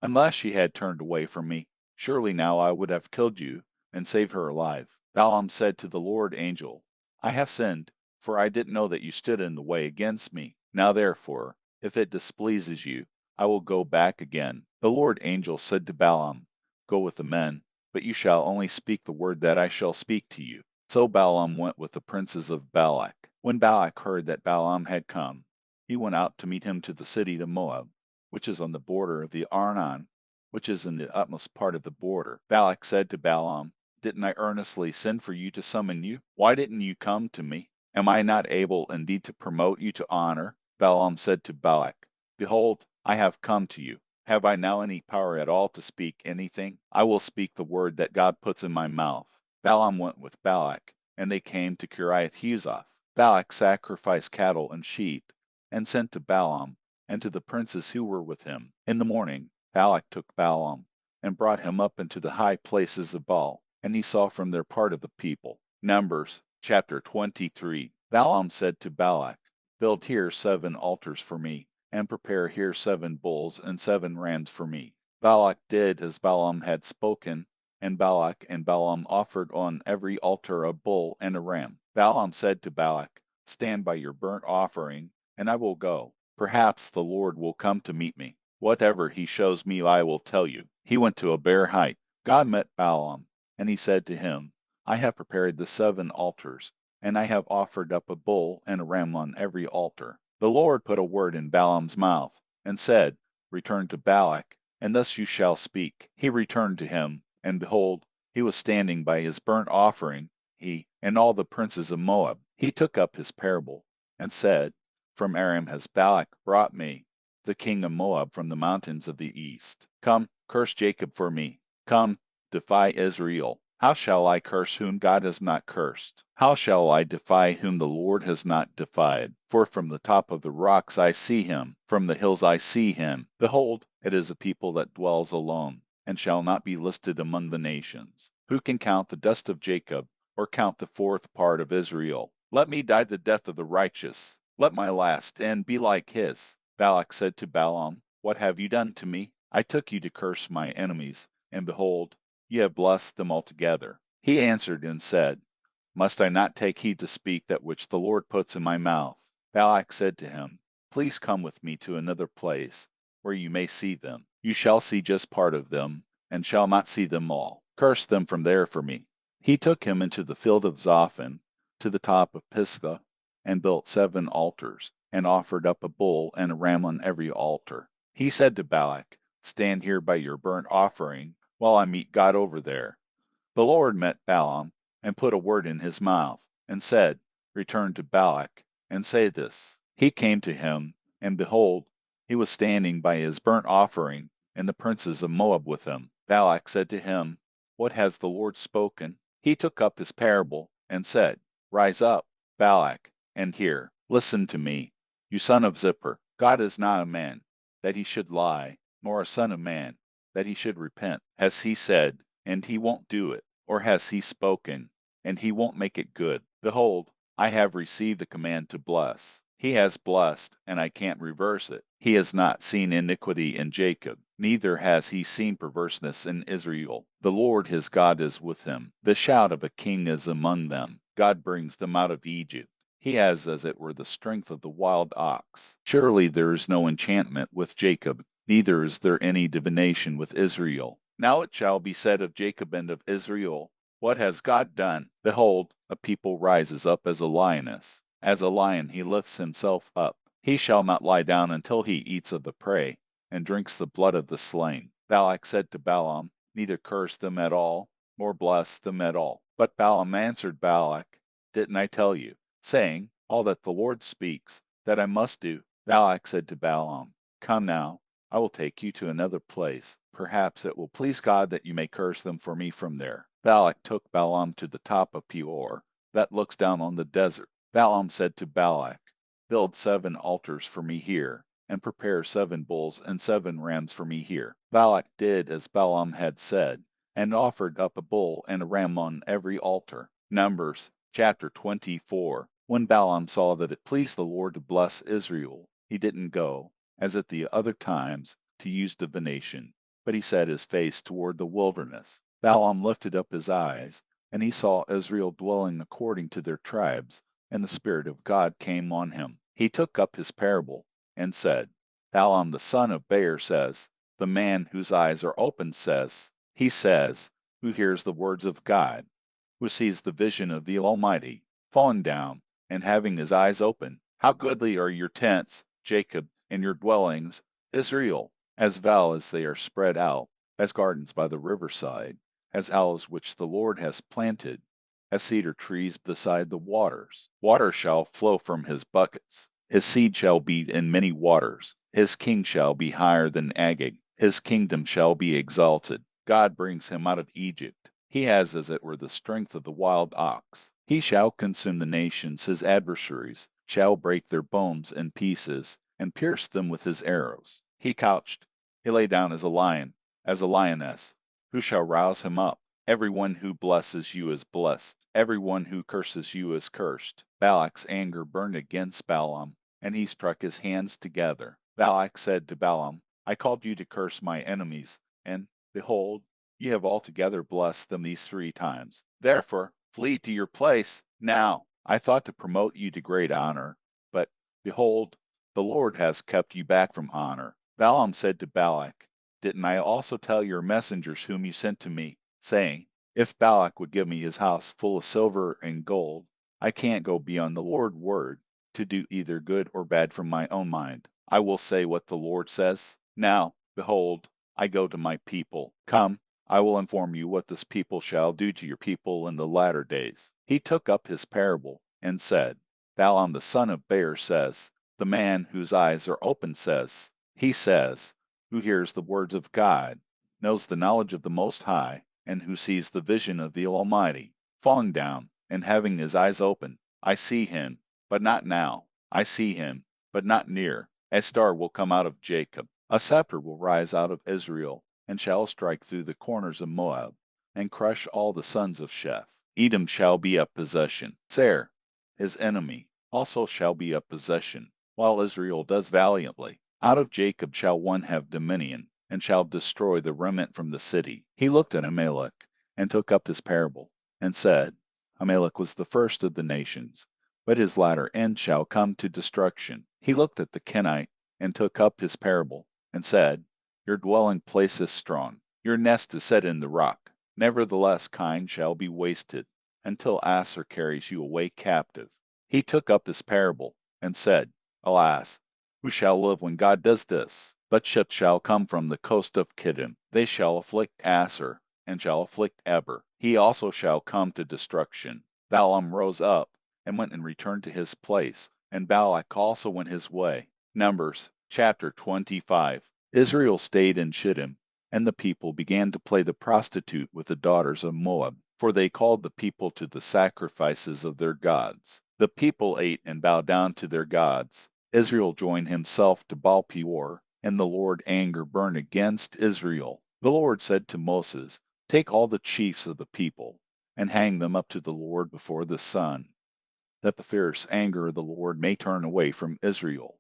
Unless she had turned away from me, surely now I would have killed you, and saved her alive. Balaam said to the Lord angel, I have sinned, for I didn't know that you stood in the way against me. Now therefore, if it displeases you, I will go back again. The Lord angel said to Balaam, Go with the men, but you shall only speak the word that I shall speak to you. So Balaam went with the princes of Balak. When Balak heard that Balaam had come, he went out to meet him to the city of Moab, which is on the border of the Arnon, which is in the utmost part of the border. Balak said to Balaam, Didn't I earnestly send for you to summon you? Why didn't you come to me? Am I not able indeed to promote you to honor? Balaam said to Balak, Behold, I have come to you. Have I now any power at all to speak anything? I will speak the word that God puts in my mouth. Balaam went with Balak, and they came to Kiriath-Huzoth. Balak sacrificed cattle and sheep, and sent to Balaam, and to the princes who were with him. In the morning Balak took Balaam, and brought him up into the high places of Baal, and he saw from their part of the people. Numbers chapter 23. Balaam said to Balak, Build here 7 altars for me, and prepare here 7 bulls and 7 rams for me. Balak did as Balaam had spoken, and Balak and Balaam offered on every altar a bull and a ram. Balaam said to Balak, Stand by your burnt offering, and I will go. Perhaps the Lord will come to meet me. Whatever he shows me I will tell you. He went to a bare height. God met Balaam, and he said to him, I have prepared the 7 altars, and I have offered up a bull and a ram on every altar. The Lord put a word in Balaam's mouth, and said, Return to Balak, and thus you shall speak. He returned to him, and behold, he was standing by his burnt offering, he and all the princes of Moab. He took up his parable, and said, From Aram has Balak brought me, the king of Moab from the mountains of the east. Come, curse Jacob for me. Come, defy Israel. How shall I curse whom God has not cursed? How shall I defy whom the Lord has not defied? For from the top of the rocks I see him, from the hills I see him. Behold, it is a people that dwells alone, and shall not be listed among the nations. Who can count the dust of Jacob, or count the fourth part of Israel? Let me die the death of the righteous. Let my last end be like his. Balak said to Balaam, What have you done to me? I took you to curse my enemies, and behold, ye have blessed them altogether. He answered and said, Must I not take heed to speak that which the Lord puts in my mouth? Balak said to him, Please come with me to another place, where you may see them. You shall see just part of them, and shall not see them all. Curse them from there for me. He took him into the field of Zophim, to the top of Pisgah, and built 7 altars, and offered up a bull and a ram on every altar. He said to Balak, Stand here by your burnt offering, while I meet God over there. The Lord met Balaam, and put a word in his mouth, and said, Return to Balak, and say this. He came to him, and behold, he was standing by his burnt offering, and the princes of Moab with him. Balak said to him, What has the Lord spoken? He took up his parable, and said, Rise up, Balak, and hear. Listen to me, you son of Zippor. God is not a man, that he should lie, nor a son of man, that he should repent. Has he said, and he won't do it? Or has he spoken, and he won't make it good? Behold, I have received a command to bless. He has blessed, and I can't reverse it. He has not seen iniquity in Jacob, neither has he seen perverseness in Israel. The Lord his God is with him. The shout of a king is among them. God brings them out of Egypt. He has as it were the strength of the wild ox. Surely there is no enchantment with Jacob, neither is there any divination with Israel. Now it shall be said of Jacob and of Israel, What has God done? Behold, a people rises up as a lioness. As a lion he lifts himself up. He shall not lie down until he eats of the prey, and drinks the blood of the slain. Balak said to Balaam, Neither curse them at all, nor bless them at all. But Balaam answered Balak, Didn't I tell you, saying, All that the Lord speaks, that I must do? Balak said to Balaam, Come now, I will take you to another place. Perhaps it will please God that you may curse them for me from there. Balak took Balaam to the top of Peor, that looks down on the desert. Balaam said to Balak, Build 7 altars for me here, and prepare 7 bulls and 7 rams for me here. Balak did as Balaam had said, and offered up a bull and a ram on every altar. Numbers chapter 24. When Balaam saw that it pleased the Lord to bless Israel, he didn't go, as at the other times, to use divination, but he set his face toward the wilderness. Balaam lifted up his eyes, and he saw Israel dwelling according to their tribes, and the Spirit of God came on him. He took up his parable, and said, Balaam the son of Beor says, The man whose eyes are opened says, He says, who hears the words of God, who sees the vision of the Almighty, falling down, and having his eyes open. How goodly are your tents, Jacob, and your dwellings, Israel, as well as they are spread out, as gardens by the riverside, as aloes which the Lord has planted, as cedar trees beside the waters. Water shall flow from his buckets. His seed shall be in many waters. His king shall be higher than Agag. His kingdom shall be exalted. God brings him out of Egypt. He has as it were the strength of the wild ox. He shall consume the nations, his adversaries, shall break their bones in pieces, and pierce them with his arrows. He couched, he lay down as a lioness. Who shall rouse him up? Every one who blesses you is blessed. Every one who curses you is cursed. Balak's anger burned against Balaam, and he struck his hands together. Balak said to Balaam, I called you to curse my enemies, and, behold, ye have altogether blessed them these 3 times. Therefore, flee to your place. Now, I thought to promote you to great honor, but, behold, the Lord has kept you back from honor. Balaam said to Balak, Didn't I also tell your messengers whom you sent to me, saying, If Balak would give me his house full of silver and gold, I can't go beyond the Lord's word, to do either good or bad from my own mind. I will say what the Lord says. Now, behold, I go to my people. Come, I will inform you what this people shall do to your people in the latter days. He took up his parable, and said, Balaam the son of Beor says, The man whose eyes are open says, he says, who hears the words of God, knows the knowledge of the Most High, and who sees the vision of the Almighty, falling down and having his eyes open. I see him, but not now. I see him, but not near. A star will come out of Jacob. A scepter will rise out of Israel, and shall strike through the corners of Moab, and crush all the sons of Sheth. Edom shall be a possession. Seir, his enemy, also shall be a possession, while Israel does valiantly. Out of Jacob shall one have dominion, and shall destroy the remnant from the city. He looked at Amalek, and took up his parable, and said, Amalek was the first of the nations, but his latter end shall come to destruction. He looked at the Kenite, and took up his parable, and said, Your dwelling place is strong, your nest is set in the rock. Nevertheless kine shall be wasted, until Asshur carries you away captive. He took up his parable, and said, Alas, who shall live when God does this? But ships shall come from the coast of Kittim. They shall afflict Asshur, and shall afflict Eber. He also shall come to destruction. Balaam rose up, and went and returned to his place, and Balak also went his way. Numbers chapter 25. Israel stayed in Shittim, and the people began to play the prostitute with the daughters of Moab, for they called the people to the sacrifices of their gods. The people ate and bowed down to their gods. Israel joined himself to Baal Peor, and the Lord's anger burned against Israel. The Lord said to Moses, Take all the chiefs of the people, and hang them up to the Lord before the sun, that the fierce anger of the Lord may turn away from Israel.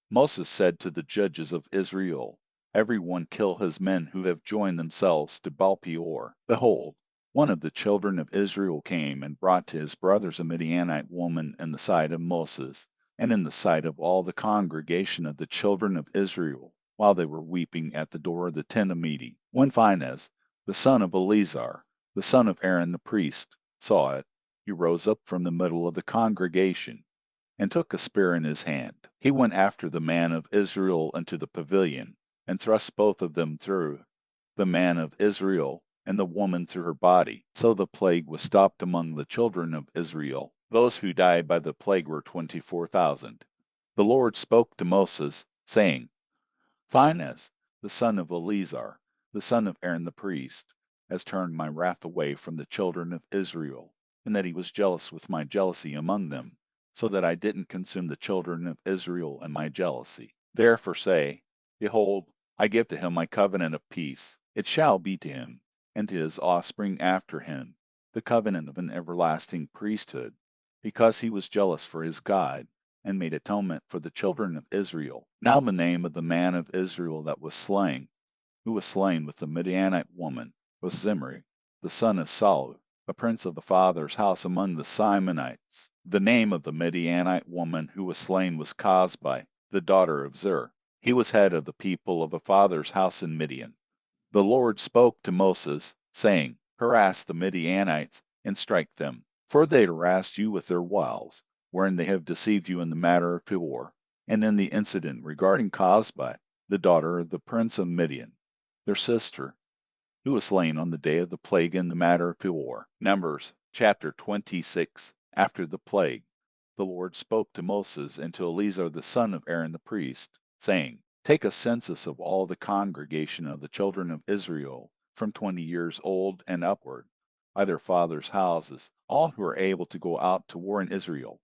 Moses said to the judges of Israel, Every one kill his men who have joined themselves to Baal Peor. Behold, one of the children of Israel came and brought to his brothers a Midianite woman in the sight of Moses, and in the sight of all the congregation of the children of Israel, while they were weeping at the door of the tent of meeting. When Phinehas, the son of Eleazar, the son of Aaron the priest, saw it, he rose up from the middle of the congregation, and took a spear in his hand. He went after the man of Israel into the pavilion, and thrust both of them through, the man of Israel and the woman through her body. So the plague was stopped among the children of Israel. Those who died by the plague were 24,000. The Lord spoke to Moses, saying, Phinehas, the son of Eleazar, the son of Aaron the priest, has turned my wrath away from the children of Israel, and that he was jealous with my jealousy among them, so that I didn't consume the children of Israel in my jealousy. Therefore say, Behold, I give to him my covenant of peace. It shall be to him, and to his offspring after him, the covenant of an everlasting priesthood, because he was jealous for his God, and made atonement for the children of Israel. Now the name of the man of Israel that was slain, who was slain with the Midianite woman, was Zimri, the son of Salu, a prince of the father's house among the Simonites. The name of the Midianite woman who was slain was Cosbi, the daughter of Zur. He was head of the people of a father's house in Midian. The Lord spoke to Moses, saying, Harass the Midianites, and strike them, for they harassed you with their wiles, wherein they have deceived you in the matter of Peor, and in the incident regarding Cosbi, the daughter of the prince of Midian, their sister, who was slain on the day of the plague in the matter of Peor. Numbers chapter 26. After the plague, the Lord spoke to Moses and to Eleazar the son of Aaron the priest, saying, Take a census of all the congregation of the children of Israel, from 20 years old and upward, by their fathers' houses, all who are able to go out to war in Israel.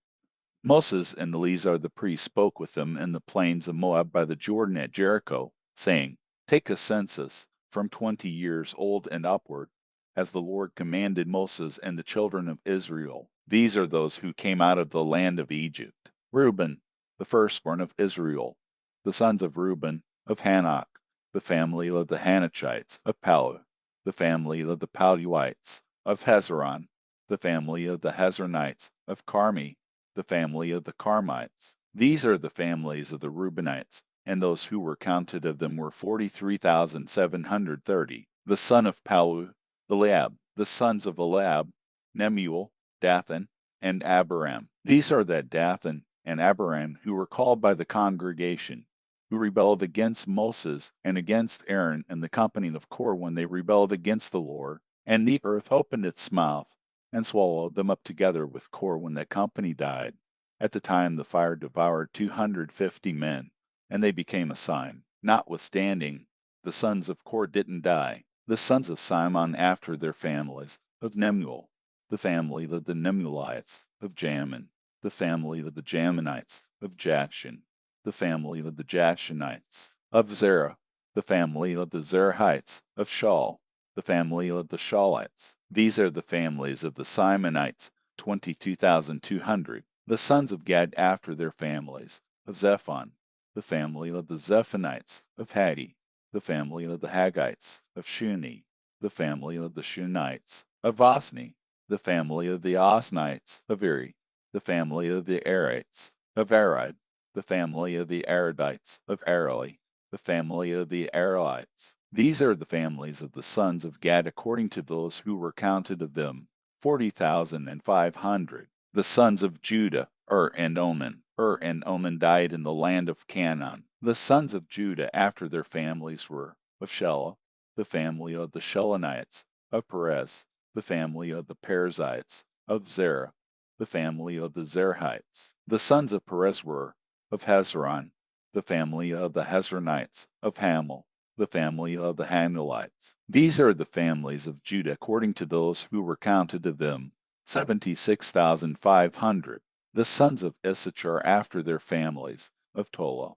Moses and Eleazar the priest spoke with them in the plains of Moab by the Jordan at Jericho, saying, Take a census from 20 years old and upward, as the Lord commanded Moses and the children of Israel. These are those who came out of the land of Egypt. Reuben, the firstborn of Israel, the sons of Reuben, of Hanok, the family of the Hanachites, of Palu, the family of the Paluites, of Hezron, the family of the Hezronites, of Carmi, the family of the Carmites. These are the families of the Reubenites, and those who were counted of them were 43,730. The son of Palu, Eliab. The sons of Eliab, Nemuel, Dathan, and Abiram. These are that Dathan and Abiram who were called by the congregation, who rebelled against Moses and against Aaron in the company of Kor when they rebelled against the Lord, and the earth opened its mouth and swallowed them up together with Kor when that company died. At the time the fire devoured 250 men, and they became a sign. Notwithstanding, the sons of Kor didn't die. The sons of Simon after their families, of Nemuel, the family of the Nemuelites, of Jamin, the family of the Jaminites, of Jakshan, the family of the Jakshanites, of Zerah, the family of the Zerahites, of Shaul, the family of the Shaulites. These are the families of the Simonites, 22,200. The sons of Gad after their families, of Zephon, the family of the Zephonites, of Hadi, the family of the Haggites, of Shuni, the family of the Shunites, of Osni, the family of the Osnites, of Eri, the family of the Arites, of Arad, the family of the Aradites, of Areli, the family of the Arelites. These are the families of the sons of Gad according to those who were counted of them, 40,500. The sons of Judah, and Onan. And Onan died in the land of Canaan. The sons of Judah after their families were, of Shelah, the family of the Shelonites, of Perez, the family of the Perizzites, of Zerah, the family of the Zerahites. The sons of Perez were, of Hezron, the family of the Hezronites, of Hamel, the family of the Hamulites. These are the families of Judah according to those who were counted of them, 76,500. The sons of Issachar after their families, of Tola,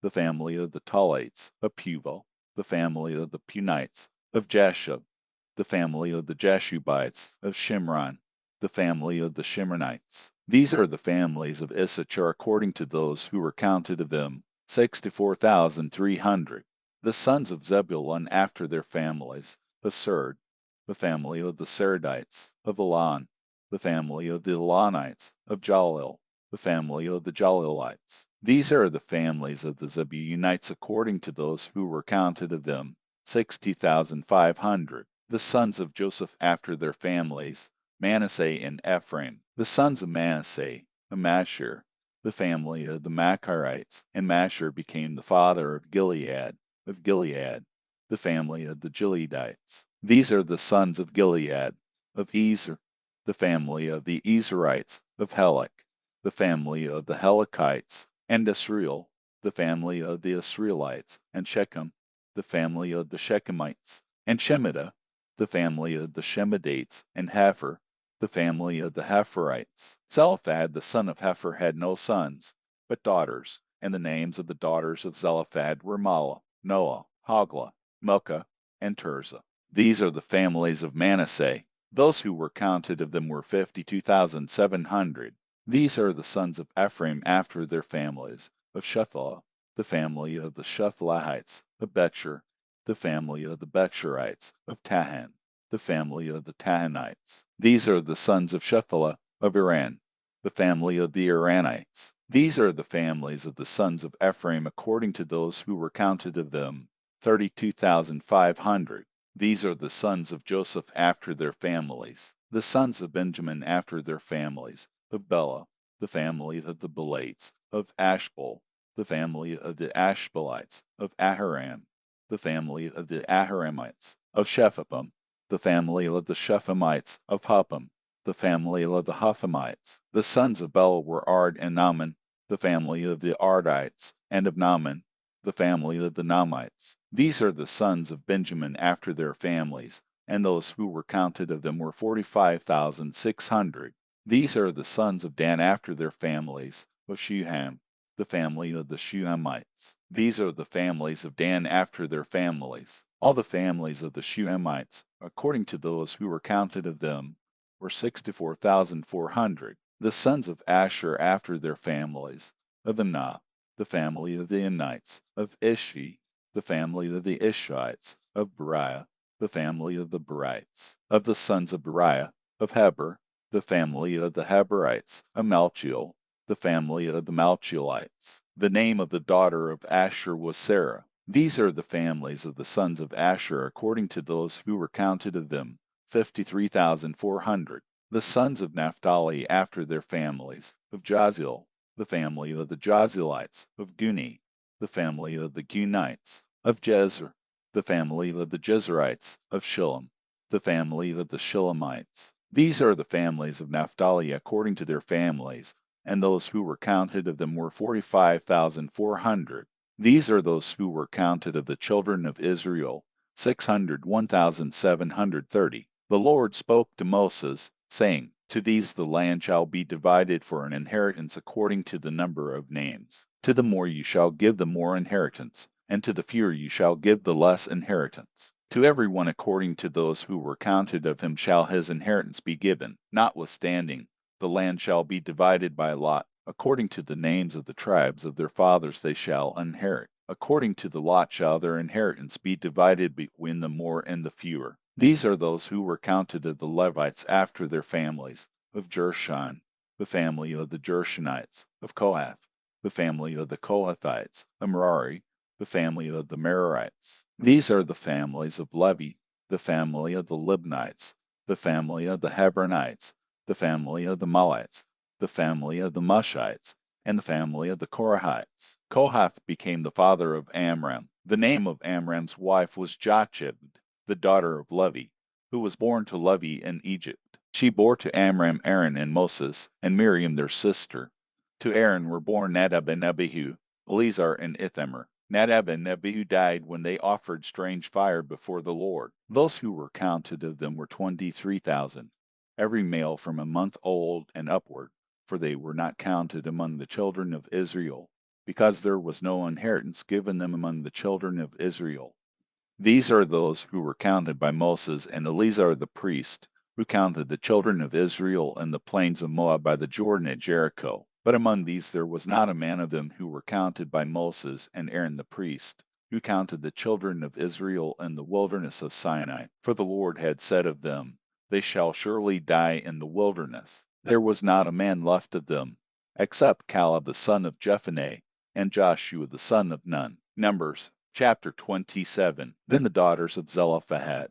the family of the Tolites, of Puval, the family of the Punites, of Jashub, the family of the Jashubites, of Shimron, the family of the Shimronites. These are the families of Issachar according to those who were counted of them, 64,300. The sons of Zebulun after their families, of Serd, the family of the Seredites, of Elon, the family of the Elonites, of Jalil, the family of the Jalilites. These are the families of the Zebulunites according to those who were counted of them, 60,500. The sons of Joseph after their families, Manasseh and Ephraim. The sons of Manasseh, of Mashir, the family of the Macharites, and Mashir became the father of Gilead, the family of the Gileadites. These are the sons of Gilead, of Ezer, the family of the Ezerites, of Helek, the family of the Helekites, and Israel, the family of the Israelites, and Shechem, the family of the Shechemites, and Shemida, the family of the Shemidates, and Hepher, the family of the Hepherites. Zelophehad the son of Hepher had no sons, but daughters, and the names of the daughters of Zelophehad were Mahlah, Noah, Hoglah, Milcah, and Tirzah. These are the families of Manasseh. Those who were counted of them were 52,700. These are the sons of Ephraim after their families, of Shuthelah, the family of the Shuthelahites, of Betcher, the family of the Betcherites, of Tahan, the family of the Tahanites. These are the sons of Shuthelah, of Iran, the family of the Iranites. These are the families of the sons of Ephraim according to those who were counted of them, 32,500. These are the sons of Joseph after their families. The sons of Benjamin after their families, of Bela, the family of the Belates, of Ashbel, the family of the Ashbelites, of Aharam, the family of the Aharamites, of Shepham, the family of the Shephamites, of Huppam, the family of the Huphamites. The sons of Bela were Ard and Naaman, the family of the Ardites, and of Naaman, the family of the Naamites. These are the sons of Benjamin after their families, and those who were counted of them were 45,600. These are the sons of Dan after their families, of Shuham, the family of the Shuhamites. These are the families of Dan after their families. All the families of the Shuhamites, according to those who were counted of them, were 64,400. The sons of Asher after their families, of Anah, the family of the Anites, of Ishi, the family of the Ishites, of Beriah, the family of the Berites, of the sons of Beriah, of Heber, the family of the Heberites, of Malchiel, the family of the Malchielites. The name of the daughter of Asher was Sarah. These are the families of the sons of Asher according to those who were counted of them, 53,400. The sons of Naphtali after their families, of Jaziel, the family of the Jazilites, of Guni, the family of the Gunites, of Jezer, the family of the Jezerites, of Shillem, the family of the Shillemites. These are the families of Naphtali according to their families, and those who were counted of them were 45,400. These are those who were counted of the children of Israel, 601,730. The Lord spoke to Moses, saying, To these the land shall be divided for an inheritance according to the number of names. To the more you shall give the more inheritance, and to the fewer you shall give the less inheritance. To every one according to those who were counted of him shall his inheritance be given. Notwithstanding, the land shall be divided by lot. According to the names of the tribes of their fathers they shall inherit. According to the lot shall their inheritance be divided between the more and the fewer. These are those who were counted of the Levites after their families: of Gershon, the family of the Gershonites; of Kohath, the family of the Kohathites; of Merari, the family of the Merarites. These are the families of Levi, the family of the Libnites, the family of the Hebronites, the family of the Malites, the family of the Mushites, and the family of the Korahites. Kohath became the father of Amram. The name of Amram's wife was Jochebed, the daughter of Levi, who was born to Levi in Egypt. She bore to Amram Aaron and Moses, and Miriam their sister. To Aaron were born Nadab and Abihu, Eleazar and Ithamar. Nadab and Abihu died when they offered strange fire before the Lord. Those who were counted of them were 23,000, every male from a month old and upward, for they were not counted among the children of Israel, because there was no inheritance given them among the children of Israel. These are those who were counted by Moses and Eleazar the priest, who counted the children of Israel in the plains of Moab by the Jordan at Jericho. But among these there was not a man of them who were counted by Moses and Aaron the priest, who counted the children of Israel in the wilderness of Sinai. For the Lord had said of them, They shall surely die in the wilderness. There was not a man left of them, except Caleb the son of Jephunneh, and Joshua the son of Nun. Numbers chapter 27. Then the daughters of Zelophehad,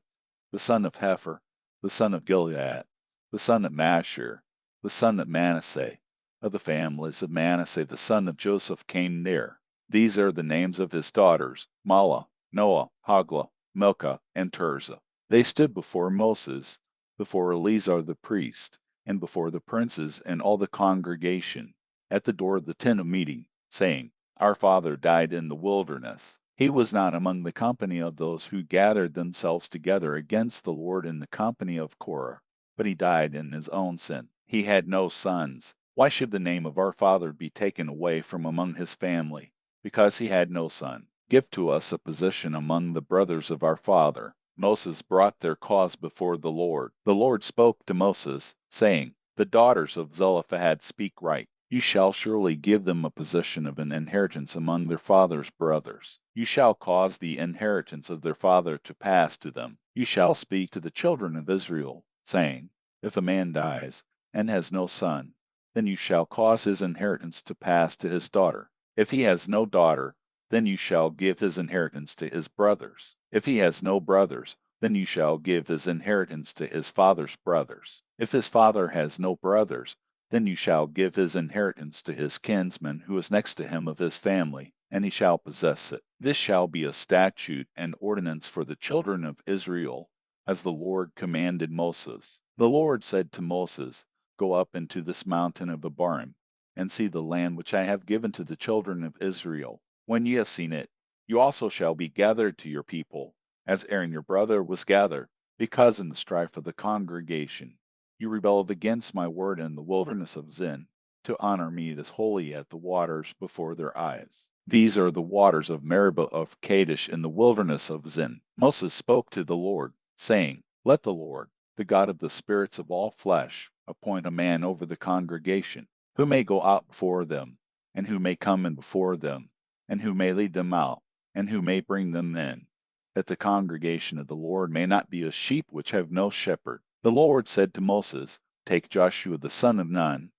the son of Hepher, the son of Gilead, the son of Mashir, the son of Manasseh, of the families of Manasseh the son of Joseph came near. These are the names of his daughters: Mahlah, Noah, Hoglah, Milcah, and Tirzah. They stood before Moses, before Eleazar the priest, and before the princes and all the congregation, at the door of the tent of meeting, saying, Our father died in the wilderness. He was not among the company of those who gathered themselves together against the Lord in the company of Korah, but he died in his own sin. He had no sons. Why should the name of our father be taken away from among his family? Because he had no son. Give to us a position among the brothers of our father. Moses brought their cause before the Lord. The Lord spoke to Moses, saying, The daughters of Zelophehad speak right. You shall surely give them a position of an inheritance among their father's brothers. You shall cause the inheritance of their father to pass to them. You shall speak to the children of Israel, saying, If a man dies, and has no son, then you shall cause his inheritance to pass to his daughter. If he has no daughter, then you shall give his inheritance to his brothers. If he has no brothers, then you shall give his inheritance to his father's brothers. If his father has no brothers, then you shall give his inheritance to his kinsman who is next to him of his family, and he shall possess it. This shall be a statute and ordinance for the children of Israel, as the Lord commanded Moses. The Lord said to Moses, Go up into this mountain of Abarim, and see the land which I have given to the children of Israel. When ye have seen it, you also shall be gathered to your people, as Aaron your brother was gathered, because in the strife of the congregation you rebelled against my word in the wilderness of Zin, to honor me as holy at the waters before their eyes. These are the waters of Meribah of Kadesh in the wilderness of Zin. Moses spoke to the Lord, saying, Let the Lord, the God of the spirits of all flesh, appoint a man over the congregation, who may go out before them, and who may come in before them, and who may lead them out, and who may bring them in, that the congregation of the Lord may not be as sheep which have no shepherd. The Lord said to Moses, Take Joshua the son of Nun,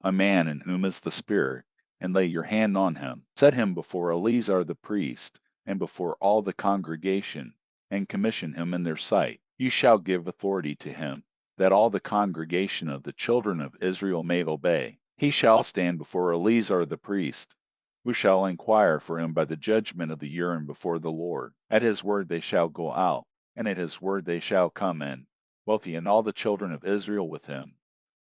a man in whom is the Spirit, and lay your hand on him. Set him before Eleazar the priest, and before all the congregation, and commission him in their sight. You shall give authority to him, that all the congregation of the children of Israel may obey. He shall stand before Eleazar the priest, who shall inquire for him by the judgment of the Urim before the Lord. At his word they shall go out, and at his word they shall come in, both he and all the children of Israel with him,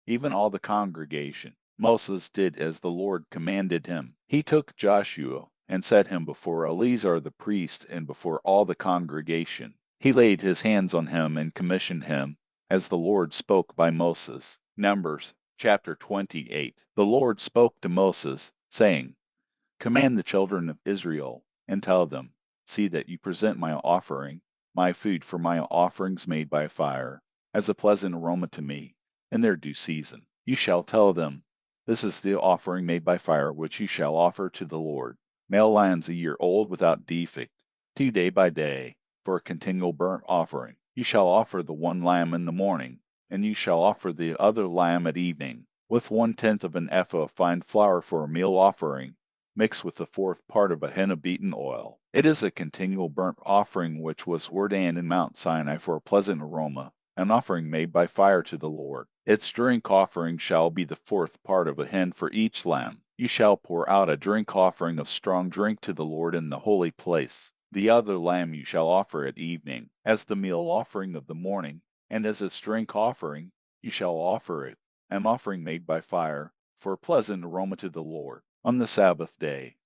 even all the congregation. Moses did as the Lord commanded him. He took Joshua and set him before Eleazar the priest and before all the congregation. He laid his hands on him and commissioned him, as the Lord spoke by Moses. Numbers chapter 28. The Lord spoke to Moses, saying, Command the children of Israel, and tell them, See that you present my offering, my food for my offerings made by fire, as a pleasant aroma to me, in their due season. You shall tell them, This is the offering made by fire which you shall offer to the Lord. Male lambs a year old without defect, 2 day by day, for a continual burnt offering. You shall offer the one lamb in the morning, and you shall offer the other lamb at evening, with 1/10 of an ephah of fine flour for a meal offering, mixed with the fourth part of a hin of beaten oil. It is a continual burnt offering which was ordained in Mount Sinai for a pleasant aroma, an offering made by fire to the Lord. Its drink offering shall be the fourth part of a hin for each lamb. You shall pour out a drink offering of strong drink to the Lord in the holy place. The other lamb you shall offer at evening, as the meal offering of the morning, and as its drink offering you shall offer it, an offering made by fire, for a pleasant aroma to the Lord. On the Sabbath day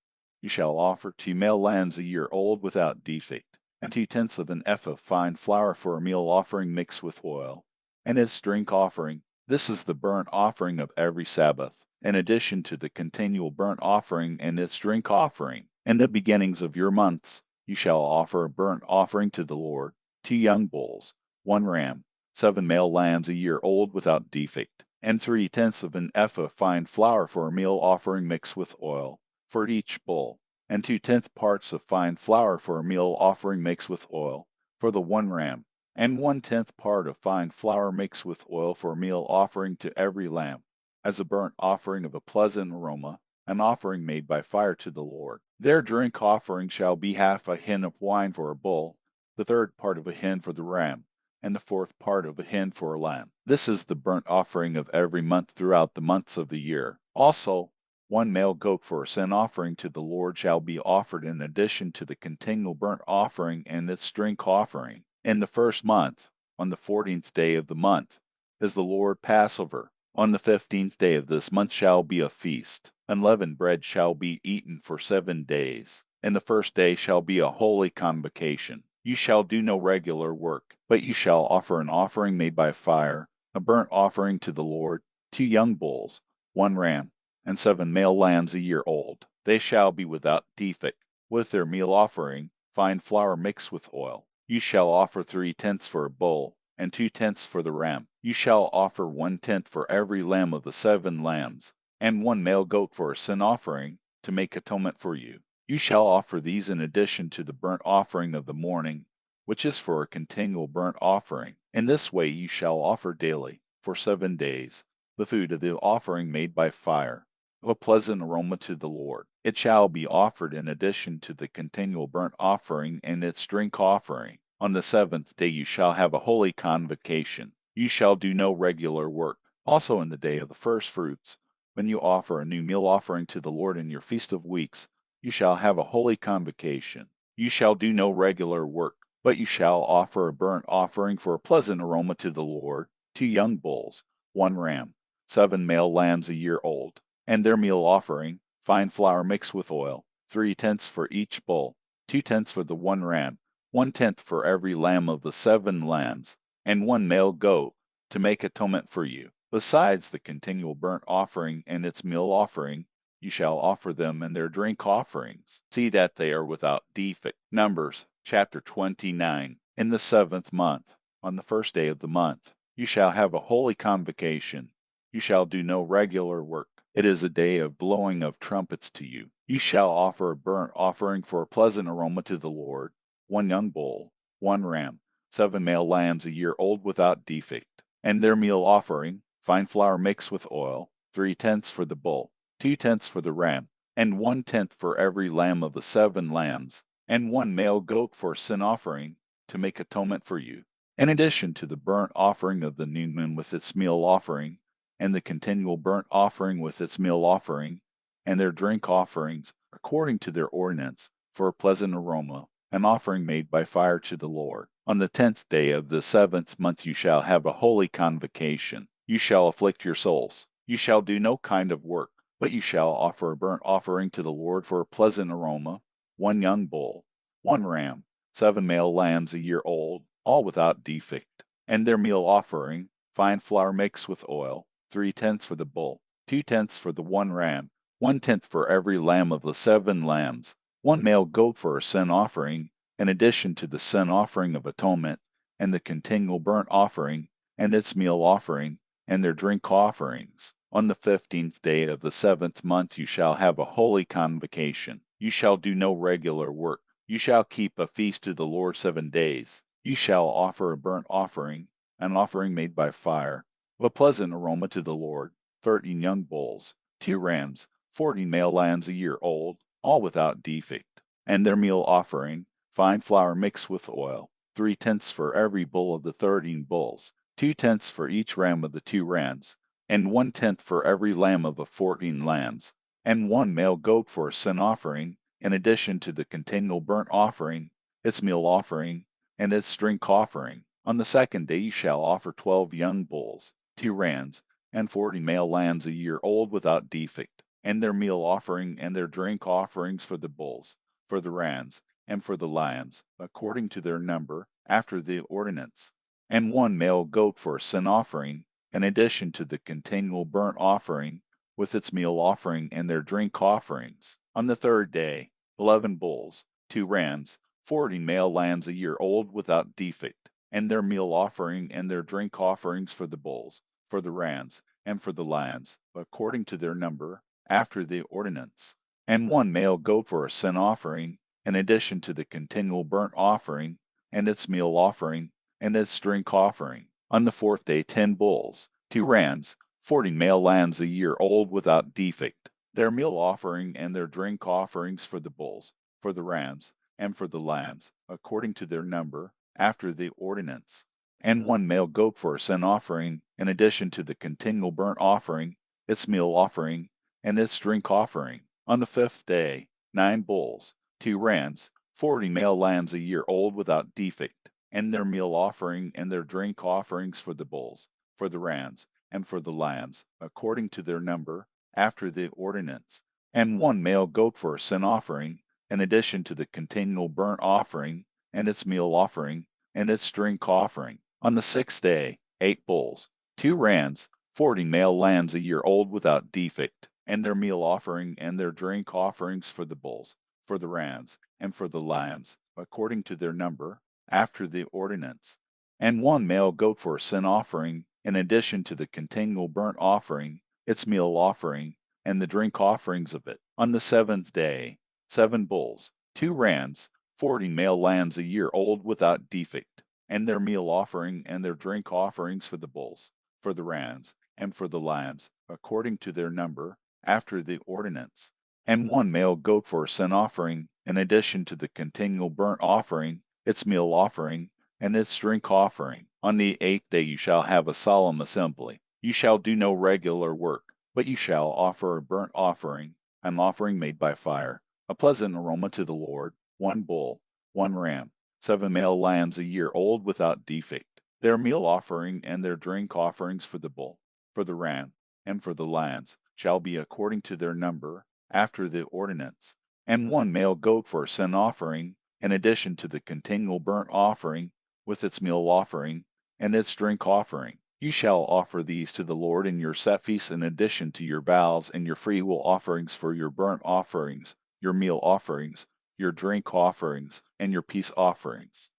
you shall offer 2 male lambs a year old without defect, and 2/10 of an ephah of fine flour for a meal offering mixed with oil, and its drink offering. This is the burnt offering of every Sabbath, in addition to the continual burnt offering and its drink offering. In the beginnings of your months you shall offer a burnt offering to the Lord, 2 young bulls, 1 ram, 7 male lambs a year old without defect, and 3/10 of an ephah of fine flour for a meal offering mixed with oil, for each bull, and 2/10 parts of fine flour for a meal offering mixed with oil, for the one ram, and 1/10 part of fine flour mixed with oil for a meal offering to every lamb, as a burnt offering of a pleasant aroma, an offering made by fire to the Lord. Their drink offering shall be half a hin of wine for a bull, the third part of a hin for the ram, and the fourth part of a hin for a lamb. This is the burnt offering of every month throughout the months of the year. Also, 1 male goat for a sin offering to the Lord shall be offered in addition to the continual burnt offering and its drink offering. In the first month, on the 14th day of the month, is the Lord Passover. On the 15th day of this month shall be a feast. Unleavened bread shall be eaten for 7 days. And the first day shall be a holy convocation. You shall do no regular work, but you shall offer an offering made by fire, a burnt offering to the Lord, 2 young bulls, 1 ram, and 7 male lambs a year old. They shall be without defect, with their meal offering, fine flour mixed with oil. You shall offer 3/10 for a bull, and 2/10 for the ram. You shall offer 1/10 for every lamb of the 7 lambs, and 1 male goat for a sin offering, to make atonement for you. You shall offer these in addition to the burnt offering of the morning, which is for a continual burnt offering. In this way you shall offer daily, for 7 days, the food of the offering made by fire, of a pleasant aroma to the Lord. It shall be offered in addition to the continual burnt offering and its drink offering. On the 7th day you shall have a holy convocation. You shall do no regular work. Also in the day of the first fruits, when you offer a new meal offering to the Lord in your feast of weeks, you shall have a holy convocation. You shall do no regular work, but you shall offer a burnt offering for a pleasant aroma to the Lord, 2 young bulls, 1 ram, 7 male lambs a year old, and their meal offering, fine flour mixed with oil, 3/10 for each bull, 2/10 for the 1 ram, 1/10 for every lamb of the 7 lambs, and 1 male goat, to make atonement for you. Besides the continual burnt offering and its meal offering, you shall offer them and their drink offerings. See that they are without defect. Numbers chapter 29. In the 7th month, on the first day of the month, you shall have a holy convocation. You shall do no regular work. It is a day of blowing of trumpets to you. You shall offer a burnt offering for a pleasant aroma to the Lord, 1 young bull, 1 ram, 7 male lambs a year old without defect, and their meal offering, fine flour mixed with oil, 3/10 for the bull, 2/10 for the ram, and 1/10 for every lamb of the 7 lambs, and 1 male goat for a sin offering, to make atonement for you. In addition to the burnt offering of the new moon with its meal offering, and the continual burnt offering with its meal offering, and their drink offerings, according to their ordinance, for a pleasant aroma, an offering made by fire to the Lord. On the 10th day of the 7th month you shall have a holy convocation. You shall afflict your souls. You shall do no kind of work, but you shall offer a burnt offering to the Lord for a pleasant aroma, 1 young bull, 1 ram, 7 male lambs a year old, all without defect, and their meal offering, fine flour mixed with oil, 3/10 for the bull, 2/10 for the 1 ram, 1/10 for every lamb of the 7 lambs, 1 male goat for a sin offering, in addition to the sin offering of atonement, and the continual burnt offering, and its meal offering, and their drink offerings. On the 15th day of the 7th month you shall have a holy convocation. You shall do no regular work. You shall keep a feast to the Lord 7 days. You shall offer a burnt offering, an offering made by fire, of a pleasant aroma to the Lord, 13 young bulls, 2 rams, 40 male lambs a year old, all without defect, and their meal offering, fine flour mixed with oil, 3/10 for every bull of the 13 bulls, 2/10 for each ram of the 2 rams, and 1/10 for every lamb of the 14 lambs, and 1 male goat for a sin offering, in addition to the continual burnt offering, its meal offering, and its drink offering. On the 2nd day you shall offer 12 young bulls, 2 rams, and 40 male lambs a year old without defect, and their meal offering and their drink offerings for the bulls, for the rams, and for the lambs, according to their number, after the ordinance, and 1 male goat for a sin offering, in addition to the continual burnt offering, with its meal offering and their drink offerings. On the 3rd day, 11 bulls, 2 rams, 40 male lambs a year old without defect, and their meal offering and their drink offerings for the bulls, for the rams, and for the lambs, according to their number, after the ordinance, and 1 male goat for a sin offering, in addition to the continual burnt offering, and its meal offering, and its drink offering. On the 4th day 10 bulls, 2 rams, 40 male lambs a year old without defect, their meal offering and their drink offerings for the bulls, for the rams, and for the lambs, according to their number, after the ordinance, and 1 male goat for a sin offering, in addition to the continual burnt offering, its meal offering, and its drink offering. On the 5th day, 9 bulls, 2 rams, 40 male lambs a year old without defect, and their meal offering and their drink offerings for the bulls, for the rams, and for the lambs, according to their number, after the ordinance, and 1 male goat for a sin offering, in addition to the continual burnt offering, and its meal offering, and its drink offering. On the 6th day, 8 bulls, 2 rams, 40 male lambs a year old without defect, and their meal offering and their drink offerings for the bulls, for the rams, and for the lambs, according to their number, after the ordinance, and 1 male goat for a sin offering, in addition to the continual burnt offering, its meal offering, and the drink offerings of it. On the 7th day, 7 bulls, 2 rams, 40 male lambs a year old without defect, and their meal offering and their drink offerings for the bulls, for the rams, and for the lambs, according to their number, after the ordinance, and 1 male goat for a sin offering, in addition to the continual burnt offering, its meal offering, and its drink offering. On the 8th day you shall have a solemn assembly. You shall do no regular work, but you shall offer a burnt offering, an offering made by fire, a pleasant aroma to the Lord, 1 bull, 1 ram, 7 male lambs a year old without defect, their meal offering and their drink offerings for the bull, for the ram, and for the lambs, shall be according to their number, after the ordinance, and 1 male goat for a sin offering, in addition to the continual burnt offering, with its meal offering, and its drink offering. You shall offer these to the Lord in your set feasts in addition to your vows and your freewill offerings for your burnt offerings, your meal offerings, your drink offerings, and your peace offerings.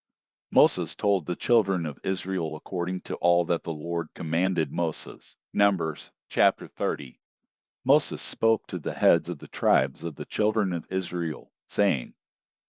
Moses told the children of Israel according to all that the Lord commanded Moses. Numbers chapter 30. Moses spoke to the heads of the tribes of the children of Israel, saying,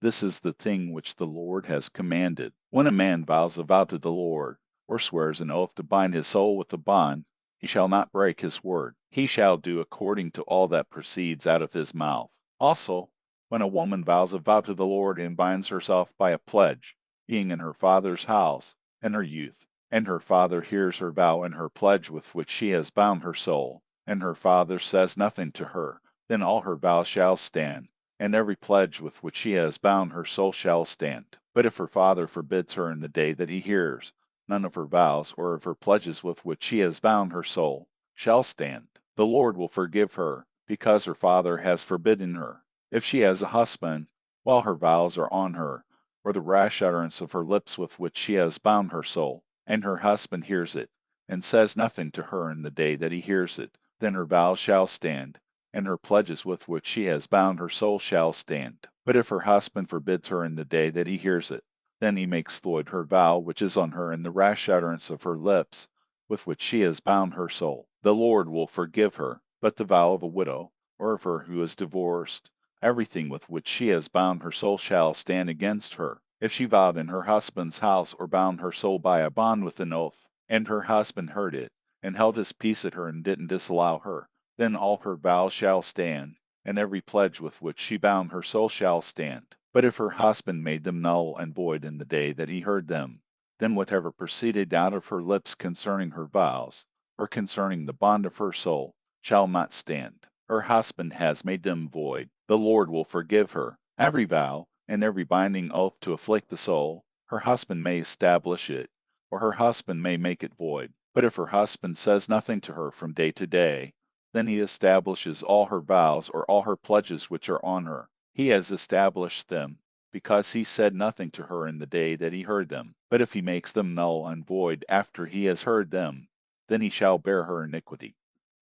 This is the thing which the Lord has commanded. When a man vows a vow to the Lord, or swears an oath to bind his soul with a bond, he shall not break his word. He shall do according to all that proceeds out of his mouth. Also, when a woman vows a vow to the Lord and binds herself by a pledge, being in her father's house in her youth, and her father hears her vow and her pledge with which she has bound her soul, and her father says nothing to her, then all her vows shall stand, and every pledge with which she has bound her soul shall stand. But if her father forbids her in the day that he hears, none of her vows or of her pledges with which she has bound her soul shall stand. the Lord will forgive her, because her father has forbidden her. If she has a husband, while her vows are on her, or the rash utterance of her lips with which she has bound her soul, and her husband hears it, and says nothing to her in the day that he hears it, then her vows shall stand, and her pledges with which she has bound her soul shall stand. But if her husband forbids her in the day that he hears it, then he makes void her vow which is on her, and the rash utterance of her lips, with which she has bound her soul. The Lord will forgive her, but the vow of a widow, or of her who is divorced, everything with which she has bound her soul shall stand against her. If she vowed in her husband's house, or bound her soul by a bond with an oath, and her husband heard it, and held his peace at her and didn't disallow her, then all her vows shall stand, and every pledge with which she bound her soul shall stand. But if her husband made them null and void in the day that he heard them, then whatever proceeded out of her lips concerning her vows, or concerning the bond of her soul, shall not stand. Her husband has made them void. The Lord will forgive her. Every vow, and every binding oath to afflict the soul, her husband may establish it, or her husband may make it void. But if her husband says nothing to her from day to day, then he establishes all her vows or all her pledges which are on her. He has established them, because he said nothing to her in the day that he heard them. But if he makes them null and void after he has heard them, then he shall bear her iniquity.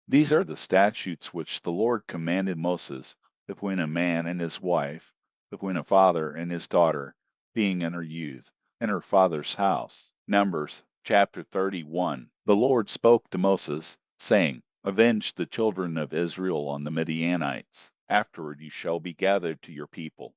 These are the statutes which the Lord commanded Moses between a man and his wife, between a father and his daughter, being in her youth, in her father's house. Numbers chapter 31. The Lord spoke to Moses, saying, Avenge the children of Israel on the Midianites. Afterward you shall be gathered to your people.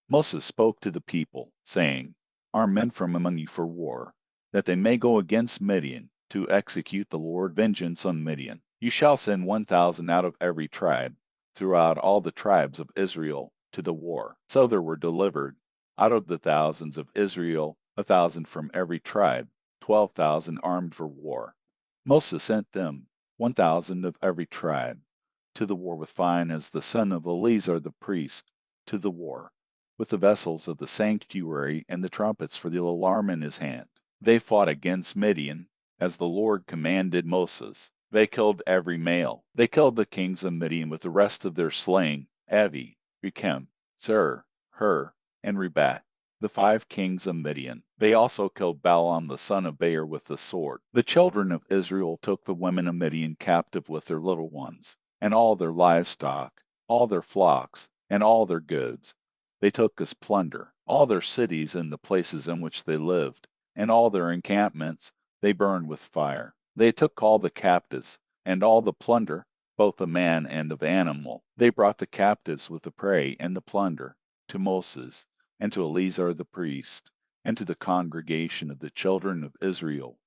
Moses spoke to the people, saying, Arm men from among you for war, that they may go against Midian, to execute the Lord vengeance on Midian. You shall send 1,000 out of every tribe, throughout all the tribes of Israel, to the war. So there were delivered, out of the thousands of Israel, 1,000 from every tribe, 12,000 armed for war. Moses sent them, 1,000 of every tribe, to the war with Phinehas the son of Eleazar the priest, to the war, with the vessels of the sanctuary and the trumpets for the alarm in his hand. They fought against Midian, as the Lord commanded Moses. They killed every male. They killed the kings of Midian with the rest of their slain, Avi, Rechem, Zur, Hur, and Rebah, the 5 kings of Midian. They also killed Balaam the son of Beor with the sword. The children of Israel took the women of Midian captive with their little ones, and all their livestock, all their flocks, and all their goods. They took as plunder all their cities and the places in which they lived, and all their encampments they burned with fire. They took all the captives, and all the plunder, both of man and of animal. They brought the captives with the prey and the plunder to Moses, and to Eleazar the priest, and to the congregation of the children of Israel,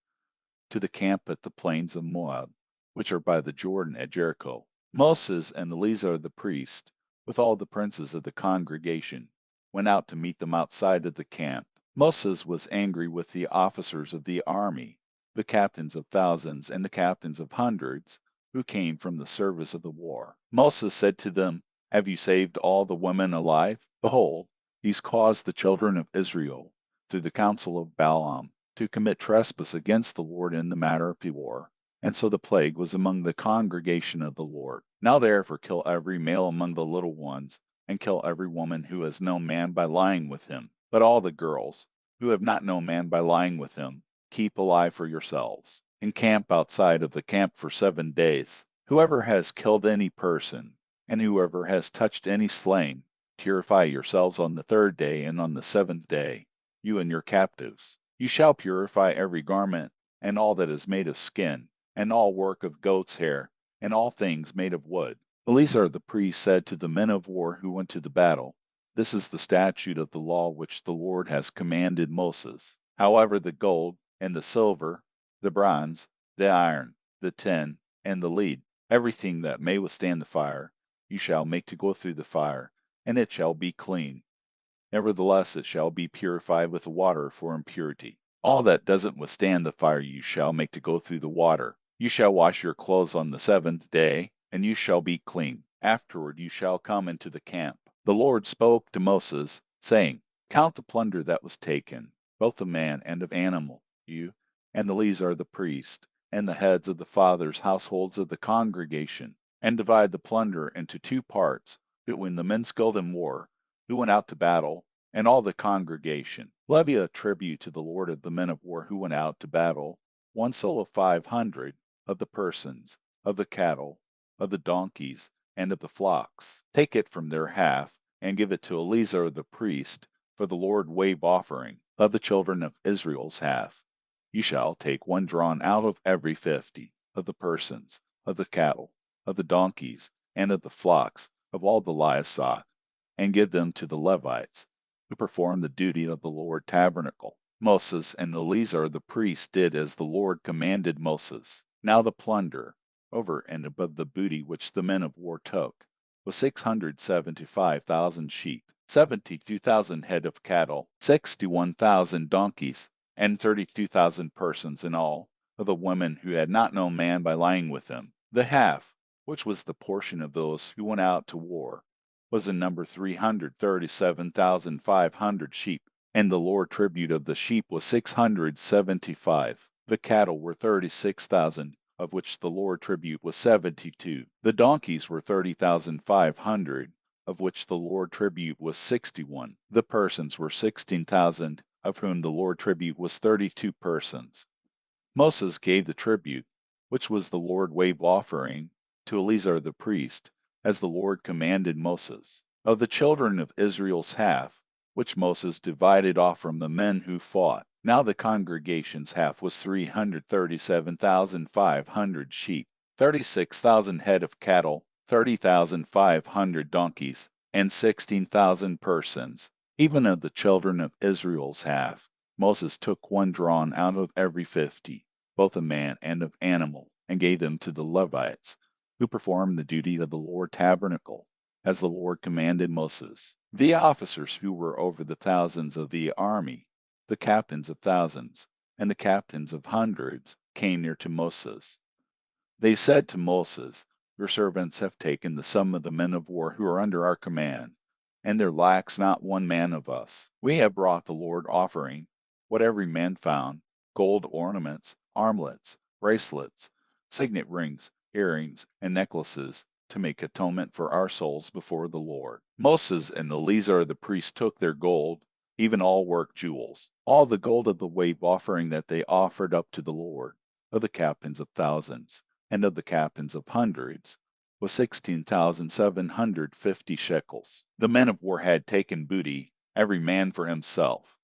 to the camp at the plains of Moab, which are by the Jordan at Jericho. Moses and Eleazar the priest, with all the princes of the congregation, went out to meet them outside of the camp. Moses was angry with the officers of the army, the captains of thousands and the captains of hundreds, who came from the service of the war. Moses said to them, Have you saved all the women alive? Behold, these caused the children of Israel, through the counsel of Balaam, to commit trespass against the Lord in the matter of war. And so the plague was among the congregation of the Lord. Now therefore kill every male among the little ones, and kill every woman who has known man by lying with him. But all the girls, who have not known man by lying with him, keep alive for yourselves. Encamp outside of the camp for 7 days. Whoever has killed any person, and whoever has touched any slain, purify yourselves on the 3rd day and on the 7th day, you and your captives. You shall purify every garment, and all that is made of skin, and all work of goat's hair, and all things made of wood. Eleazar the priest said to the men of war who went to the battle, This is the statute of the law which the Lord has commanded Moses. However, the gold, and the silver, the bronze, the iron, the tin, and the lead, everything that may withstand the fire, you shall make to go through the fire, and it shall be clean. Nevertheless it shall be purified with water for impurity. All that doesn't withstand the fire you shall make to go through the water. You shall wash your clothes on the 7th day, and you shall be clean. Afterward you shall come into the camp. The Lord spoke to Moses, saying, Count the plunder that was taken, both of man and of animal, you and Eleazar the priest, and the heads of the fathers' households of the congregation, and divide the plunder into two parts, between the men skilled in war, who went out to battle, and all the congregation. Levy a tribute to the Lord of the men of war who went out to battle, one soul of 500, of the persons, of the cattle, of the donkeys, and of the flocks. Take it from their half, and give it to Eleazar the priest, for the Lord wave offering, of the children of Israel's half. You shall take one drawn out of every 50, of the persons, of the cattle, of the donkeys, and of the flocks, of all the livestock, and give them to the Levites, who perform the duty of the Lord tabernacle. Moses and Eleazar the priest did as the Lord commanded Moses. Now the plunder, over and above the booty which the men of war took, was 675,000 sheep, 72,000 head of cattle, 61,000 donkeys, and 32,000 persons in all, of the women who had not known man by lying with them. The half, which was the portion of those who went out to war, was in number 337,500 sheep, and the Lord tribute of the sheep was 675. The cattle were 36,000, of which the Lord tribute was 72. The donkeys were 30,500, of which the Lord tribute was 61. The persons were 16,000, of whom the Lord tribute was 32 persons. Moses gave the tribute, which was the Lord wave offering, to Eleazar the priest, as the Lord commanded Moses. Of the children of Israel's half, which Moses divided off from the men who fought. Now the congregation's half was 337,500 sheep, 36,000 head of cattle, 30,500 donkeys, and 16,000 persons. Even of the children of Israel's half, Moses took one drawn out of every 50, both of man and of animal, and gave them to the Levites, who performed the duty of the Lord tabernacle, as the Lord commanded Moses. The officers who were over the thousands of the army, the captains of thousands, and the captains of hundreds, came near to Moses. They said to Moses, Your servants have taken the sum of the men of war who are under our command, and there lacks not one man of us. We have brought the Lord offering, what every man found, gold ornaments, armlets, bracelets, signet rings, earrings, and necklaces, to make atonement for our souls before the Lord. Moses and Eleazar the priest took their gold, even all work jewels, all the gold of the wave offering that they offered up to the Lord, of the captains of thousands, and of the captains of hundreds, was 16,750 shekels. The men of war had taken booty, every man for himself.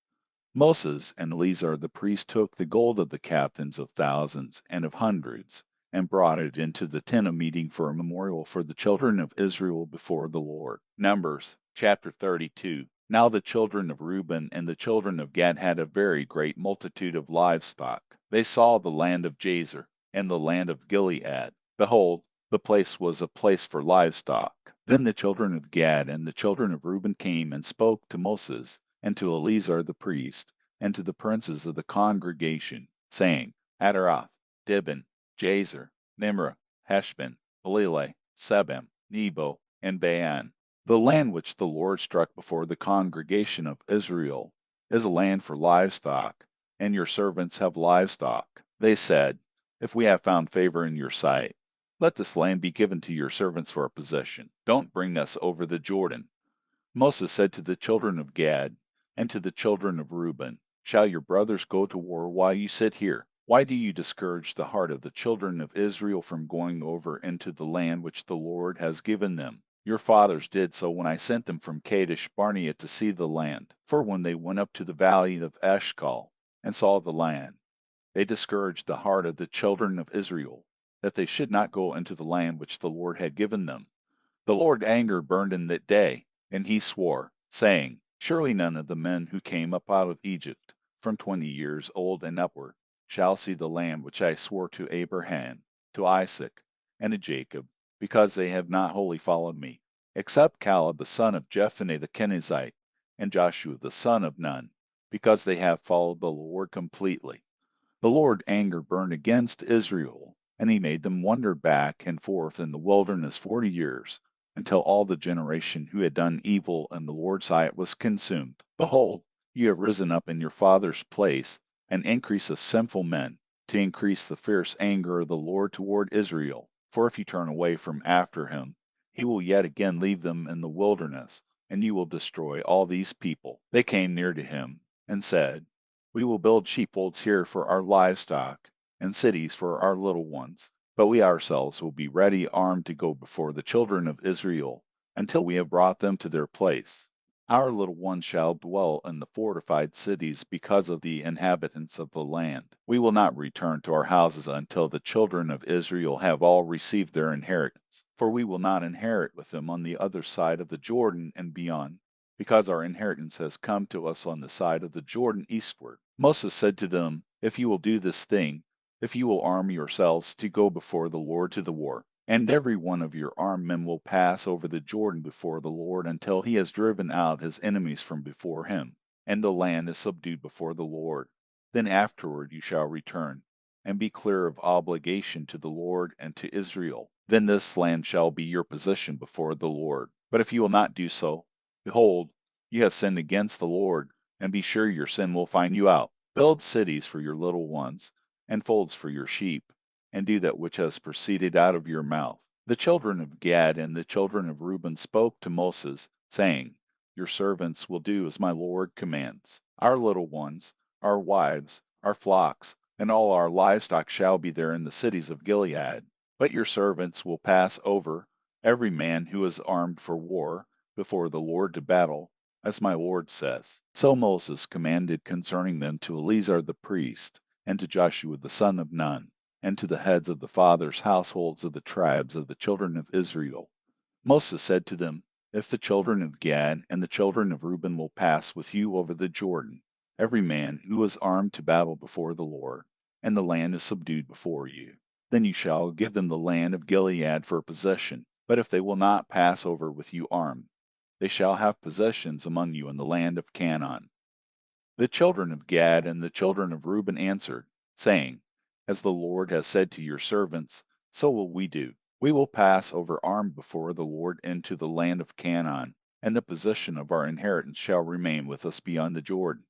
Moses and Eleazar the priest took the gold of the captains of thousands and of hundreds, and brought it into the tent of meeting for a memorial for the children of Israel before the Lord. Numbers chapter 32. Now the children of Reuben and the children of Gad had a very great multitude of livestock. They saw the land of Jazer and the land of Gilead. Behold, the place was a place for livestock. Then the children of Gad and the children of Reuben came and spoke to Moses and to Eleazar the priest, and to the princes of the congregation, saying, Adaroth, Dibon, Jazer, Nimrah, Heshbon, Eleleh, Sebam, Nebo, and Baan. The land which the Lord struck before the congregation of Israel is a land for livestock, and your servants have livestock. They said, If we have found favor in your sight, let this land be given to your servants for a possession. Don't bring us over the Jordan. Moses said to the children of Gad and to the children of Reuben, Shall your brothers go to war while you sit here? Why do you discourage the heart of the children of Israel from going over into the land which the Lord has given them? Your fathers did so when I sent them from Kadesh Barnea to see the land. For when they went up to the valley of Eshcol and saw the land, they discouraged the heart of the children of Israel, that they should not go into the land which the Lord had given them. The Lord's anger burned in that day, and he swore, saying, Surely none of the men who came up out of Egypt, from 20 years old and upward, shall see the land which I swore to Abraham, to Isaac, and to Jacob, because they have not wholly followed me, except Caleb the son of Jephunneh the Kenizzite, and Joshua the son of Nun, because they have followed the Lord completely. The Lord's anger burned against Israel, and he made them wander back and forth in the wilderness 40 years, until all the generation who had done evil in the Lord's sight was consumed. Behold, you have risen up in your father's place, an increase of sinful men, to increase the fierce anger of the Lord toward Israel. For if you turn away from after him, he will yet again leave them in the wilderness, and you will destroy all these people. They came near to him, and said, We will build sheepfolds here for our livestock, and cities for our little ones. But we ourselves will be ready armed to go before the children of Israel, until we have brought them to their place. Our little ones shall dwell in the fortified cities because of the inhabitants of the land. We will not return to our houses until the children of Israel have all received their inheritance. For we will not inherit with them on the other side of the Jordan and beyond, because our inheritance has come to us on the side of the Jordan eastward. Moses said to them, If you will do this thing, if you will arm yourselves to go before the Lord to the war, and every one of your armed men will pass over the Jordan before the Lord until he has driven out his enemies from before him, and the land is subdued before the Lord. Then afterward you shall return, and be clear of obligation to the Lord and to Israel. Then this land shall be your possession before the Lord. But if you will not do so, behold, you have sinned against the Lord, and be sure your sin will find you out. Build cities for your little ones, and folds for your sheep, and do that which has proceeded out of your mouth. The children of Gad and the children of Reuben spoke to Moses, saying, Your servants will do as my Lord commands. Our little ones, our wives, our flocks, and all our livestock shall be there in the cities of Gilead. But your servants will pass over, every man who is armed for war, before the Lord to battle, as my Lord says. So Moses commanded concerning them to Eleazar the priest, and to Joshua the son of Nun, and to the heads of the fathers' households of the tribes of the children of Israel. Moses said to them, If the children of Gad and the children of Reuben will pass with you over the Jordan, every man who is armed to battle before the Lord, and the land is subdued before you, then you shall give them the land of Gilead for possession. But if they will not pass over with you armed, they shall have possessions among you in the land of Canaan. The children of Gad and the children of Reuben answered, saying, As the Lord has said to your servants, so will we do. We will pass over armed before the Lord into the land of Canaan, and the possession of our inheritance shall remain with us beyond the Jordan.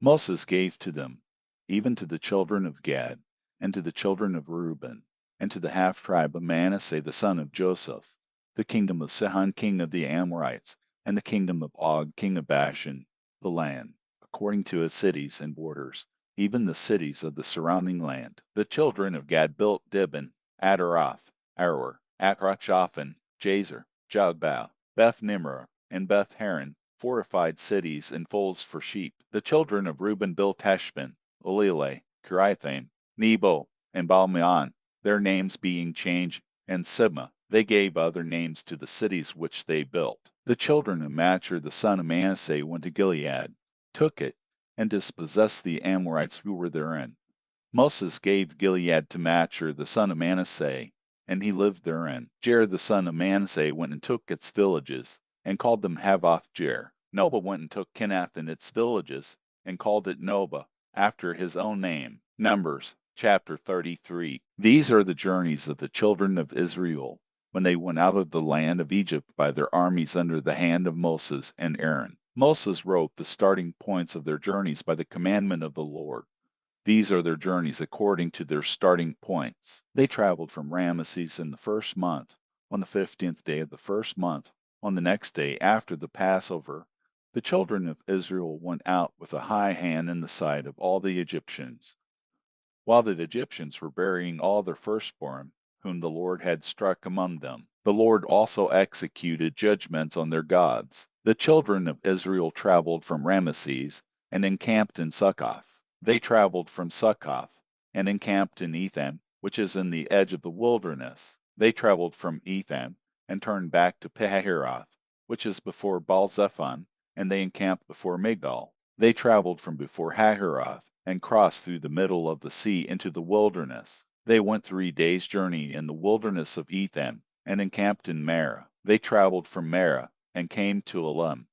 Moses gave to them, even to the children of Gad, and to the children of Reuben, and to the half tribe of Manasseh the son of Joseph, the kingdom of Sihon king of the Amorites, and the kingdom of Og king of Bashan, the land, according to its cities and borders, even the cities of the surrounding land. The children of Gad built Dibon, Adaroth, Aroer, Akrachaphan, Jazer, Jogbah, Beth Nimrah, and Beth Haran, fortified cities and folds for sheep. The children of Reuben built Heshbon, Eleleh, Kiriathaim, Nebo, and Baalmeon, their names being changed, and Sibmah. They gave other names to the cities which they built. The children of Machir the son of Manasseh went to Gilead, took it, and dispossessed the Amorites who were therein. Moses gave Gilead to Machir the son of Manasseh, and he lived therein. Jair the son of Manasseh went and took its villages, and called them Havoth Jair. Noba went and took Kenath and its villages, and called it Noba, after his own name. Numbers chapter 33. These are the journeys of the children of Israel, when they went out of the land of Egypt by their armies under the hand of Moses and Aaron. Moses wrote the starting points of their journeys by the commandment of the Lord. These are their journeys according to their starting points. They traveled from Ramesses in the first month, on the 15th day of the first month. On the next day after the Passover, the children of Israel went out with a high hand in the sight of all the Egyptians, while the Egyptians were burying all their firstborn, whom the Lord had struck among them. The Lord also executed judgments on their gods. The children of Israel traveled from Ramesses, and encamped in Succoth. They traveled from Succoth, and encamped in Etham, which is in the edge of the wilderness. They traveled from Etham, and turned back to Pihahiroth, which is before Baal-zephon, and they encamped before Migdol. They traveled from before Hahiroth, and crossed through the middle of the sea into the wilderness. They went 3 days' journey in the wilderness of Etham, and encamped in Marah. They traveled from Marah, and came to Elim.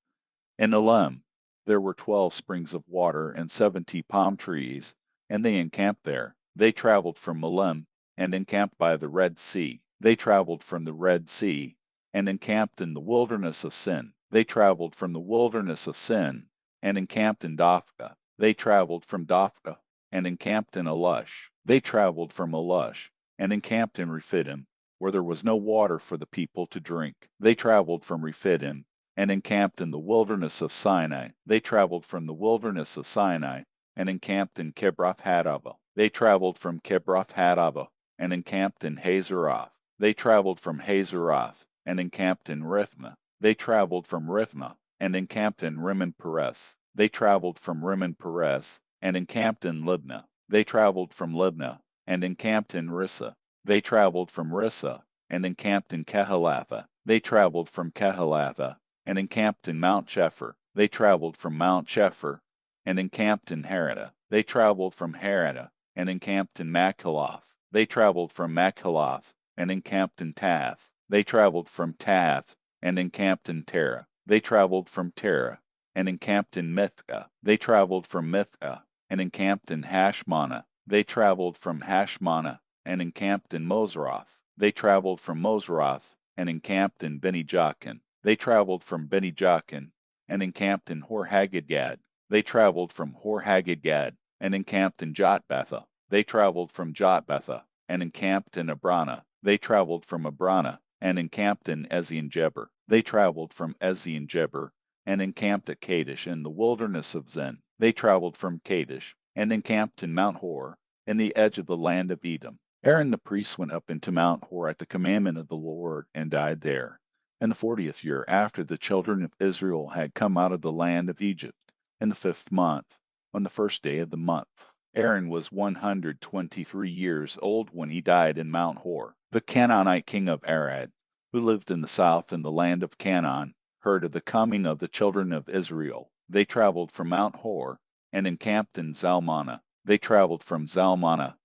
In Elim there were 12 springs of water and 70 palm trees, and they encamped there. They traveled from Elim, and encamped by the Red Sea. They traveled from the Red Sea, and encamped in the wilderness of Sin. They traveled from the wilderness of Sin, and encamped in Dophkah. They traveled from Dophkah, and encamped in Elush. They traveled from Elush, and encamped in Rephidim, where there was no water for the people to drink. They traveled from Rephidim, and encamped in the wilderness of Sinai. They traveled from the wilderness of Sinai, and encamped in Kibroth Hattaavah. They traveled from Kibroth Hattaavah, and encamped in Hazeroth. They traveled from Hazeroth, and encamped in Rithmah. They traveled from Rithmah, and encamped in Rimmon Perez. They traveled from Rimmon Perez, and encamped in Libnah. They traveled from Libnah, and encamped in Rissa. They traveled from Rissa, and encamped in Kehelatha. They traveled from Kehelatha, and encamped in Mount Shepher. They traveled from Mount Shepher, and encamped in Harada. They traveled from Harada, and encamped in Machaloth. They traveled from Machaloth, and encamped in Tath. They traveled from Tath, and encamped in Terah. They traveled from Terah, and encamped in Mithka. They traveled from Mithka, and encamped in Hashmona. They traveled from Hashmona, and encamped in Mosroth. They traveled from Mosroth, and encamped in Beni-Jaakan. They traveled from Beni-Jaakan, and encamped in Hor-Haggidgad. They traveled from Hor-Haggidgad, and encamped in Jotbatha. They traveled from Jotbatha, and encamped in Abrana. They traveled from Abrana, and encamped in Ezion-Geber. They traveled from Ezion-Geber, and encamped at Kadesh in the wilderness of Zin. They traveled from Kadesh, and encamped in Mount Hor, in the edge of the land of Edom. Aaron the priest went up into Mount Hor at the commandment of the Lord, and died there. In the 40th year after the children of Israel had come out of the land of Egypt, in the 5th month, on the 1st day of the month. Aaron was 123 years old when he died in Mount Hor. The Canaanite king of Arad, who lived in the south in the land of Canaan, heard of the coming of the children of Israel. They traveled from Mount Hor, and encamped in Zalmanah. They traveled from Zalmanah,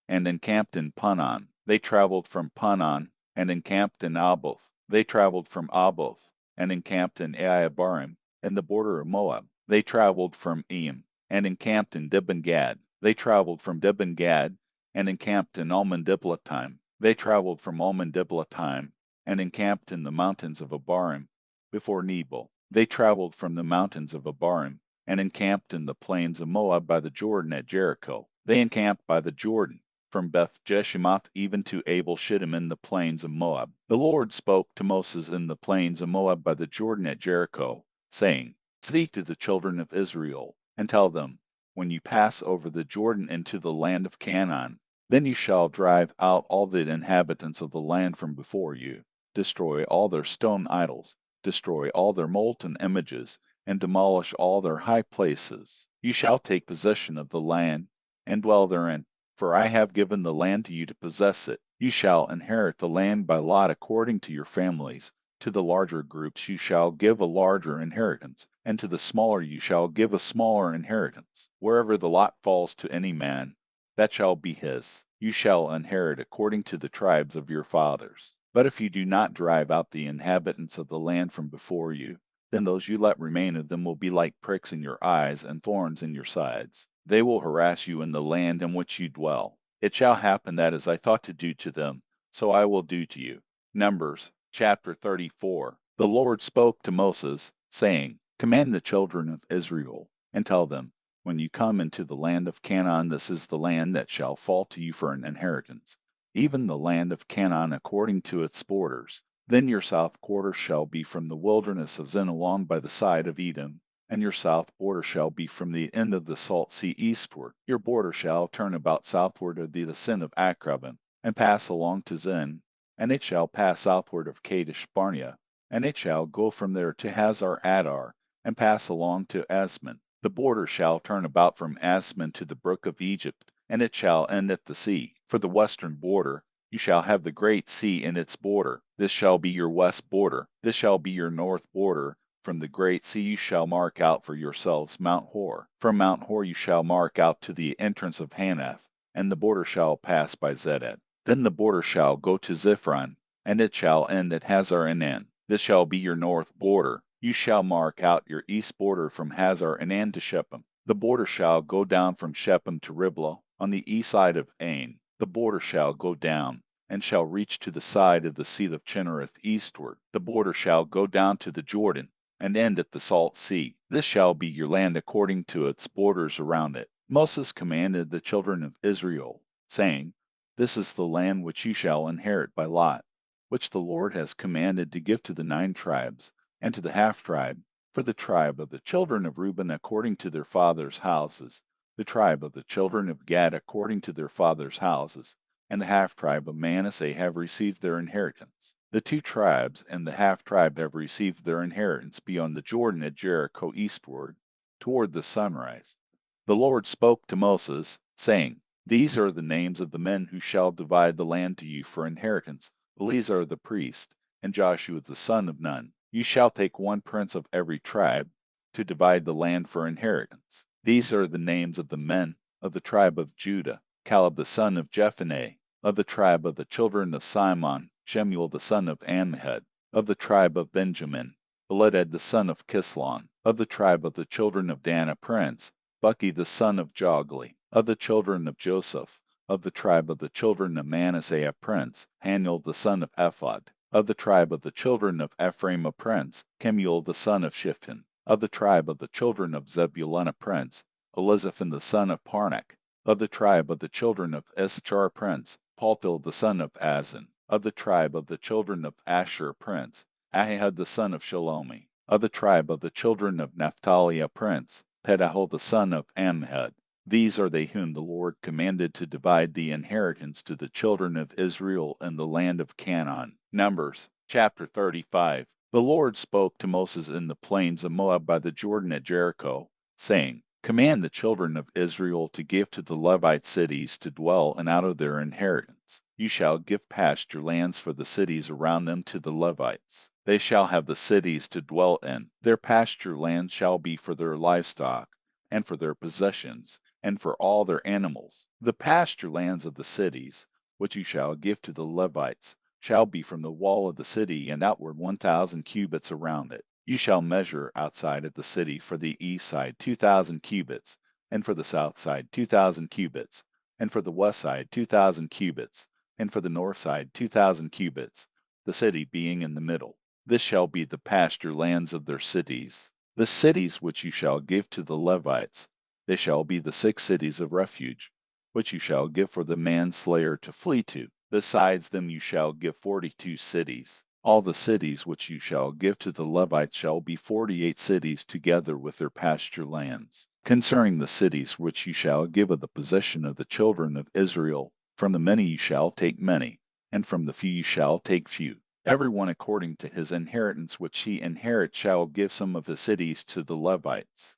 and encamped in Punon. They traveled from Punon, and encamped in Aboth. They traveled from Aboth, and encamped in Aibarim, in the border of Moab. They traveled from Eam, and encamped in Dibon-Gad. They traveled from Dibon-Gad, and encamped in Almon-Diblatime. They traveled from Almon-Diblatime, and encamped in the mountains of Abarim, before Nebo. They traveled from the mountains of Abarim, and encamped in the plains of Moab by the Jordan at Jericho. They encamped by the Jordan, from Beth Jeshimoth even to Abel Shittim in the plains of Moab. The Lord spoke to Moses in the plains of Moab by the Jordan at Jericho, saying, Speak to the children of Israel, and tell them, when you pass over the Jordan into the land of Canaan, then you shall drive out all the inhabitants of the land from before you, destroy all their stone idols, destroy all their molten images, and demolish all their high places. You shall take possession of the land, and dwell therein, for I have given the land to you to possess it. You shall inherit the land by lot according to your families. To the larger groups you shall give a larger inheritance, and to the smaller you shall give a smaller inheritance. Wherever the lot falls to any man, that shall be his. You shall inherit according to the tribes of your fathers. But if you do not drive out the inhabitants of the land from before you, then those you let remain of them will be like pricks in your eyes and thorns in your sides. They will harass you in the land in which you dwell. It shall happen that as I thought to do to them, so I will do to you. Numbers chapter 34. The Lord spoke to Moses, saying, Command the children of Israel, and tell them, when you come into the land of Canaan, this is the land that shall fall to you for an inheritance, even the land of Canaan according to its borders. Then your south quarter shall be from the wilderness of Zin along by the side of Edom, and your south border shall be from the end of the salt sea eastward. Your border shall turn about southward of the ascent of Akrabim, and pass along to Zin, and it shall pass southward of Kadesh Barnea, and it shall go from there to Hazar Adar, and pass along to Asman. The border shall turn about from Asman to the brook of Egypt, and it shall end at the sea. For the western border, you shall have the great sea in its border. This shall be your west border. This shall be your north border. From the great sea you shall mark out for yourselves Mount Hor. From Mount Hor you shall mark out to the entrance of Hanath, and the border shall pass by Zedad. Then the border shall go to Ziphron, and it shall end at Hazar Enan. This shall be your north border. You shall mark out your east border from Hazar Enan to Shechem. The border shall go down from Shechem to Riblah, on the east side of Ain. The border shall go down, and shall reach to the side of the sea of Chinnereth eastward. The border shall go down to the Jordan, and end at the salt sea. This shall be your land according to its borders around it. Moses commanded the children of Israel, saying, This is the land which you shall inherit by lot, which the Lord has commanded to give to the 9 tribes, and to the half-tribe, for the tribe of the children of Reuben according to their fathers' houses, the tribe of the children of Gad according to their fathers' houses, and the half-tribe of Manasseh have received their inheritance. The 2 tribes and the half-tribe have received their inheritance beyond the Jordan at Jericho eastward, toward the sunrise. The Lord spoke to Moses, saying, These are the names of the men who shall divide the land to you for inheritance: Eleazar the priest, and Joshua the son of Nun. You shall take 1 prince of every tribe, to divide the land for inheritance. These are the names of the men of the tribe of Judah: Caleb the son of Jephunneh; of the tribe of the children of Simon, Shemuel the son of Ammihed; of the tribe of Benjamin, Eledad the son of Kislon; of the tribe of the children of Dan a prince, Bucki the son of Jogli; of the children of Joseph; of the tribe of the children of Manasseh a prince, Haniel the son of Ephod; of the tribe of the children of Ephraim a prince, Kemuel the son of Shipton; of the tribe of the children of Zebulun a prince, Elizaphan the son of Parnak; of the tribe of the children of Issachar a prince, Paltil the son of Azan; of the tribe of the children of Asher a prince, Ahihud the son of Shalomi; of the tribe of the children of Naphtali a prince, Pedahel the son of Amhud. These are they whom the Lord commanded to divide the inheritance to the children of Israel in the land of Canaan. Numbers chapter 35. The Lord spoke to Moses in the plains of Moab by the Jordan at Jericho, saying, Command the children of Israel to give to the Levite cities to dwell in out of their inheritance. You shall give pasture lands for the cities around them to the Levites. They shall have the cities to dwell in. Their pasture lands shall be for their livestock, and for their possessions, and for all their animals. The pasture lands of the cities, which you shall give to the Levites, shall be from the wall of the city and outward 1,000 cubits around it. You shall measure outside of the city for the east side 2,000 cubits, and for the south side 2,000 cubits, and for the west side 2,000 cubits, and for the north side 2,000 cubits, the city being in the middle. This shall be the pasture lands of their cities. The cities which you shall give to the Levites, they shall be the 6 cities of refuge, which you shall give for the manslayer to flee to. Besides them you shall give 42 cities. All the cities which you shall give to the Levites shall be 48 cities together with their pasture lands. Concerning the cities which you shall give of the possession of the children of Israel, from the many you shall take many, and from the few you shall take few. Every one according to his inheritance which he inherits shall give some of his cities to the Levites.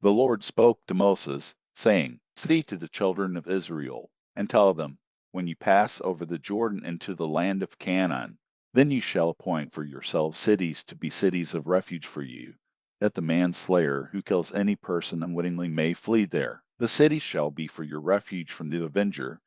The Lord spoke to Moses, saying, Speak to the children of Israel, and tell them, When you pass over the Jordan into the land of Canaan, then you shall appoint for yourselves cities to be cities of refuge for you, that the manslayer who kills any person unwittingly may flee there. The cities shall be for your refuge from the avenger,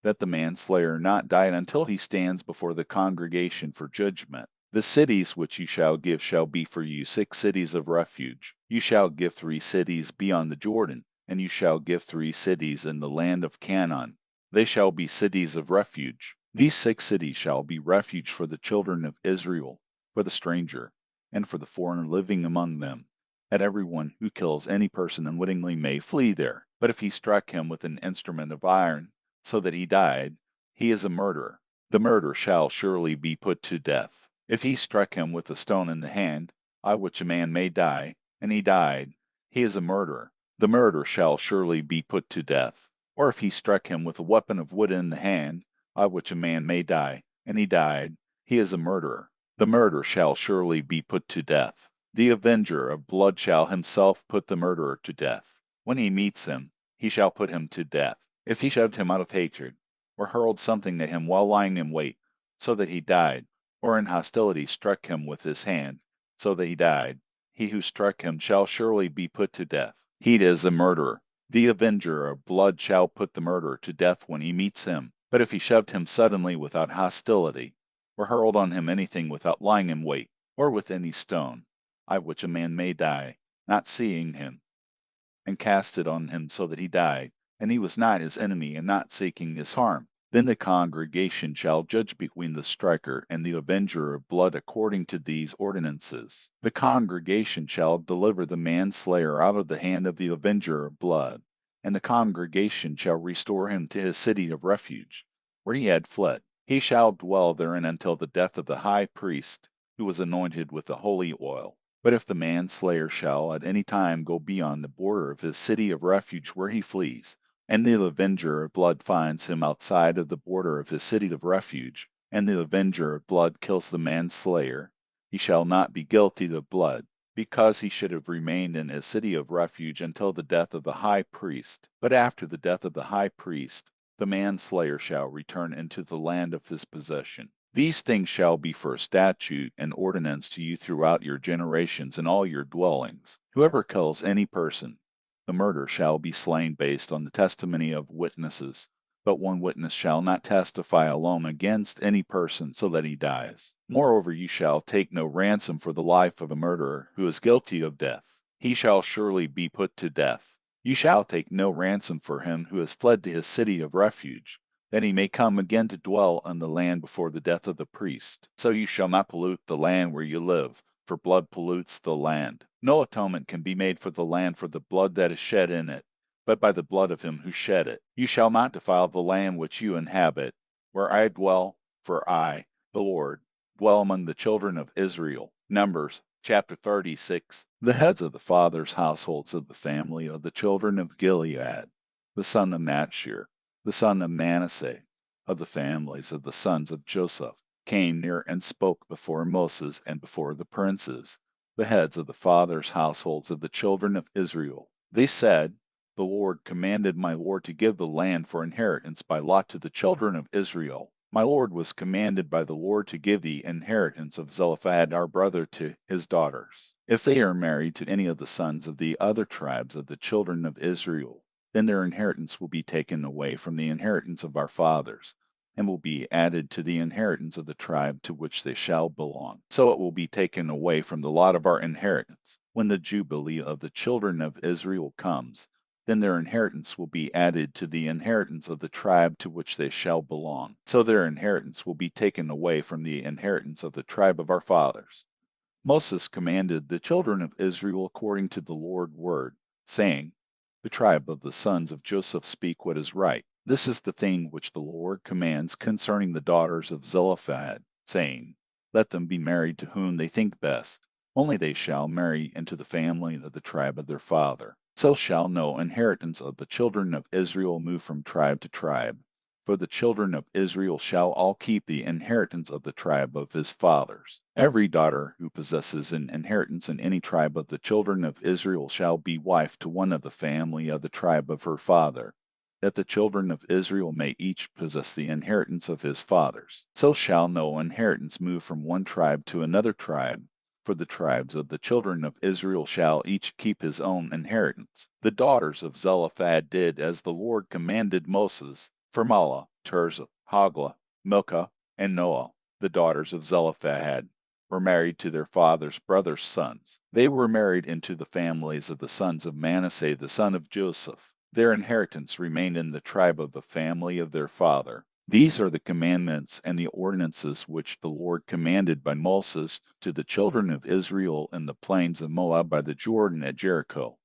that the manslayer not die until he stands before the congregation for judgment. The cities which you shall give shall be for you 6 cities of refuge. You shall give 3 cities beyond the Jordan, and you shall give 3 cities in the land of Canaan. They shall be cities of refuge. These 6 cities shall be refuge for the children of Israel, for the stranger, and for the foreigner living among them. That everyone who kills any person unwittingly may flee there. But if he struck him with an instrument of iron, so that he died, he is a murderer. The murderer shall surely be put to death. If he struck him with a stone in the hand, by which a man may die, and he died, he is a murderer. The murderer shall surely be put to death. Or if he struck him with a weapon of wood in the hand, by which a man may die, and he died, he is a murderer. The murderer shall surely be put to death. The avenger of blood shall himself put the murderer to death. When he meets him, he shall put him to death. If he shoved him out of hatred, or hurled something at him while lying in wait, so that he died, or in hostility struck him with his hand, so that he died, he who struck him shall surely be put to death. He is a murderer. The avenger of blood shall put the murderer to death when he meets him. But if he shoved him suddenly without hostility, or hurled on him anything without lying in wait, or with any stone, by which a man may die, not seeing him, and cast it on him so that he died, and he was not his enemy and not seeking his harm, then the congregation shall judge between the striker and the avenger of blood according to these ordinances. The congregation shall deliver the manslayer out of the hand of the avenger of blood, and the congregation shall restore him to his city of refuge, where he had fled. He shall dwell therein until the death of the high priest, who was anointed with the holy oil. But if the manslayer shall at any time go beyond the border of his city of refuge where he flees, and the avenger of blood finds him outside of the border of his city of refuge, and the avenger of blood kills the manslayer, he shall not be guilty of blood, because he should have remained in his city of refuge until the death of the high priest. But after the death of the high priest, the manslayer shall return into the land of his possession. These things shall be for a statute and ordinance to you throughout your generations in all your dwellings. Whoever kills any person, the murder shall be slain based on the testimony of witnesses. But one witness shall not testify alone against any person so that he dies. Moreover, you shall take no ransom for the life of a murderer who is guilty of death. He shall surely be put to death. You shall take no ransom for him who has fled to his city of refuge, that he may come again to dwell on the land before the death of the priest. So you shall not pollute the land where you live, for blood pollutes the land. No atonement can be made for the land for the blood that is shed in it, but by the blood of him who shed it. You shall not defile the land which you inhabit, where I dwell, for I, the Lord, dwell among the children of Israel. Numbers chapter 36. The heads of the fathers' households of the family of the children of Gilead, the son of Machir, the son of Manasseh, of the families of the sons of Joseph, came near and spoke before Moses and before the princes, the heads of the fathers' households of the children of Israel. They said, the Lord commanded my Lord to give the land for inheritance by lot to the children of Israel. My Lord was commanded by the Lord to give the inheritance of Zelophehad our brother to his daughters. If they are married to any of the sons of the other tribes of the children of Israel, then their inheritance will be taken away from the inheritance of our fathers, and will be added to the inheritance of the tribe to which they shall belong. So it will be taken away from the lot of our inheritance. When the jubilee of the children of Israel comes, then their inheritance will be added to the inheritance of the tribe to which they shall belong. So their inheritance will be taken away from the inheritance of the tribe of our fathers. Moses commanded the children of Israel according to the Lord's word, saying, the tribe of the sons of Joseph speak what is right. This is the thing which the Lord commands concerning the daughters of Zelophehad, saying, let them be married to whom they think best. Only they shall marry into the family of the tribe of their father. So shall no inheritance of the children of Israel move from tribe to tribe, for the children of Israel shall all keep the inheritance of the tribe of his fathers. Every daughter who possesses an inheritance in any tribe of the children of Israel shall be wife to one of the family of the tribe of her father, that the children of Israel may each possess the inheritance of his fathers. So shall no inheritance move from one tribe to another tribe, for the tribes of the children of Israel shall each keep his own inheritance. The daughters of Zelophehad did as the Lord commanded Moses, for Mahlah, Tirzah, Hoglah, Milcah, and Noah, the daughters of Zelophehad, were married to their father's brother's sons. They were married into the families of the sons of Manasseh the son of Joseph. Their inheritance remained in the tribe of the family of their father. These are the commandments and the ordinances which the Lord commanded by Moses to the children of Israel in the plains of Moab by the Jordan at Jericho.